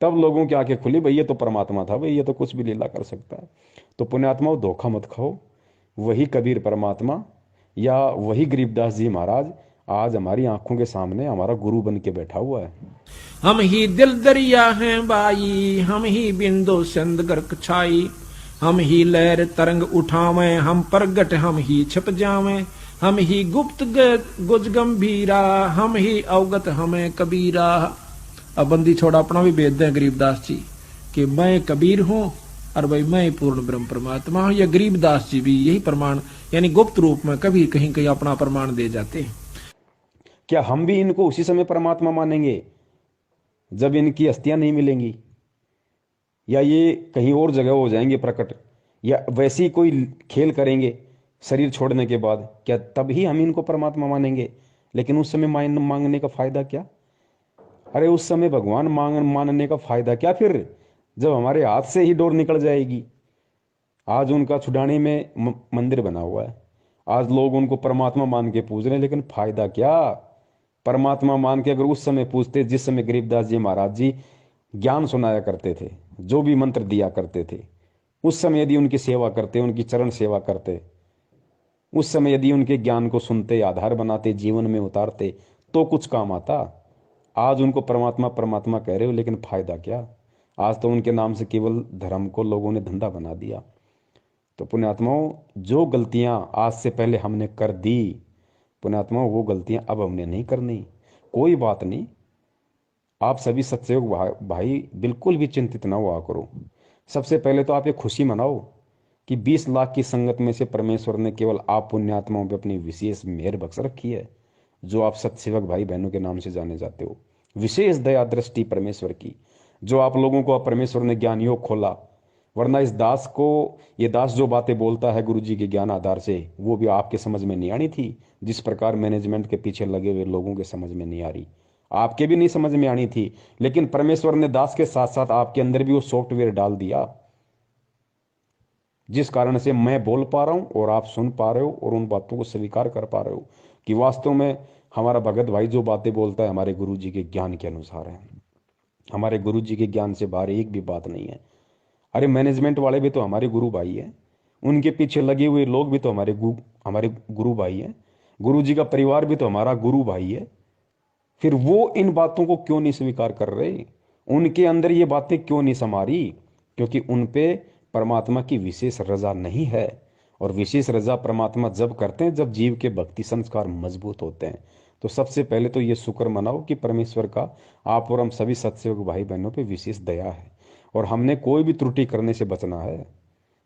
तब लोगों की आंखें खुली, भाई ये तो परमात्मा था, भाई ये तो कुछ भी लीला कर सकता है। तो पुण्यात्माओं, धोखा मत खाओ। वही कबीर परमात्मा या वही गरीबदास जी महाराज आज हमारी आंखों के सामने हमारा गुरु बन के बैठा हुआ है। हम ही दिल दरिया हैं बाई, हम ही बिंदु सिंध गर्क छाई, हम ही लहर तरंग उठावें, हम प्रगट हम ही छिप जावें, हम ही गुप्त गुज गंभीरा, हम ही अवगत हमें कबीरा। अब बंदी छोड़ा अपना भी भेद दें गरीबदास जी कि मैं कबीर हूं और भाई मैं पूर्ण ब्रह्म परमात्मा हूं। या गरीबदास जी भी यही प्रमाण यानी गुप्त रूप में कभी कहीं कहीं अपना प्रमाण दे जाते हैं। क्या हम भी इनको उसी समय परमात्मा मानेंगे जब इनकी अस्थियां नहीं मिलेंगी, या ये कहीं और जगह हो जाएंगे प्रकट, या वैसी कोई खेल करेंगे शरीर छोड़ने के बाद, क्या तब ही हम इनको परमात्मा मानेंगे? लेकिन उस समय मांगने का फायदा क्या? अरे उस समय भगवान मानने का फायदा क्या फिर, जब हमारे हाथ से ही डोर निकल जाएगी। आज उनका छुड़ाने में मंदिर बना हुआ है, आज लोग उनको परमात्मा मान के पूज रहे हैं, लेकिन फायदा क्या? परमात्मा मान के अगर उस समय पूछते, जिस समय गरीबदास जी महाराज जी ज्ञान सुनाया करते थे, जो भी मंत्र दिया करते थे, उस समय यदि उनकी सेवा करते, उनकी चरण सेवा करते, उस समय यदि उनके ज्ञान को सुनते, आधार बनाते, जीवन में उतारते, तो कुछ काम आता। आज उनको परमात्मा परमात्मा कह रहे हो, लेकिन फायदा क्या? आज तो उनके नाम से केवल धर्म को लोगों ने धंधा बना दिया। तो पुण्यात्माओं, जो गलतियां आज से पहले हमने कर दी, पुण्यात्माओं वो गलतियां अब हमने नहीं करनी। कोई बात नहीं, आप सभी सत्सयोग भाई बिल्कुल भी चिंतित ना हुआ करो। सबसे पहले तो आप ये खुशी मनाओ कि 20 लाख की संगत में से परमेश्वर ने केवल आप पुण्यात्माओं पे अपनी विशेष मेहर बख्श रखी है, जो आप सत्सेवक भाई बहनों के नाम से जाने जाते हो। विशेष दया दृष्टि परमेश्वर की, जो आप लोगों को परमेश्वर ने ज्ञान योग खोला, वरना इस दास को, ये दास जो बातें बोलता है गुरु जी के ज्ञान आधार से, वो भी आपके समझ में नहीं आनी थी। जिस प्रकार मैनेजमेंट के पीछे लगे हुए लोगों के समझ में नहीं आ रही, आपके भी नहीं समझ में आनी थी, लेकिन परमेश्वर ने दास के साथ साथ आपके अंदर भी वो सॉफ्टवेयर डाल दिया, जिस कारण से मैं बोल पा रहा हूं और आप सुन पा रहे हो और उन बातों को स्वीकार कर पा रहे हो कि वास्तव में हमारा भगत भाई जो बातें बोलता है हमारे गुरु जी के ज्ञान के अनुसार है। हमारे गुरु जी के ज्ञान से बाहर एक भी बात नहीं है। अरे मैनेजमेंट वाले भी तो हमारे गुरु भाई है, उनके पीछे लगे हुए लोग भी तो हमारे गुरु भाई है, गुरु जी का परिवार भी तो हमारा गुरु भाई है। फिर वो इन बातों को क्यों नहीं स्वीकार कर रहे? उनके अंदर ये बातें क्यों नहीं समा रही? क्योंकि उन पे परमात्मा की विशेष रजा नहीं है। और विशेष रजा परमात्मा जब करते हैं जब जीव के भक्ति संस्कार मजबूत होते हैं। तो सबसे पहले तो ये शुक्र मनाओ कि परमेश्वर का आप और हम सभी सत्सेवक भाई बहनों पे विशेष दया है, और हमने कोई भी त्रुटि करने से बचना है।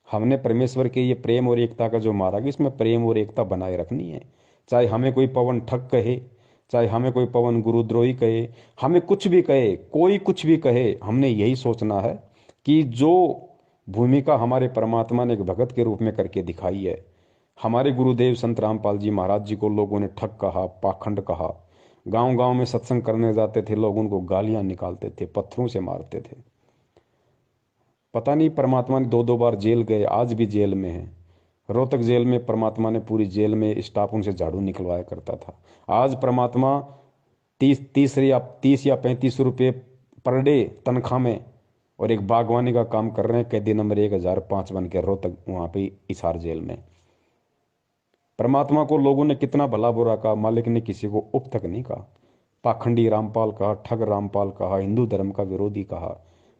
हमने परमेश्वर के ये प्रेम और एकता का जो मार्ग है, इसमें प्रेम और एकता बनाए रखनी है। चाहे हमें कोई पवन ठग कहे, चाहे हमें कोई पवन गुरुद्रोही कहे, हमें कुछ भी कहे, कोई कुछ भी कहे, हमने यही सोचना है कि जो भूमिका हमारे परमात्मा ने एक भगत के रूप में करके दिखाई है, हमारे गुरुदेव संत रामपाल जी महाराज जी को लोगों ने ठग कहा, पाखंड कहा। गांव गांव में सत्संग करने जाते थे, लोग उनको गालियां निकालते थे, पत्थरों से मारते थे। पता नहीं परमात्मा ने 2-2 बार जेल गए, आज भी जेल में है। रोहतक जेल में परमात्मा ने पूरी जेल में स्टाफ उनसे झाड़ू निकलवाया करता था। आज परमात्मा 30 या 35 रुपये पर डे तनख्वाह में और एक बागवानी का काम कर रहे हैं, कैदी नंबर 1005 बन के रोहतक वहां पे हिसार जेल में। परमात्मा को लोगों ने कितना भला बुरा कहा, मालिक ने किसी को उप तक नहीं कहा। पाखंडी रामपाल कहा, ठग रामपाल कहा, हिंदू धर्म का विरोधी कहा।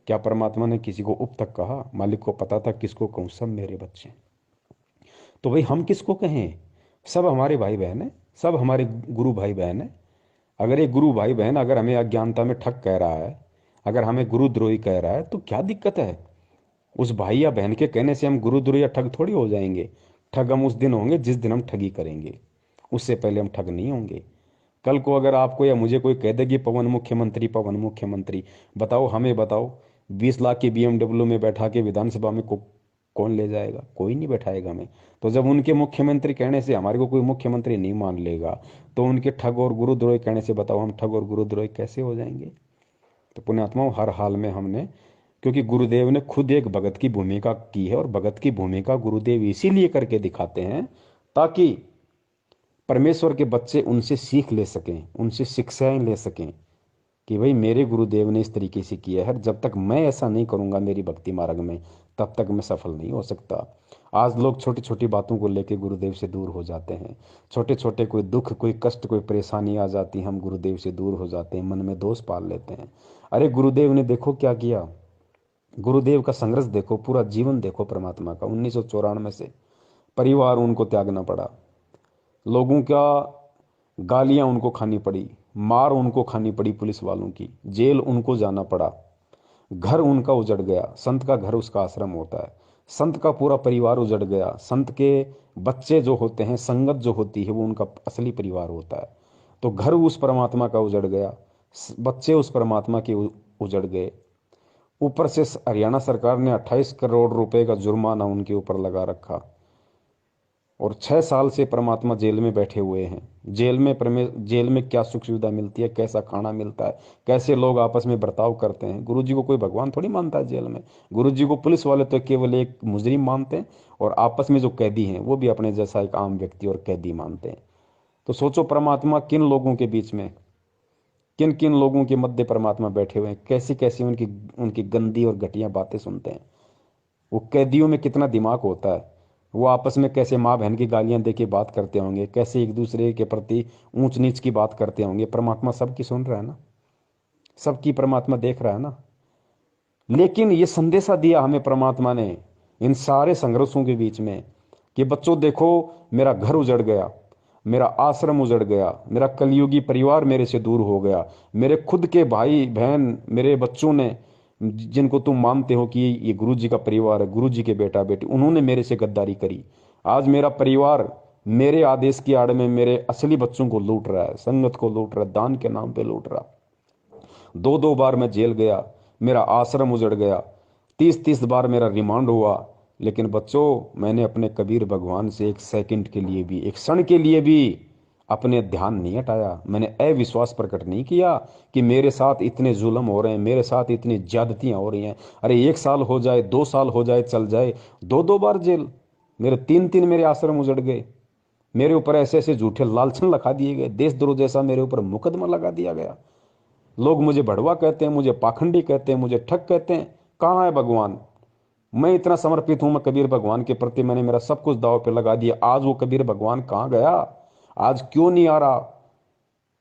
क्या परमात्मा ने किसी को उप तक कहा? मालिक को पता था किसको कहूं, सब मेरे बच्चे। तो भाई हम किसको कहें? सब हमारे भाई बहन है, सब हमारे गुरु भाई बहन है। अगर एक गुरु भाई बहन अगर हमें अज्ञानता में ठग कह रहा है, अगर हमें गुरुद्रोही कह रहा है, तो क्या दिक्कत है? उस भाई या बहन के कहने से हम गुरुद्रोही या ठग थोड़ी हो जाएंगे। ठग हम उस दिन होंगे जिस दिन हम ठगी करेंगे, उससे पहले हम ठग नहीं होंगे। कल को अगर आपको या मुझे कोई कह दे कि पवन मुख्यमंत्री, बताओ, हमें बताओ, 20 लाख की BMW में बैठा के विधानसभा में कौन ले जाएगा? कोई नहीं बैठाएगा हमें। तो जब उनके मुख्यमंत्री कहने से हमारे को कोई मुख्यमंत्री नहीं मान लेगा, तो उनके ठग और गुरुद्रोही कहने से बताओ हम ठग और गुरुद्रोही कैसे हो जाएंगे? तो पुण्यात्माओं, हर हाल में हमने, क्योंकि गुरुदेव ने खुद एक भगत की भूमिका की है, और भगत की भूमिका गुरुदेव इसीलिए करके दिखाते हैं ताकि परमेश्वर के बच्चे उनसे सीख ले सकें, उनसे शिक्षाएं ले सकें कि भाई मेरे गुरुदेव ने इस तरीके से किया है, जब तक मैं ऐसा नहीं करूंगा मेरी भक्ति मार्ग में, तब तक मैं सफल नहीं हो सकता। आज लोग छोटी छोटी बातों को लेकर गुरुदेव से दूर हो जाते हैं। छोटे छोटे कोई दुख, कोई कष्ट, कोई परेशानी आ जाती, हम गुरुदेव से दूर हो जाते हैं, मन में दोष पाल लेते हैं। अरे गुरुदेव ने देखो क्या किया, गुरुदेव का संघर्ष देखो, पूरा जीवन देखो परमात्मा का। 1994 से परिवार उनको त्यागना पड़ा, लोगों का गालियां उनको खानी पड़ी, मार उनको खानी पड़ी पुलिस वालों की, जेल उनको जाना पड़ा, घर उनका उजड़ गया। संत का घर उसका आश्रम होता है, संत का पूरा परिवार उजड़ गया। संत के बच्चे जो होते हैं, संगत जो होती है, वो उनका असली परिवार होता है। तो घर उस परमात्मा का उजड़ गया, बच्चे उस परमात्मा के उजड़ गए। ऊपर से हरियाणा सरकार ने 28 करोड़ रुपए का जुर्माना उनके ऊपर लगा रखा, और 6 साल से परमात्मा जेल में बैठे हुए हैं। जेल में क्या सुख सुविधा मिलती है, कैसा खाना मिलता है, कैसे लोग आपस में बर्ताव करते हैं। गुरु जी को कोई भगवान थोड़ी मानता है जेल में। गुरु जी को पुलिस वाले तो केवल एक मुजरिम मानते हैं, और आपस में जो कैदी हैं वो भी अपने जैसा एक आम व्यक्ति और कैदी मानते हैं। तो सोचो परमात्मा किन लोगों के बीच में, किन किन लोगों के मध्य परमात्मा बैठे हुए हैं, कैसी कैसी उनकी उनकी गंदी और घटिया बातें सुनते हैं। वो कैदियों में कितना दिमाग होता है, वो आपस में कैसे माँ बहन की गालियां दे के बात करते होंगे, कैसे एक दूसरे के प्रति ऊंच नीच की बात करते होंगे। परमात्मा सबकी सुन रहा है ना, सबकी परमात्मा देख रहा है ना। लेकिन ये संदेशा दिया हमें परमात्मा ने इन सारे संघर्षों के बीच में कि बच्चों देखो, मेरा घर उजड़ गया, मेरा आश्रम उजड़ गया, मेरा कलयुगी परिवार मेरे से दूर हो गया, मेरे खुद के भाई बहन, मेरे बच्चों ने, जिनको तुम मानते हो कि ये गुरु जी का परिवार है, गुरु जी के बेटा बेटी, उन्होंने मेरे से गद्दारी करी। आज मेरा परिवार मेरे आदेश की आड़ में मेरे असली बच्चों को लूट रहा है, संगत को लूट रहा है, दान के नाम पे लूट रहा। 2-2 बार मैं जेल गया, मेरा आश्रम उजड़ गया, 30-30 बार मेरा रिमांड हुआ। लेकिन बच्चों, मैंने अपने कबीर भगवान से एक सेकंड के लिए भी, एक क्षण के लिए भी अपने ध्यान नहीं हटाया। मैंने अविश्वास प्रकट नहीं किया कि मेरे साथ इतने जुल्म हो रहे हैं, मेरे साथ इतनी ज्यादतियां हो रही हैं। अरे 1 साल हो जाए, 2 साल हो जाए, चल जाए, 2-2 बार जेल, मेरे 3-3 मेरे आश्रम उजड़ गए, मेरे ऊपर ऐसे ऐसे झूठे लालछन लगा दिए गए, देशद्रोह जैसा मेरे ऊपर मुकदमा लगा दिया गया। लोग मुझे भड़वा कहते हैं, मुझे पाखंडी कहते हैं, मुझे ठग कहते हैं। कहाँ है भगवान? मैं इतना समर्पित हूं, मैं कबीर भगवान के प्रति मैंने मेरा सब कुछ दांव पे लगा दिया। आज वो कबीर भगवान कहाँ गया? आज क्यों नहीं आ रहा?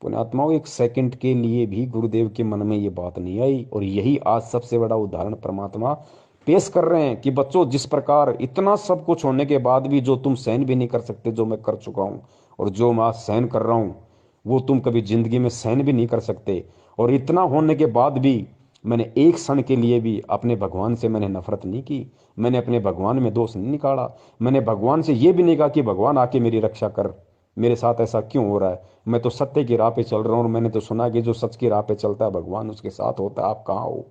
पुण्यात्माओं, एक सेकंड के लिए भी गुरुदेव के मन में ये बात नहीं आई। और यही आज सबसे बड़ा उदाहरण परमात्मा पेश कर रहे हैं कि बच्चों, जिस प्रकार इतना सब कुछ होने के बाद भी जो तुम सहन भी नहीं कर सकते, जो मैं कर चुका हूं, और जो मैं आज सहन कर रहा हूं, वो तुम कभी जिंदगी में सहन भी नहीं कर सकते। और इतना होने के बाद भी मैंने एक क्षण के लिए भी अपने भगवान से मैंने नफरत नहीं की, मैंने अपने भगवान में दोष नहीं निकाला। मैंने भगवान से ये भी नहीं कहा कि भगवान आके मेरी रक्षा कर, मेरे साथ ऐसा क्यों हो रहा है, मैं तो सत्य की राह पे चल रहा हूं, और मैंने तो सुना कि जो सच की राह पे चलता है भगवान उसके साथ होता है, आप कहाँ हो?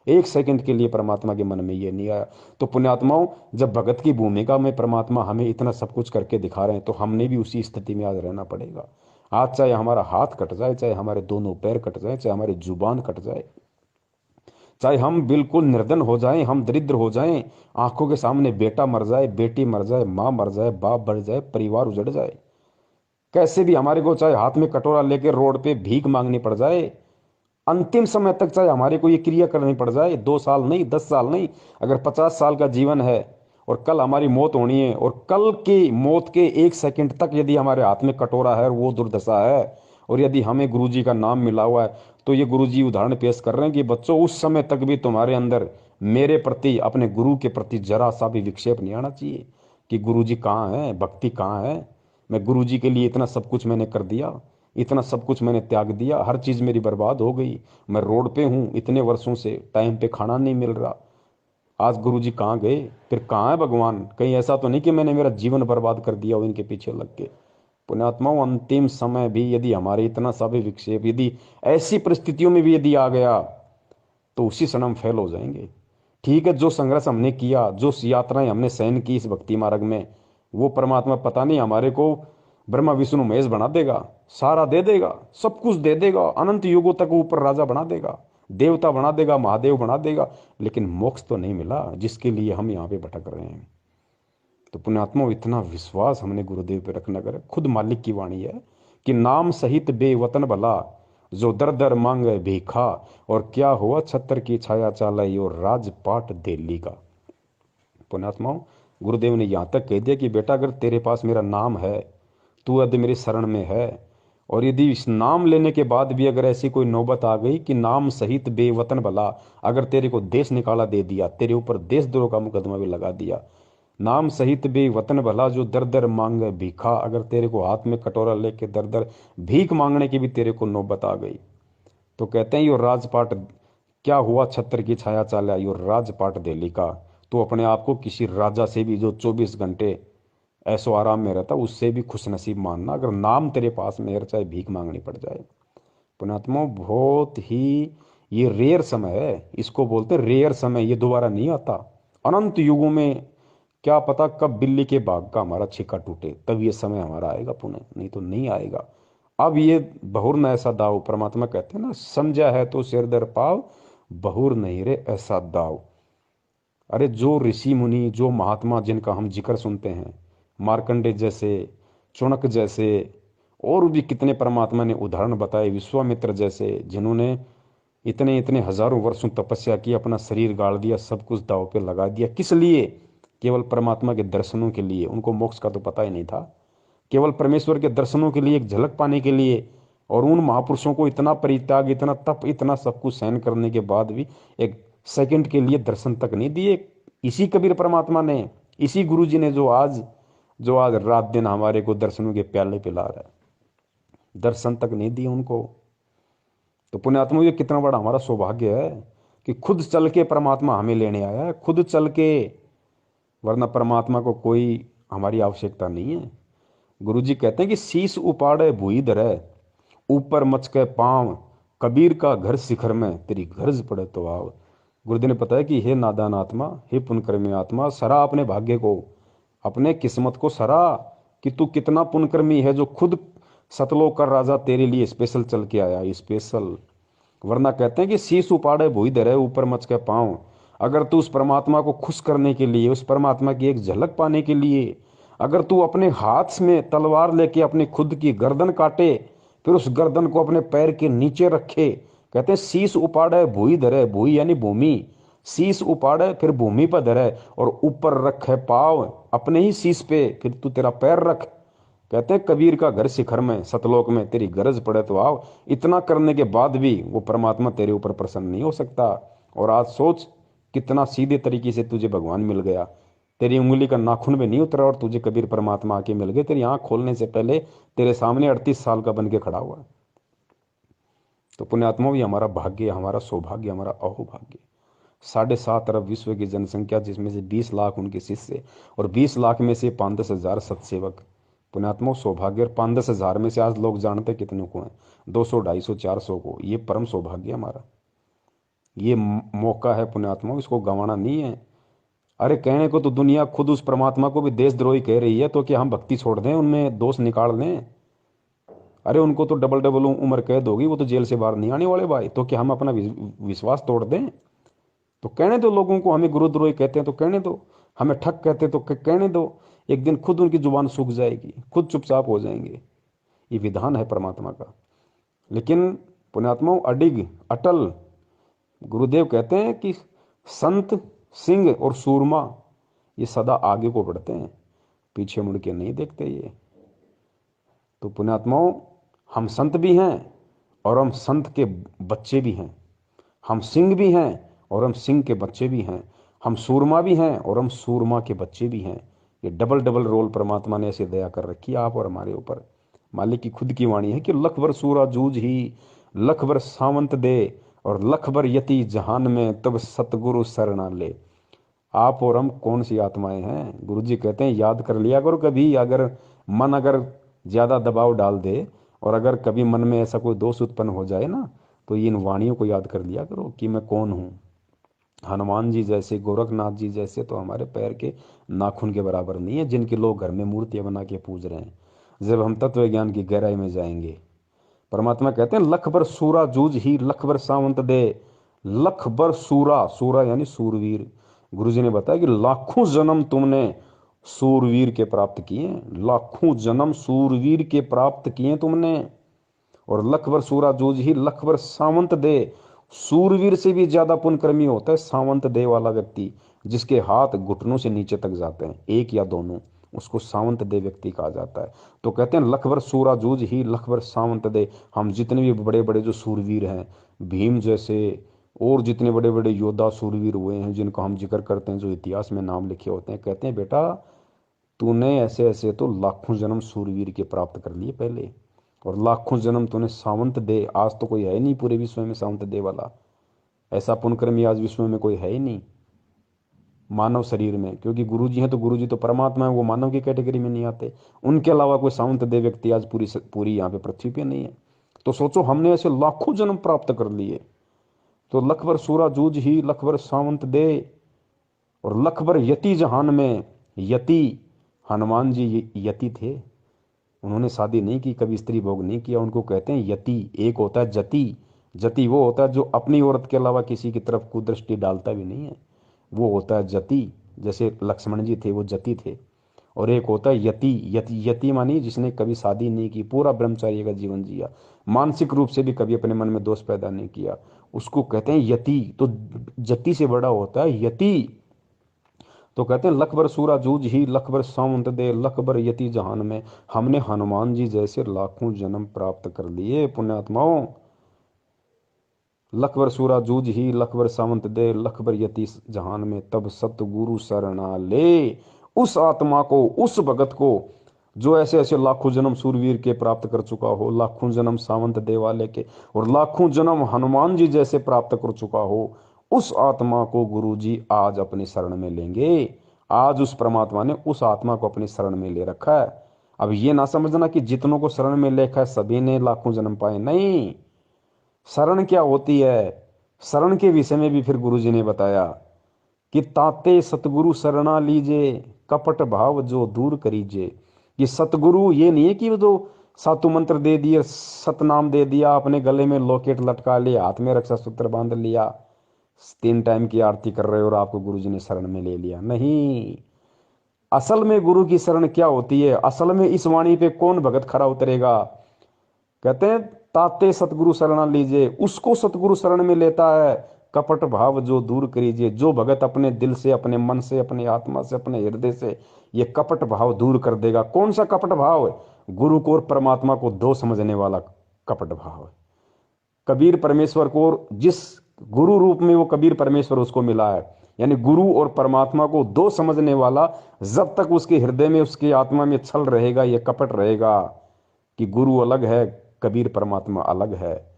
एक सेकंड के लिए परमात्मा के मन में ये नहीं आया। तो पुण्यात्माओं, जब भगत की भूमिका में परमात्मा हमें इतना सब कुछ करके दिखा रहे हैं, तो हमने भी उसी स्थिति में आज रहना पड़ेगा। आज चाहे हमारा हाथ कट जाए, चाहे हमारे दोनों पैर कट जाए, चाहे हमारी जुबान कट जाए, चाहे हम बिल्कुल निर्धन हो जाएं, हम दरिद्र हो जाएं, आंखों के सामने बेटा मर जाए, बेटी मर जाए, माँ मर जाए, बाप मर जाए, परिवार उजड़ जाए, कैसे भी हमारे को चाहे हाथ में कटोरा लेकर रोड पे भीख मांगनी पड़ जाए, अंतिम समय तक चाहे हमारे को ये क्रिया करनी पड़ जाए, 2 साल नहीं, 10 साल नहीं, अगर 50 साल का जीवन है और कल हमारी मौत होनी है, और कल की मौत के 1 सेकंड तक यदि हमारे हाथ में कटोरा है और वो दुर्दशा है, और यदि हमें गुरु जी का नाम मिला हुआ है, तो ये गुरु जी उदाहरण पेश कर रहे हैं कि बच्चों, उस समय तक भी तुम्हारे अंदर मेरे प्रति, अपने गुरु के प्रति जरा सा भी विक्षेप नहीं आना चाहिए कि गुरु जी कहाँ है, भक्ति कहाँ है। मैं गुरु जी के लिए इतना सब कुछ मैंने कर दिया, इतना सब कुछ मैंने त्याग दिया, हर चीज मेरी बर्बाद हो गई, मैं रोड पे हूँ इतने वर्षों से, टाइम पे खाना नहीं मिल रहा। आज गुरु जी कहाँ गए? फिर कहाँ है भगवान? कहीं ऐसा तो नहीं कि मैंने मेरा जीवन बर्बाद कर दिया हो इनके पीछे लग के। पुण्यात्माओं, अंतिम समय भी यदि हमारे इतना सा भी विक्षेप, यदि ऐसी परिस्थितियों में भी यदि आ गया, तो उसी क्षण हम फेल हो जाएंगे। ठीक है, जो संघर्ष हमने किया, जो यात्राएं हमने सहन की इस भक्ति मार्ग में, वो परमात्मा पता नहीं हमारे को ब्रह्मा विष्णु महेश बना देगा, सारा दे देगा, सब कुछ दे देगा, अनंत युगों तक ऊपर राजा बना देगा, देवता बना देगा, महादेव बना देगा, लेकिन मोक्ष तो नहीं मिला जिसके लिए हम यहाँ पे भटक रहे हैं। तो पुण्यात्मा, इतना विश्वास हमने गुरुदेव पे रखना करे। खुद मालिक की वाणी है कि नाम सहित बेवतन भला, जो दर दर मांगे भीखा, और क्या हुआ छत्र की छाया चालाई, और राजपाट दिल्ली का। पुण्यात्माओं, गुरुदेव ने यहाँ तक कह दिया कि बेटा अगर तेरे पास मेरा नाम है, तू यदि मेरी शरण में है, और यदि इस नाम लेने के बाद भी अगर ऐसी कोई नौबत आ गई कि नाम सहित बेवतन भला, अगर तेरे को देश निकाला दे दिया, तेरे ऊपर देशद्रोह का मुकदमा भी लगा दिया, नाम सहित बेवतन भला जो दर दर मांगे भीखा, अगर तेरे को हाथ में कटोरा लेके दर दर भीख मांगने की भी तेरे को नौबत आ गई, तो कहते हैं यो राजपाट क्या हुआ, छत्र की छाया चाला, यो राजपाट दिल्ली का। तो अपने आप को किसी राजा से भी जो 24 घंटे ऐसो आराम में रहता, उससे भी खुशनसीब मानना अगर नाम तेरे पास में है, चाहे भीख मांगनी पड़ जाए। पुण्यात्मा बहुत ही ये रेयर समय है, इसको बोलते रेयर समय, ये दोबारा नहीं आता। अनंत युगों में क्या पता कब बिल्ली के बाग का हमारा छिक्का टूटे, तब ये समय हमारा आएगा पुण्य, नहीं तो नहीं आएगा। अब ये बहुर न ऐसा दाव, परमात्मा कहते हैं ना, समझा है तो सिर दर पाव, बहुर नहीं रे ऐसा दाव। अरे जो ऋषि मुनि, जो महात्मा जिनका हम जिक्र सुनते हैं, मार्कंडे जैसे, चुणक जैसे, और भी कितने परमात्मा ने उदाहरण बताए, विश्वामित्र जैसे, जिन्होंने इतने इतने हजारों वर्षों तपस्या की, अपना शरीर गाड़ दिया, सब कुछ दाव पे लगा दिया, किस लिए? केवल परमात्मा के दर्शनों के लिए। उनको मोक्ष का तो पता ही नहीं था, केवल परमेश्वर के दर्शनों के लिए, एक झलक पाने के लिए। और उन महापुरुषों को इतना परित्याग, इतना तप, इतना सब कुछ सहन करने के बाद भी एक सेकंड के लिए दर्शन तक नहीं दिए। इसी कबीर परमात्मा ने, इसी गुरु जी ने जो आज रात दिन हमारे को दर्शनों के प्याले पिला रहा है, दर्शन तक नहीं दिए उनको। तो पुण्यात्मा ये कितना बड़ा हमारा सौभाग्य है कि खुद चल के परमात्मा हमें लेने आया है, खुद चल के, वरना परमात्मा को कोई हमारी आवश्यकता नहीं है। गुरु जी कहते हैं कि शीश उपाड़े भूई धरे, ऊपर मचके पांव, कबीर का घर शिखर में, तेरी गर्ज पड़े तो आव। गुरुदेव ने बताया कि हे नादान आत्मा, हे पुण्यकर्मी आत्मा, सरा अपने भाग्य को, अपने किस्मत को सरा कि तू कितना पुण्यकर्मी है, जो खुद सतलोक का राजा तेरे लिए स्पेशल चल के आया, स्पेशल। वरना कहते हैं कि शीश उपाड़े भूई धरे, ऊपर मचके पांव। अगर तू उस परमात्मा को खुश करने के लिए, उस परमात्मा की एक झलक पाने के लिए, अगर तू अपने हाथ में तलवार लेके अपनी खुद की गर्दन काटे, फिर उस गर्दन को अपने पैर के नीचे रखे, कहते हैं शीश उपाड़े भूई धरे, भूई यानी भूमि, शीश उपाड़े फिर भूमि पर धरे, और ऊपर रखे पाव अपने ही शीश पे, फिर तू तेरा पैर रख। कहते हैं कबीर का घर शिखर में, सतलोक में, तेरी गरज पड़े तो आओ। इतना करने के बाद भी वो परमात्मा तेरे ऊपर प्रसन्न नहीं हो सकता। और आज सोच कितना सीधे तरीके से तुझे भगवान मिल गया, तेरी उंगली का नाखून में नहीं उतरा और तुझे कबीर परमात्मा आके मिल गए, तेरी आंख खोलने से पहले तेरे सामने 38 साल का बन के खड़ा हुआ। तो पुण्यात्मा भी हमारा भाग्य, हमारा सौभाग्य, हमारा अहोभाग्य। 7.5 अरब विश्व की जनसंख्या, जिसमें से 20 लाख उनके शिष्य, और 20 लाख में से 5-10 हजार सत्सेवक। पुण्यात्मा सौभाग्य। और 5-10 हजार में से आज लोग जानते कितने को हैं? 200, 250, 400 को। ये परम सौभाग्य हमारा, ये मौका है पुण्यात्मा, इसको गंवाना नहीं है। अरे कहने को तो दुनिया खुद उस परमात्मा को भी देशद्रोही कह रही है, तो क्या हम भक्ति छोड़ दें, उनमें दोष निकाल लें? अरे उनको तो डबल डबल उम्र कैद होगी, वो तो जेल से बाहर नहीं आने वाले भाई। तो क्या हम अपना विश्वास तोड़ दें? तो कहने दो लोगों को, हमें गुरुद्रोही कहते हैं तो कहने दो, हमें ठग कहते हैं तो कहने दो। एक दिन खुद उनकी जुबान सूख जाएगी, खुद चुपचाप हो जाएंगे। ये विधान है परमात्मा का। लेकिन पुण्यात्मा अडिग अटल, गुरुदेव कहते हैं कि संत, सिंह और सूरमा ये सदा आगे को बढ़ते हैं, पीछे मुड़ के नहीं देखते ये। तो पुण्यात्माओं, हम संत भी हैं और हम संत के बच्चे भी हैं, हम सिंह भी हैं और हम सिंह के बच्चे भी हैं, हम सूरमा भी हैं और हम सूरमा के बच्चे भी हैं। ये डबल डबल रोल परमात्मा ने ऐसे दया कर रखी है आप और हमारे ऊपर। मालिक की खुद की वाणी है कि लख भर सूरा जूझ ही, लख भर सावंत दे, और लख भर यति जहान में, तब सतगुरु शरणा ले। आप और हम कौन सी आत्माएं हैं? गुरु जी कहते हैं याद कर लिया करो कभी, अगर मन ज्यादा दबाव डाल दे, और अगर कभी मन में ऐसा कोई दोष उत्पन्न हो जाए ना, तो इन वाणियों को याद कर लिया करो कि मैं कौन हूँ। हनुमान जी जैसे, गोरखनाथ जी जैसे तो हमारे पैर के नाखून के बराबर नहीं है, जिनके लोग घर में मूर्तियां बना के पूज रहे हैं। जब हम तत्व ज्ञान की गहराई में जाएंगे, परमात्मा कहते हैं लख भर सूरा जूझ ही, लख भर सावंत दे। लख भर सूरा, सूरा यानी सूरवीर। गुरुजी ने बताया कि लाखों जन्म तुमने सूरवीर के प्राप्त किए, लाखों जन्म सूरवीर के प्राप्त किए तुमने। और लख भर सूरा जूझ ही, लख भर सावंत दे। सूरवीर से भी ज्यादा पुण्यकर्मी होता है सावंत दे वाला व्यक्ति, जिसके हाथ घुटनों से नीचे तक जाते हैं, एक या दोनों, उसको सावंत दे व्यक्ति कहा जाता है। तो कहते हैं लखबर सूरा जूझ ही लखबर सावंत दे। हम जितने भी बड़े बड़े जो सूरवीर हैं, भीम जैसे और जितने बड़े बड़े योद्धा सूरवीर हुए हैं जिनको हम जिक्र करते हैं, जो इतिहास में नाम लिखे होते हैं, कहते हैं बेटा तूने ऐसे ऐसे तो लाखों जन्म सूरवीर के प्राप्त कर लिए पहले, और लाखों जन्म तूने सावंत दे, आज तो कोई है नहीं पूरे विश्व में सावंत दे वाला, ऐसा पुण्यकर्मी आज विश्व में कोई है ही नहीं मानव शरीर में, क्योंकि गुरुजी हैं तो गुरुजी तो परमात्मा है, वो मानव की कैटेगरी में नहीं आते। उनके अलावा कोई सावंत दे व्यक्ति आज पूरी यहाँ पे पृथ्वी पे नहीं है। तो सोचो हमने ऐसे लाखों जन्म प्राप्त कर लिए। तो लखबर सूरा जूझ ही लखबर सावंत दे, और लखबर यति जहान में। यति हनुमान जी यति थे, उन्होंने शादी नहीं की, कभी स्त्री भोग नहीं किया, उनको कहते हैं यति। एक होता है जति, जति वो होता है जो अपनी औरत के अलावा किसी की तरफ कुदृष्टि डालता भी नहीं है, वो होता है जति। जैसे लक्ष्मण जी थे वो जति थे। और एक होता है यति, यति मानी जिसने कभी शादी नहीं की, पूरा ब्रह्मचार्य का जीवन जिया, मानसिक रूप से भी कभी अपने मन में दोष पैदा नहीं किया, उसको कहते हैं यति। तो जति से बड़ा होता है यति। तो कहते हैं लखबर सूरा जूझ ही लखबर सावंत दे, लखबर यति जहान में। हमने हनुमान जी जैसे लाखों जन्म प्राप्त कर लिए पुण्यात्माओं। लखबर सूरा जूझ ही लखबर सावंत दे, लखबर यति जहान में। तब सतगुरु शरणा ले उस आत्मा को, उस भगत को जो ऐसे ऐसे लाखों जन्म सूरवीर के प्राप्त कर चुका हो, लाखों जन्म सावंत दे वाले के, और लाखों जन्म हनुमान जी जैसे प्राप्त कर चुका हो, उस आत्मा को गुरुजी आज अपनी शरण में लेंगे। आज उस परमात्मा ने उस आत्मा को अपनी शरण में ले रखा है। अब ये ना समझना कि जितनों को शरण में लेखा है सभी ने लाखों जन्म पाए, नहीं। शरण क्या होती है, शरण के विषय में भी फिर गुरुजी ने बताया कि ताते सतगुरु शरणा लीजे, कपट भाव जो दूर करीजे। ये सतगुरु ये नहीं है कि वो जो सातु मंत्र दे दिए, सतनाम दे दिया, अपने गले में लॉकेट लटका लिया, हाथ में रक्षा सूत्र बांध लिया, 3 टाइम की आरती कर रहे हो और आपको गुरुजी ने शरण में ले लिया, नहीं। असल में गुरु की शरण क्या होती है, असल में इस वाणी पे कौन भगत खरा उतरेगा। कहते हैं ताते सतगुरु शरणा लीजिए, उसको सतगुरु शरण में लेता है। कपट भाव जो दूर करीजिए, जो भगत अपने दिल से, अपने मन से, अपने आत्मा से, अपने हृदय से ये कपट भाव दूर कर देगा। कौन सा कपट भाव है? गुरु को और परमात्मा को दो समझने वाला कपट भाव है। कबीर परमेश्वर को, जिस गुरु रूप में वो कबीर परमेश्वर उसको मिला है, यानी गुरु और परमात्मा को दो समझने वाला, जब तक उसके हृदय में, उसकी आत्मा में छल रहेगा, ये कपट रहेगा कि गुरु अलग है, कबीर परमात्मा अलग है।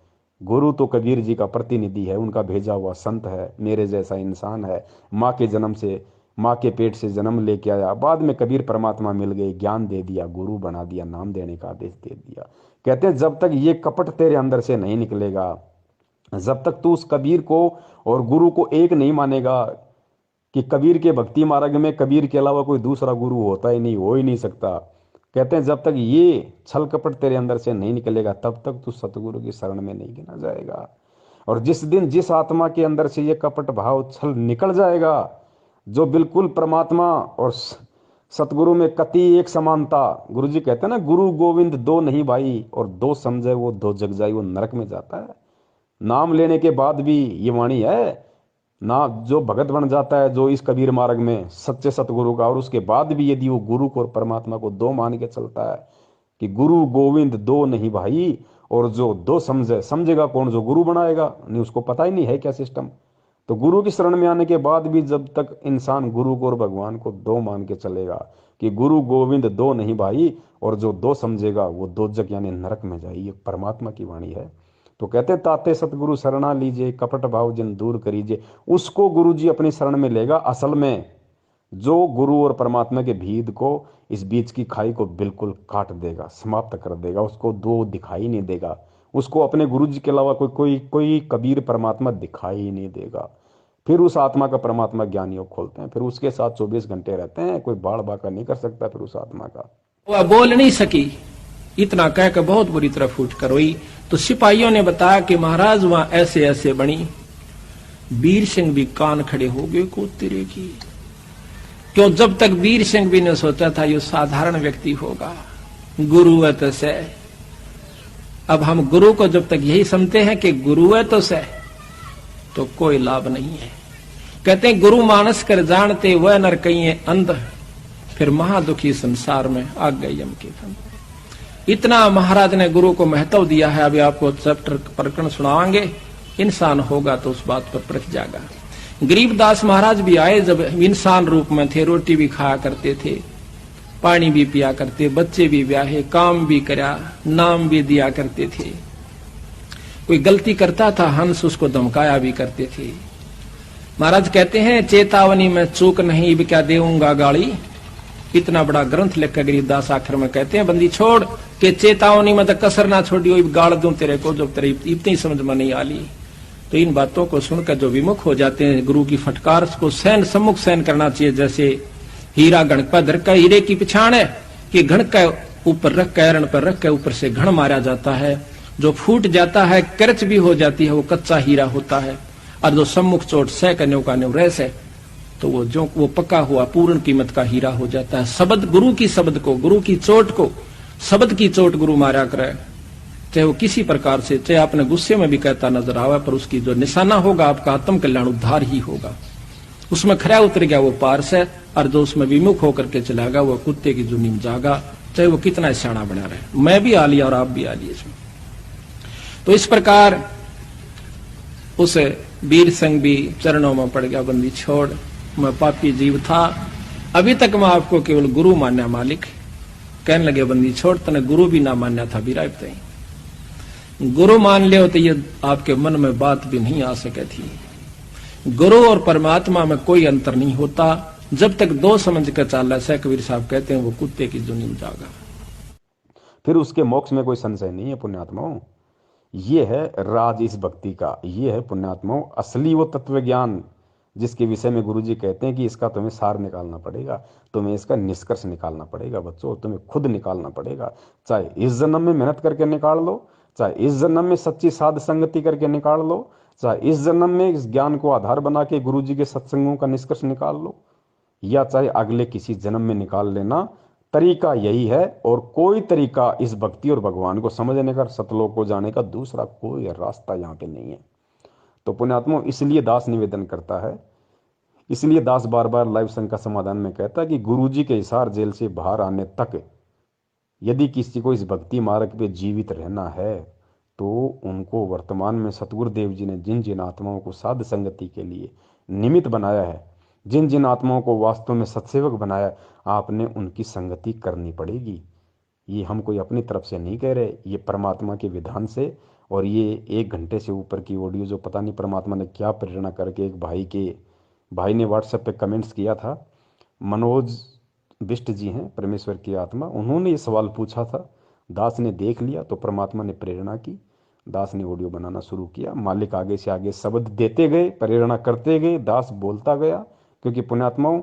गुरु तो कबीर जी का प्रतिनिधि है, उनका भेजा हुआ संत है, मेरे जैसा इंसान है, माँ के जन्म से, माँ के पेट से जन्म लेके आया, बाद में कबीर परमात्मा मिल गए, ज्ञान दे दिया, गुरु बना दिया, नाम देने का आदेश दे दिया। कहते हैं जब तक ये कपट तेरे अंदर से नहीं निकलेगा, जब तक तू उस कबीर को और गुरु को एक नहीं मानेगा कि कबीर के भक्ति मार्ग में कबीर के अलावा कोई दूसरा गुरु होता ही नहीं, हो ही नहीं सकता। कहते हैं जब तक ये छल कपट तेरे अंदर से नहीं निकलेगा, तब तक तू सतगुरु की शरण में नहीं गिना जाएगा। और जिस दिन जिस आत्मा के अंदर से ये कपट भाव छल निकल जाएगा, जो बिल्कुल परमात्मा और सतगुरु में कति एक समानता, गुरु जी कहते हैं ना, गुरु गोविंद दो नहीं भाई, और दो समझे वो दो जग जाई, वो नरक में जाता है। नाम लेने के बाद भी ये वाणी है ना, जो भगत बन जाता है, जो इस कबीर मार्ग में सच्चे सतगुरु का, और उसके बाद भी यदि वो गुरु को और परमात्मा को दो मान के चलता है कि गुरु गोविंद दो नहीं भाई, और जो दो समझेगा कौन? जो गुरु बनाएगा, नहीं, उसको पता ही नहीं है क्या सिस्टम। तो गुरु की शरण में आने के बाद भी जब तक इंसान गुरु को और भगवान को दो मान के चलेगा कि गुरु गोविंद दो नहीं भाई, और जो दो समझेगा वो दो जग यानी नरक में जाए, ये परमात्मा की वाणी है। तो कहते ताते सतगुरु शरणा लीजिए, कपट भाव जिन दूर करीजिए, उसको गुरु जी अपनी शरण में लेगा। असल में जो गुरु और परमात्मा के भेद को, इस बीच की खाई को बिल्कुल काट देगा, समाप्त कर देगा, उसको दो दिखाई नहीं देगा, उसको अपने गुरु जी के अलावा कोई कबीर परमात्मा दिखाई ही नहीं देगा। फिर उस आत्मा का परमात्मा ज्ञान योग खोलते हैं, फिर उसके साथ 24 घंटे रहते हैं, कोई बाढ़ बाका नहीं कर सकता फिर उस आत्मा का। वह बोल नहीं सकी, इतना कहकर बहुत बुरी तरह फूट कर रोई। तो सिपाहियों ने बताया कि महाराज वहां ऐसे ऐसे बनी। वीर सिंह भी कान खड़े हो गए को तेरे की, क्यों जब तक वीर सिंह भी ने सोचा था ये साधारण व्यक्ति होगा, गुरु है तो से। अब हम गुरु को जब तक यही समझते हैं कि गुरु है तो से, तो कोई लाभ नहीं है। कहते हैं गुरु मानस कर जानते वह नर कहीं अंध, फिर महादुखी संसार में आ गए यम के फंद। इतना महाराज ने गुरु को महत्व दिया है। अभी आपको चैप्टर प्रकरण सुनाएंगे, इंसान होगा तो उस बात पर परख जाएगा। गरीबदास महाराज भी आए जब इंसान रूप में थे, रोटी भी खाया करते थे, पानी भी पिया करते, बच्चे भी ब्याहे, काम भी करा, नाम भी दिया करते थे। कोई गलती करता था हंस उसको धमकाया भी करते थे। महाराज कहते हैं चेतावनी में चूक नहीं, अब क्या देऊंगा गाली। इतना बड़ा ग्रंथ लिखकर गरीबदास आखिर में कहते हैं बंदी छोड़ के चेतावनी में तो कसर ना छोड़ियो, गाड़ दूं तेरे को जब तेरे इतनी समझ में नहीं आली। तो इन बातों को सुनकर जो विमुख हो जाते हैं, गुरु की फटकार को सहन सम्मुख सहन करना चाहिए। जैसे हीरा घण पर धर का हीरे की पिछाड़ है कि घण का ऊपर रख कर एरण पर रख कर ऊपर से घण मारा जाता है। जो फूट जाता है, करच भी हो जाती है, वो कच्चा हीरा होता है। और जो सम्मुख चोट सह का न्यू रह है तो वो पक्का हुआ पूर्ण कीमत का हीरा हो जाता है। शब्द गुरु की शब्द को, गुरु की चोट को, शब्द की चोट गुरु मारा करे, चाहे वो किसी प्रकार से, चाहे अपने गुस्से में भी कहता नजर आवे, पर उसकी जो निशाना होगा आपका आत्म कल्याण उद्धार ही होगा। उसमें खरा उतर गया वो पारस है, और जो उसमें विमुख होकर के चलागा वो कुत्ते की जुनी में जागा, चाहे वो कितना सियाना बना रहे। मैं भी आ लिया और आप भी आ लिए इसमें। तो इस प्रकार उस वीर संग भी चरणों में पड़ गया, बंदी छोड़, मैं पापी जीव था, अभी तक मैं आपको केवल गुरु मान्या मालिक। कहने लगे बंदी छोड़, तने गुरु भी ना मान्या था भी राय। गुरु मान ले तो ये आपके मन में बात भी नहीं आ सके थी। गुरु और परमात्मा में कोई अंतर नहीं होता जब तक दो समझ कर चाला। से कबीर साहब कहते हैं वो कुत्ते की जुनी में जागा। फिर उसके मोक्ष में कोई संशय नहीं है पुण्यात्माओं। ये है राज इस भक्ति का, ये है पुण्यात्माओं असली वो तत्व ज्ञान जिसके विषय में गुरुजी कहते हैं कि इसका तुम्हें सार निकालना पड़ेगा, तुम्हें इसका निष्कर्ष निकालना पड़ेगा। बच्चों तुम्हें खुद निकालना पड़ेगा, चाहे इस जन्म में मेहनत करके निकाल लो, चाहे इस जन्म में सच्ची साध संगति करके निकाल लो, चाहे इस जन्म में इस ज्ञान को आधार बना के गुरुजी के सत्संगों का निष्कर्ष निकाल लो, या चाहे अगले किसी जन्म में निकाल लेना। तरीका यही है, और कोई तरीका इस भक्ति और भगवान को समझने का, सतलोक को जाने का दूसरा कोई रास्ता यहाँ पे नहीं है। तो पुण्यात्मा इसलिए दास निवेदन करता है, इसलिए दास बार बार लाइव संघ का समाधान में कहता है कि गुरुजी के हिसार जेल से बाहर आने तक यदि किसी को इस भक्ति मार्ग पे जीवित रहना है तो उनको वर्तमान में सतगुरुदेव जी ने जिन जिन आत्माओं को साध संगति के लिए निमित्त बनाया है, जिन जिन आत्माओं को वास्तव में सत्सेवक बनाया, आपने उनकी संगति करनी पड़ेगी। ये हम कोई अपनी तरफ से नहीं कह रहे, ये परमात्मा के विधान से। और ये 1 घंटे से ऊपर की ऑडियो जो पता नहीं परमात्मा ने क्या प्रेरणा करके, एक भाई ने व्हाट्सएप पे कमेंट्स किया था, मनोज बिष्ट जी हैं परमेश्वर की आत्मा, उन्होंने ये सवाल पूछा था, दास ने देख लिया तो परमात्मा ने प्रेरणा की, दास ने ऑडियो बनाना शुरू किया। मालिक आगे से आगे शब्द देते गए, प्रेरणा करते गए, दास बोलता गया। क्योंकि पुण्यात्माओं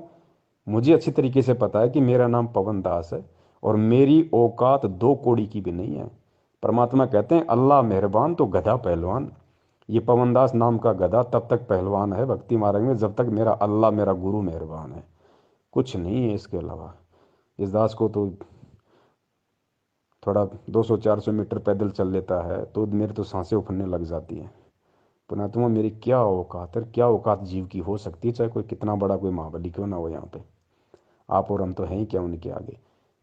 मुझे अच्छी तरीके से पता है कि मेरा नाम पवन दास है और मेरी औकात 2 कौड़ी की भी नहीं है। परमात्मा कहते हैं अल्लाह मेहरबान तो गधा पहलवान। ये पवन दास नाम का गधा तब तक पहलवान है भक्ति मार्ग में जब तक मेरा अल्लाह मेरा गुरु मेहरबान है, कुछ नहीं है इसके अलावा। इस दास को तो थोड़ा 200-400 मीटर पैदल चल लेता है तो मेरे तो सांसें उफरने लग जाती हैं। पुण्यात्मा मेरी क्या औकात है, क्या औकात जीव की हो सकती है, चाहे कोई कितना बड़ा कोई महाबली क्यों ना हो। यहाँ पे आप और हम तो हैं ही क्या उनके आगे।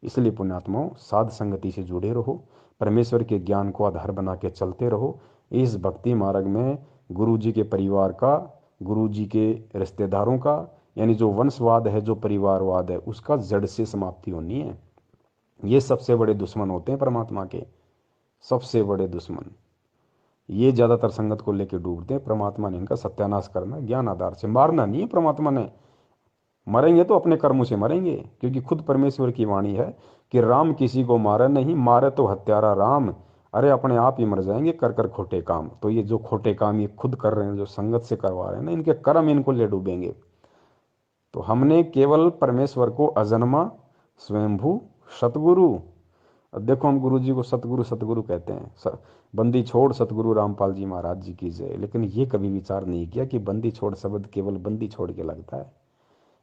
इसलिए पुण्यात्माओं साध संगति से जुड़े रहो, परमेश्वर के ज्ञान को आधार बना के चलते रहो। इस भक्ति मार्ग में गुरु जी के परिवार का, गुरु जी के रिश्तेदारों का, यानी जो वंशवाद है, जो परिवारवाद है, उसका जड़ से समाप्ति होनी है। ये सबसे बड़े दुश्मन होते हैं परमात्मा के, सबसे बड़े दुश्मन। ये ज़्यादातर संगत को लेके डूबते हैं। परमात्मा ने इनका सत्यानाश करना, ज्ञान आधार से, मारना नहीं है। परमात्मा ने मरेंगे तो अपने कर्मों से मरेंगे, क्योंकि खुद परमेश्वर की वाणी है कि राम किसी को मारे नहीं, मारे तो हत्यारा राम। अरे अपने आप ही मर जाएंगे कर कर खोटे काम। तो ये जो खोटे काम ये खुद कर रहे हैं, जो संगत से करवा रहे हैं ना, इनके कर्म इनको ले डूबेंगे। तो हमने केवल परमेश्वर को अजन्मा स्वयंभू सतगुरु, अब देखो हम गुरु जी को सतगुरु सतगुरु कहते हैं, बंदी छोड़ सतगुरु रामपाल जी महाराज जी की जय। लेकिन ये कभी विचार नहीं किया कि बंदी छोड़ शब्द केवल बंदी छोड़ के लगता है,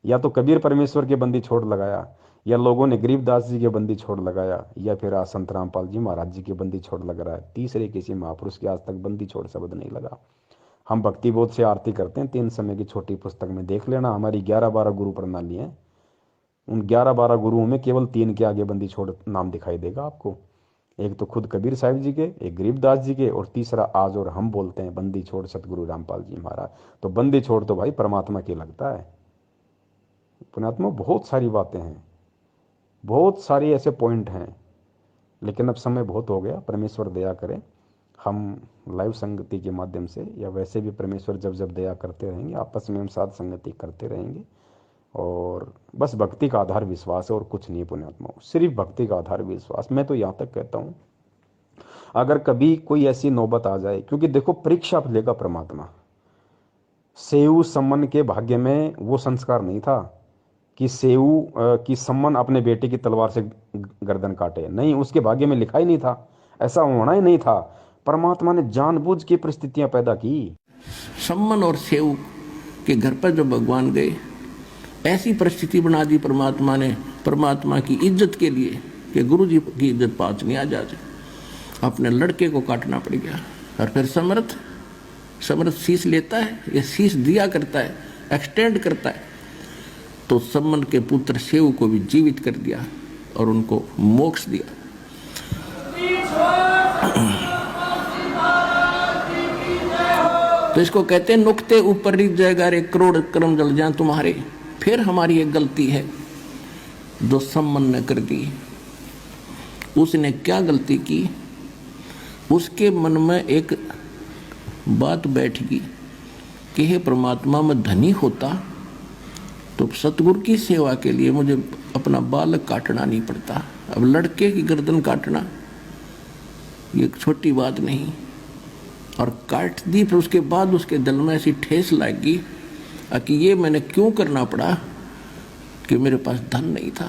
या तो कबीर परमेश्वर के बंदी छोड़ लगाया, या लोगों ने गरीबदास जी के बंदी छोड़ लगाया, या फिर आज संत रामपाल जी महाराज जी के बंदी छोड़ लग रहा है। तीसरे किसी महापुरुष के आज तक बंदी छोड़ शब्द नहीं लगा। हम भक्ति बोध से आरती करते हैं, 3 समय की छोटी पुस्तक में देख लेना, हमारी 11-12 गुरु प्रणाली है। उन 11-12 गुरुओं में केवल 3 के आगे बंदी छोड़ नाम दिखाई देगा आपको। एक तो खुद कबीर साहिब जी के, एक गरीबदास जी के, और तीसरा आज और हम बोलते हैं बंदी छोड़ सतगुरु रामपाल जी महाराज। तो बंदी छोड़ तो भाई परमात्मा की लगता है। पुण्यात्मा बहुत सारी बातें हैं, बहुत सारी ऐसे पॉइंट हैं, लेकिन अब समय बहुत हो गया। परमेश्वर दया करे, हम लाइव संगति के माध्यम से या वैसे भी परमेश्वर जब जब दया करते रहेंगे, आपस में हम साथ संगति करते रहेंगे। और बस भक्ति का आधार विश्वास है और कुछ नहीं पुण्यात्मा, सिर्फ भक्ति का आधार विश्वास। मैं तो यहाँ तक कहता हूँ, अगर कभी कोई ऐसी नौबत आ जाए, क्योंकि देखो परीक्षा लेगा परमात्मा। सेऊ सम्मन के भाग्य में वो संस्कार नहीं था कि सेऊ की सम्मन अपने बेटे की तलवार से गर्दन काटे, नहीं, उसके भाग्य में लिखा ही नहीं था, ऐसा होना ही नहीं था। परमात्मा ने जानबूझ के परिस्थितियां पैदा की। सम्मन और सेऊ के घर पर जब भगवान गए, ऐसी परिस्थिति बना दी परमात्मा ने, परमात्मा की इज्जत के लिए कि गुरु जी की इज्जत पाँच नहीं आ जाए, अपने लड़के को काटना पड़ गया। और फिर समर्थ शीश लेता है, ये शीश दिया करता है, एक्सटेंड करता है। तो सम्मन के पुत्र सेऊ को भी जीवित कर दिया और उनको मोक्ष दिया। तो इसको कहते हैं नुक्ते ऊपर रिझ जाएगा रे, करोड़ कर्म जल जाए तुम्हारे। फिर हमारी एक गलती है जो सम्मन ने कर दी। उसने क्या गलती की? उसके मन में एक बात बैठ गई कि हे परमात्मा, मैं धनी होता तो सतगुरु की सेवा के लिए मुझे अपना बालक काटना नहीं पड़ता। अब लड़के की गर्दन काटना ये छोटी बात नहीं। और काट दी, फिर उसके बाद उसके दिल में ऐसी ठेस लगी कि ये मैंने क्यों करना पड़ा कि मेरे पास धन नहीं था।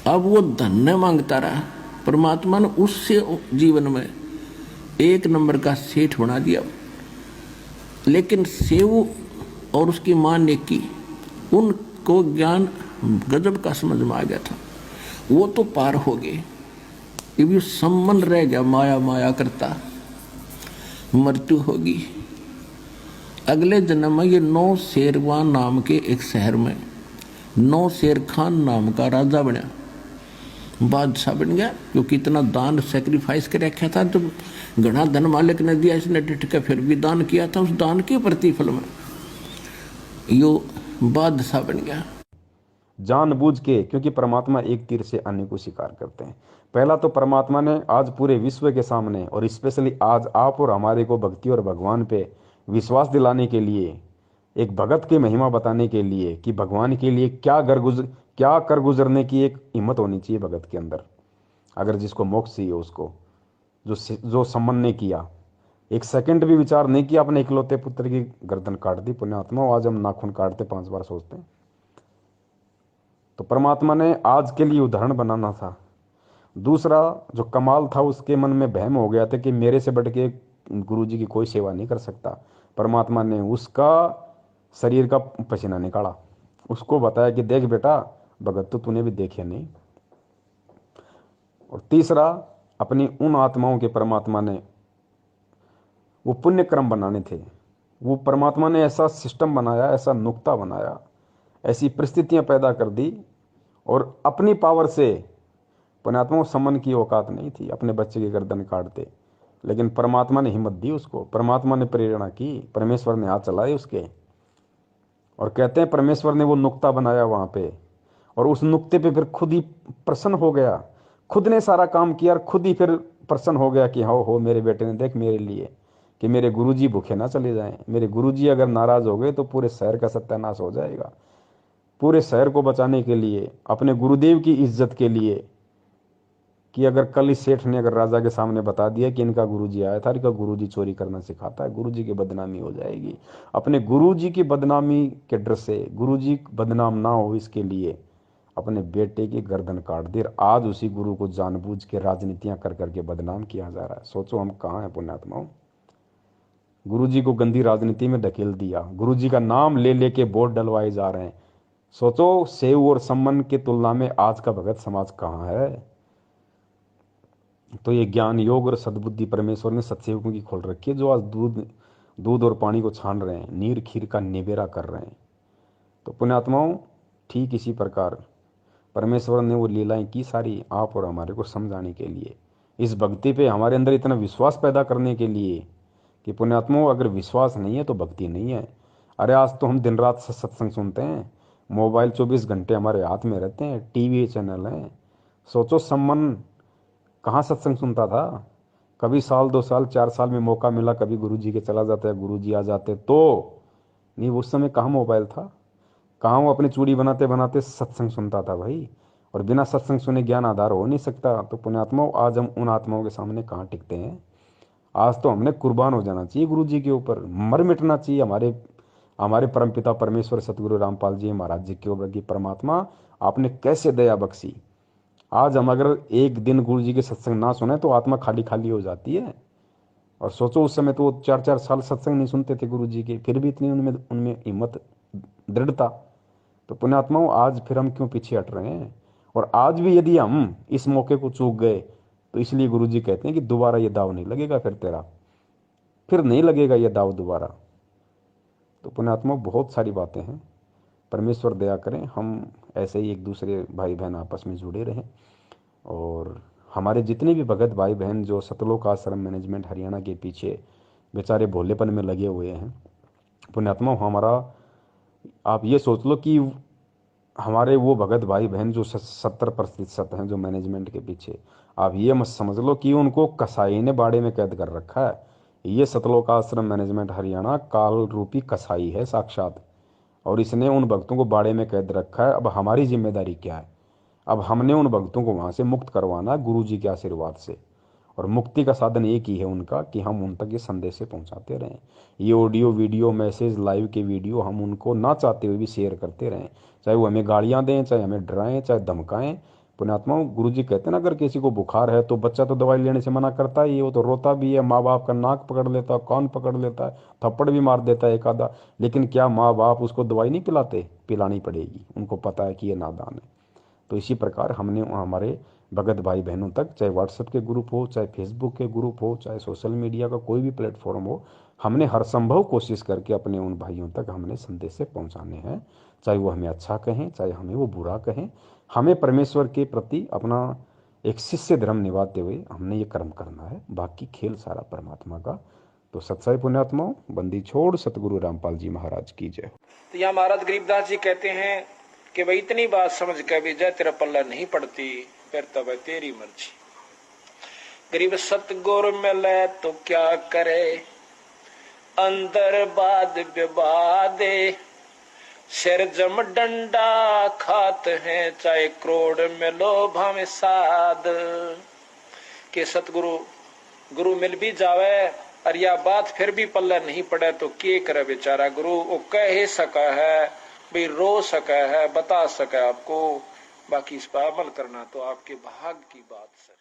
अब वो धन न मांगता रहा, परमात्मा ने उससे जीवन में 1 नंबर का सेठ बना दिया। लेकिन सेऊ और उसकी मां ने की, उनको ज्ञान गजब का समझ में आ गया था, वो तो पार हो गए। ये भी सम्मन रह गया, माया माया करता, मृत्यु होगी। अगले जन्म में ये 9 शेरवान नाम के एक शहर में 9 शेर खान नाम का राजा बना, बादशाह बन गया, क्योंकि इतना दान सेक्रीफाइस कर रखा था। तो घना धन मालिक ने दिया, इसने डिट के फिर भी दान किया था, उस दान के प्रतिफल में यो बादशाह बन गया। जानबूझ के, क्योंकि परमात्मा एक तीर से अन्य को शिकार करते हैं। पहला तो परमात्मा ने आज पूरे विश्व के सामने और स्पेशली आज आप और हमारे को भक्ति और भगवान पे विश्वास दिलाने के लिए, एक भगत की महिमा बताने के लिए कि भगवान के लिए क्या कर गुजरने की एक हिम्मत होनी चाहिए भगत के अंदर। अगर जिसको मोक्ष चाहिए उसको, जो सम्मन ने किया, 1 सेकंड भी विचार नहीं किया, अपने इकलौते पुत्र की गर्दन काट दी। पुण्यात्मा, आज हम नाखून काटते 5 बार सोचते हैं। तो परमात्मा ने आज के लिए उदाहरण बनाना था। दूसरा जो कमाल था, उसके मन में वहम हो गया था कि मेरे से बढ़ के गुरु जी की कोई सेवा नहीं कर सकता। परमात्मा ने उसका शरीर का पसीना निकाला, उसको बताया कि देख बेटा, भगत तो तूने भी देखे नहीं। और तीसरा, अपनी उन आत्माओं के परमात्मा ने वो पुण्य क्रम बनाने थे। वो परमात्मा ने ऐसा सिस्टम बनाया, ऐसा नुक्ता बनाया, ऐसी परिस्थितियां पैदा कर दी, और अपनी पावर से पुण्यात्मा को सम्मन की औकात नहीं थी, अपने बच्चे की गर्दन काटते। लेकिन परमात्मा ने हिम्मत दी उसको, परमात्मा ने प्रेरणा की, परमेश्वर ने हाथ चलाए उसके। और कहते हैं परमेश्वर ने वो नुक्ता बनाया वहां पे, और उस नुक्ते पे फिर खुद ही प्रसन्न हो गया। खुद ने सारा काम किया और खुद ही फिर प्रसन्न हो गया कि हो मेरे बेटे ने देख मेरे लिए कि मेरे गुरुजी भूखे ना चले जाएं। मेरे गुरुजी अगर नाराज हो गए तो पूरे शहर का सत्यानाश हो जाएगा। पूरे शहर को बचाने के लिए, अपने गुरुदेव की इज्जत के लिए, कि अगर कल इस सेठ ने अगर राजा के सामने बता दिया कि इनका गुरुजी आया था, इनका गुरुजी चोरी करना सिखाता है, गुरुजी की बदनामी हो जाएगी। अपने गुरुजी की बदनामी के डर से, गुरुजी बदनाम ना हो इसके लिए अपने बेटे की गर्दन काट दी। आज उसी गुरु को जानबूझ के राजनीतियां कर करके बदनाम किया जा रहा है। सोचो हम कहाँ हैं पुण्यात्माओं। गुरुजी को गंदी राजनीति में ढकेल दिया, गुरुजी का नाम ले लेके वोट डलवाए जा रहे हैं। सोचो, सेव और सम्मन की तुलना में आज का भगत समाज कहाँ है। तो ये ज्ञान योग और सद्बुद्धि परमेश्वर ने सत्सेवकों की खोल रखी है, जो आज दूध दूध और पानी को छान रहे हैं, नीर खीर का निबेरा कर रहे हैं। तो पुण्यात्माओं, ठीक इसी प्रकार परमेश्वर ने वो लीलाएं की सारी आप और हमारे को समझाने के लिए, इस भक्ति पे हमारे अंदर इतना विश्वास पैदा करने के लिए कि पुण्यात्माओं, अगर विश्वास नहीं है तो भक्ति नहीं है। अरे आज तो हम दिन रात सत्संग सुनते हैं, मोबाइल 24 घंटे हमारे हाथ में रहते हैं, टीवी चैनल हैं। सोचो सम्मन कहाँ सत्संग सुनता था? कभी साल 2 साल 4 साल में मौका मिला, कभी गुरुजी के चला जाता है, गुरुजी आ जाते तो नहीं। उस समय कहाँ मोबाइल था, कहाँ वो अपनी चूड़ी बनाते बनाते सत्संग सुनता था भाई। और बिना सत्संग सुने ज्ञान आधार हो नहीं सकता। तो पुण्यात्माओं, आज हम उन आत्माओं के सामने कहाँ टिकते हैं? आज तो हमने कुर्बान हो जाना चाहिए गुरुजी के ऊपर, मर मिटना चाहिए हमारे हमारे परमपिता परमेश्वर सतगुरु रामपाल जी महाराज जी के ऊपर कि परमात्मा आपने कैसे दया बख्शी। आज हम अगर एक दिन गुरु जी के सत्संग ना सुने तो आत्मा खाली खाली हो जाती है। और सोचो उस समय तो 4-4 साल सत्संग नहीं सुनते थे गुरु जी के, फिर भी इतनी उनमें उनमें हिम्मत, दृढ़ता। तो पुण्यात्माओं, आज फिर हम क्यों पीछे हट रहे हैं? और आज भी यदि हम इस मौके को चूक गए तो इसलिए गुरु जी कहते हैं कि दोबारा ये दाव नहीं लगेगा, फिर नहीं लगेगा ये दाव दोबारा। तो पुण्यात्माओं, बहुत सारी बातें हैं। परमेश्वर दया करें, हम ऐसे ही एक दूसरे भाई बहन आपस में जुड़े रहें। और हमारे जितने भी भगत भाई बहन जो सतलोक आश्रम मैनेजमेंट हरियाणा के पीछे बेचारे भोलेपन में लगे हुए हैं, पुण्यात्मा, हमारा आप ये सोच लो कि हमारे वो भगत भाई बहन जो 70% हैं जो मैनेजमेंट के पीछे, आप ये मत समझ लो कि उनको कसाई ने बाड़े में कैद कर रखा है। ये सतलोक आश्रम मैनेजमेंट हरियाणा काल रूपी कसाई है साक्षात, और इसने उन भक्तों को बाड़े में कैद रखा है। अब हमारी जिम्मेदारी क्या है? अब हमने उन भक्तों को वहाँ से मुक्त करवाना है गुरु जी के आशीर्वाद से। और मुक्ति का साधन एक ही है उनका कि हम उन तक ये संदेश पहुँचाते रहें। ये ऑडियो वीडियो मैसेज लाइव के वीडियो हम उनको ना चाहते हुए भी शेयर करते रहें, चाहे वो हमें गालियाँ दें, चाहे हमें डराएं, चाहे धमकाएं। पुण्यात्माओं, गुरु जी कहते हैं ना, अगर किसी को बुखार है तो बच्चा तो दवाई लेने से मना करता ही है, वो तो रोता भी है, माँ बाप का नाक पकड़ लेता है, कान पकड़ लेता है, थप्पड़ भी मार देता है एक आधा। लेकिन क्या माँ बाप उसको दवाई नहीं पिलाते? पिलानी पड़ेगी, उनको पता है कि ये नादान है। तो इसी प्रकार हमने हमारे भगत भाई बहनों तक, चाहे व्हाट्सएप के ग्रुप हो, चाहे फेसबुक के ग्रुप हो, चाहे सोशल मीडिया का कोई भी प्लेटफॉर्म हो, हमने हर संभव कोशिश करके अपने उन भाइयों तक हमने संदेश पहुंचाने हैं। चाहे वो हमें अच्छा कहें, चाहे हमें वो बुरा कहें, हमें परमेश्वर के प्रति अपना एक शिष्य धर्म निभाते हुए हमने ये कर्म करना है। बाकी खेल सारा परमात्मा का। तो सत्साई पुण्यात्माओं, बंदी छोड़ सतगुरु रामपाल जी महाराज की जय। तो यहाँ महाराज गरीबदास जी कहते हैं कि भाई इतनी बात समझ के भी जय तेरा पल्ला नहीं पड़ती, फिर तो भाई तेरी मर्जी। गरीब सतगुर मिले तो क्या करे, अंदर बाद विवादे, सिर जम डंडा खात हैं, चाहे करोड़ मिलो भावे साध। के सतगुरु गुरु मिल भी जावे और या बात फिर भी पल्ला नहीं पड़े तो के करे बेचारा। गुरु वो कह सका है भाई, रो सका है, बता सका आपको, बाकी इस पर अमल करना तो आपके भाग की बात सर।